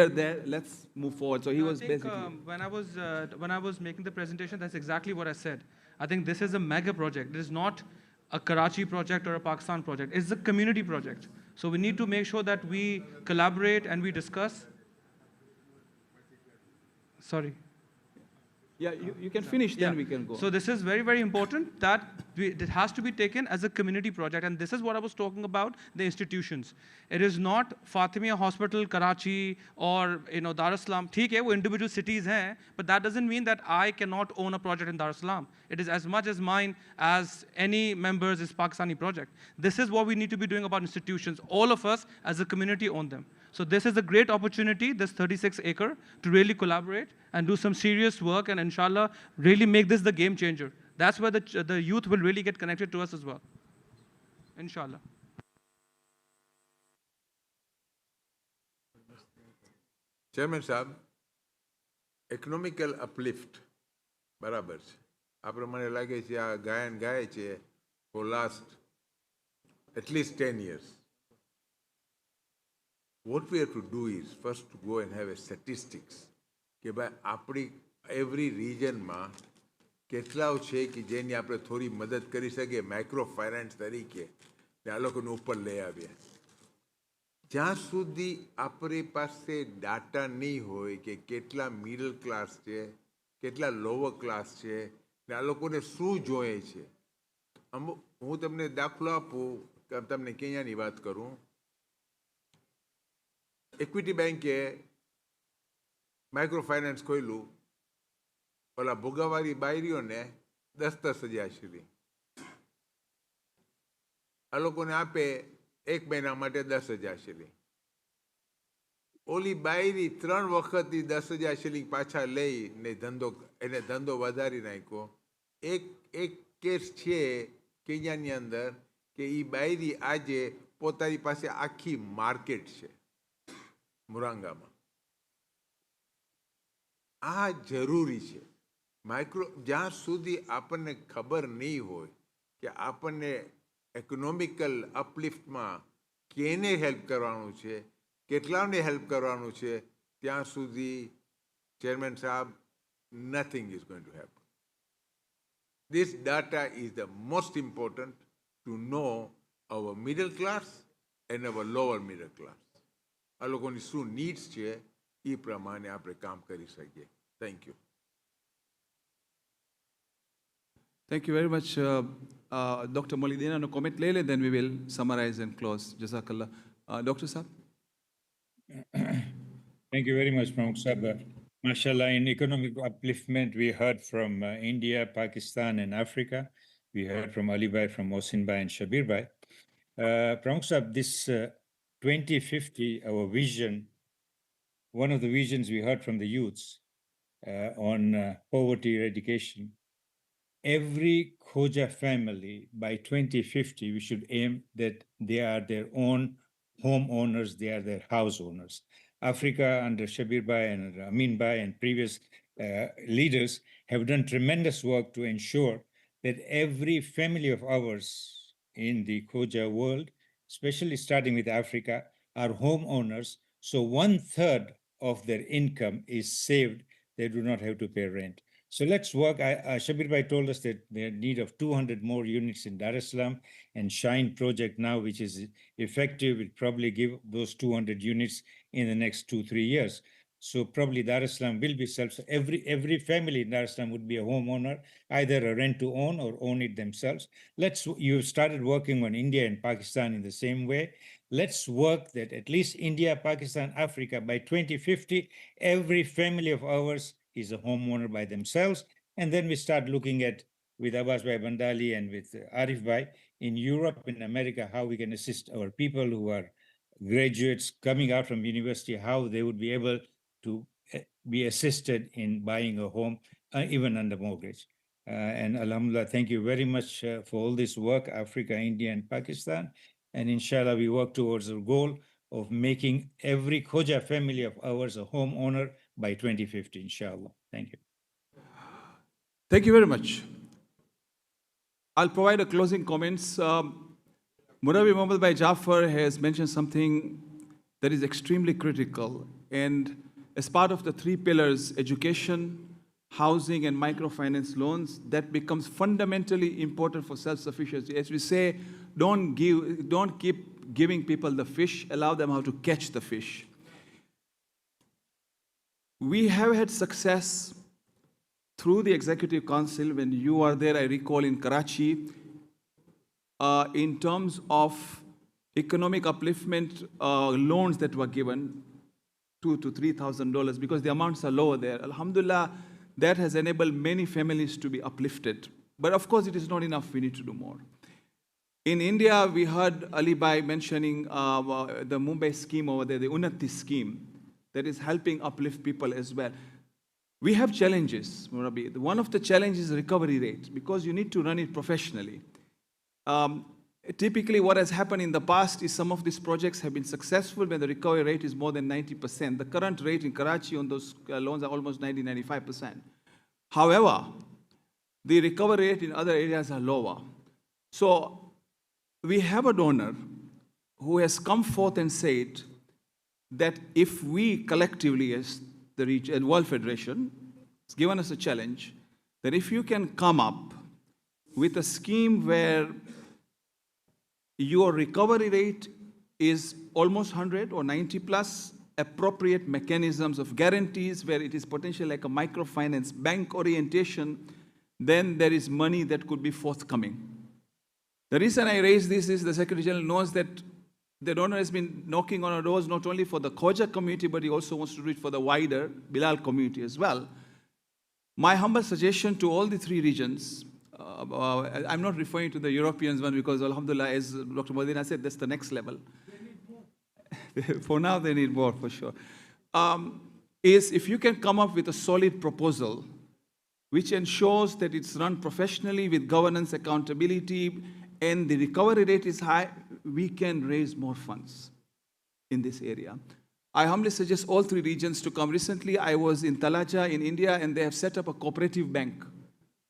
there. Let's move forward. So he was basically. When I was making the presentation, that's exactly what I said. I think this is a mega project. It is not a Karachi project or a Pakistan project. It's a community project. So we need to make sure that we collaborate and we discuss. Sorry. Yeah, you can finish, then we can go. So this is very, very important that it has to be taken as a community project. And this is what I was talking about, the institutions. It is not Fatimiyya Hospital, Karachi, or Dar es Salaam. ठीक है, वो individual cities हैं, but that doesn't mean that I cannot own a project in Dar es Salaam. It is as much as mine as any members is Pakistani project. This is what we need to be doing about institutions. All of us as a community own them. So this is a great opportunity, this 36-acre, to really collaborate and do some serious work, and inshallah, really make this the game changer. That's where the youth will really get connected to us as well. Inshallah. Chairman સાહેબ, economical uplift બરાબર છે. આપણે મને લાગે છે આ ગાયન ગાય છે for last at least 10 years. What we have to do is first to go and have a statistics કે ભાઈ આપણી every regionમાં કેટલાઓ છે કે જેની આપણે થોડી મદદ કરી શકીએ માઇક્રો ફાઇનાન્સ તરીકે ને આ લોકોને ઉપર લઈ આવ્યા. જ્યાં સુધી આપણી પાસે ડાટા નહીં હોય કે કેટલા મિડલ ક્લાસ છે, કેટલા લોઅર ક્લાસ છે ને આ લોકોને શું જોઈએ છે. હું તમને દાખલો આપું, તમને કેન્યાની વાત કરું. ઇક્વિટી બેંકે માઇક્રો ફાઇનાન્સ ખોલ્યું, ઓલા ભોગાવાળી બાયરીઓને 10,000 શીલી આ લોકોને આપે 1 મહિના માટે 10,000 શીલી. ઓલી બાયરી 3 વખતથી 10,000 શીલી પાછા લઈને એને ધંધો વધારી નાખ્યો. એક કેસ છે કેન્યાની અંદર કે એ બાયરી આજે પોતાની પાસે આખી માર્કેટ છે મુરાંગામાં. આ જરૂરી છે. જ્યાં સુધી આપણને ખબર નહીં હોય કે આપણને ઇકોનોમિકલ અપલિફ્ટમાં કેને હેલ્પ કરવાનું છે, કેટલાને હેલ્પ કરવાનું છે, ત્યાં સુધી ચેરમેન સાહેબ nothing is going to happen. This data is the most important to know our middle class and our lower middle class. આ લોકોની શું નીડ્સ છે એ પ્રમાણે આપણે કામ કરી શકીએ. Thank you. Thank you very much, Dr. Molidina. No comment later, then we will summarize and close. Jazakallah. Dr. Saab. Thank you very much, Pramukh Sahab. MashaAllah, in economic upliftment, we heard from India, Pakistan, and Africa. We heard from Ali Bhai, from Mohsin Bhai, and Shabir Bhai. Pramukh Sahab, this 2050, our vision, one of the visions we heard from the youths on poverty eradication. Every Khoja family by 2050, we should aim that they are their own homeowners, they are their house owners. Africa under Shabir Bhai and Amin Bhai and previous leaders have done tremendous work to ensure that every family of ours in the Khoja world, especially starting with Africa, are homeowners. So 1/3 of their income is saved. They do not have to pay rent. So let's work. Shabir Bhai told us that they need of 200 more units in Dar es Salaam, and Shine project now, which is effective, will probably give those 200 units in the next 2-3 years. So probably Dar es Salaam will be self. Every family in Dar es Salaam would be a homeowner, either a rent to own or own it themselves. You've started working on India and Pakistan in the same way. Let's work that at least India, Pakistan, Africa, by 2050, every family of ours is a homeowner by themselves. And then we start looking at, with Abbas Bhai Bandali and with Arif Bhai, in Europe, in America, how we can assist our people who are graduates coming out from university, how they would be able to be assisted in buying a home, even under mortgage. And Alhamdulillah, thank you very much for all this work, Africa, India, and Pakistan. And inshallah, we work towards our goal of making every Khoja family of ours a homeowner by 2050, inshallah. Thank you. Thank you very much. I'll provide a closing comments. Murabi Muhammad Bhai Jafar has mentioned something that is extremely critical. And as part of the 3 pillars, education, housing, and microfinance loans, that becomes fundamentally important for self-sufficiency. As we say, don't keep giving people the fish, allow them how to catch the fish. We have had success through the Executive Council. When you are there, I recall in Karachi, in terms of economic upliftment loans that were given, $2,000 to $3,000, because the amounts are lower there. Alhamdulillah, that has enabled many families to be uplifted. But of course, it is not enough. We need to do more. In India, we heard Ali Bhai mentioning the Mumbai scheme over there, the Unnati scheme, that is helping uplift people as well. We have challenges, Murabi. One of the challenges is recovery rate, because you need to run it professionally. Typically, what has happened in the past is some of these projects have been successful when the recovery rate is more than 90%. The current rate in Karachi on those loans are almost 95%. However, the recovery rate in other areas are lower. So we have a donor who has come forth and said that if we collectively, as the World Federation, has given us a challenge, that if you can come up with a scheme where your recovery rate is almost 100 or 90 plus, appropriate mechanisms of guarantees where it is potentially like a microfinance bank orientation, then there is money that could be forthcoming. The reason I raise this is the Secretary General knows that the donor has been knocking on our doors not only for the Khoja community, but he also wants to do it for the wider Bilal community as well. My humble suggestion to all the three regions, I'm not referring to the Europeans one because alhamdulillah, as Dr. Modina said, that's the next level. For now, they need more for sure. Is if you can come up with a solid proposal which ensures that it's run professionally with governance, accountability, and the recovery rate is high, we can raise more funds in this area. I humbly suggest all three regions to come. Recently, I was in Talaja in India, and they have set up a cooperative bank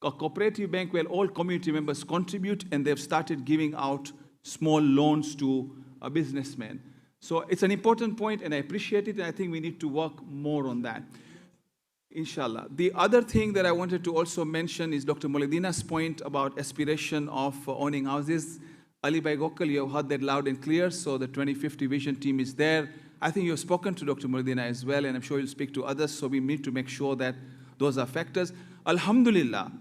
where all community members contribute, and they've started giving out small loans to a businessman. So it's an important point, and I appreciate it, and I think we need to work more on that. Inshallah. The other thing that I wanted to also mention is Dr. Mouladina's point about aspiration of owning houses. Ali Bhai Gokal, you have heard that loud and clear, so the 2050 vision team is there. I think you've spoken to Dr. Mouladina as well, and I'm sure you'll speak to others, so we need to make sure that those are factors. Alhamdulillah,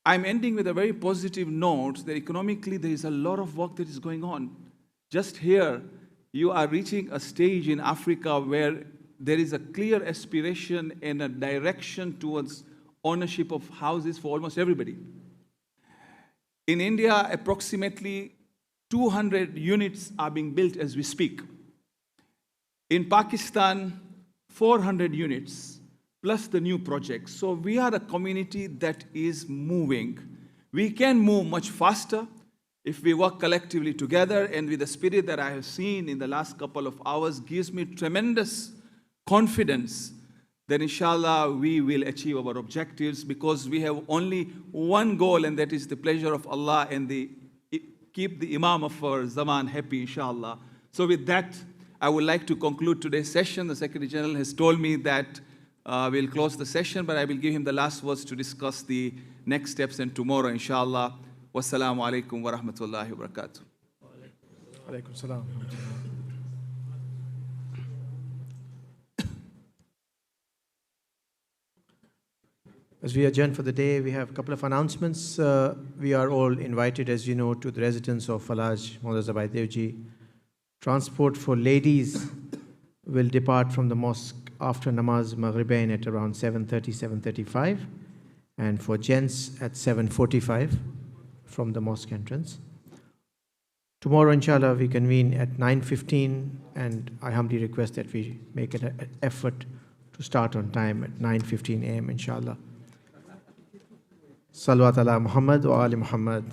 I'm ending with a very positive note that economically there is a lot of work that is going on. Just here, you are reaching a stage in Africa where there is a clear aspiration and a direction towards ownership of houses for almost everybody. In India, approximately 200 units are being built as we speak. In Pakistan, 400 units, plus the new projects. So we are a community that is moving. We can move much faster if we work collectively together, and with the spirit that I have seen in the last couple of hours gives me tremendous confidence that inshallah we will achieve our objectives, because we have only one goal, and that is the pleasure of Allah and keep the Imam of our Zaman happy, inshallah. So with that, I would like to conclude today's session. The Secretary General has told me that we'll close the session, but I will give him the last words to discuss the next steps, and tomorrow, inshallah. Wassalamu alaikum wa rahmatullahi wa barakatuh. Alaikum salam. As we adjourn for the day, we have a couple of announcements. We are all invited, as you know, to the residence of Falaj Maulana Zabai Devji. Transport for ladies will depart from the mosque after Namaz Maghribain at around 7:30, 7:35, and for gents at 7:45 from the mosque entrance. Tomorrow, inshallah, we convene at 9:15, and I humbly request that we make an effort to start on time at 9:15 a.m., inshallah. Salawat ala Muhammad wa ali Muhammad.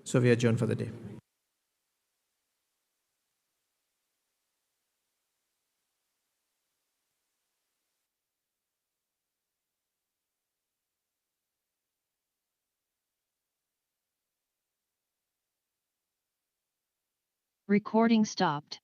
So we adjourn for the day. Recording stopped.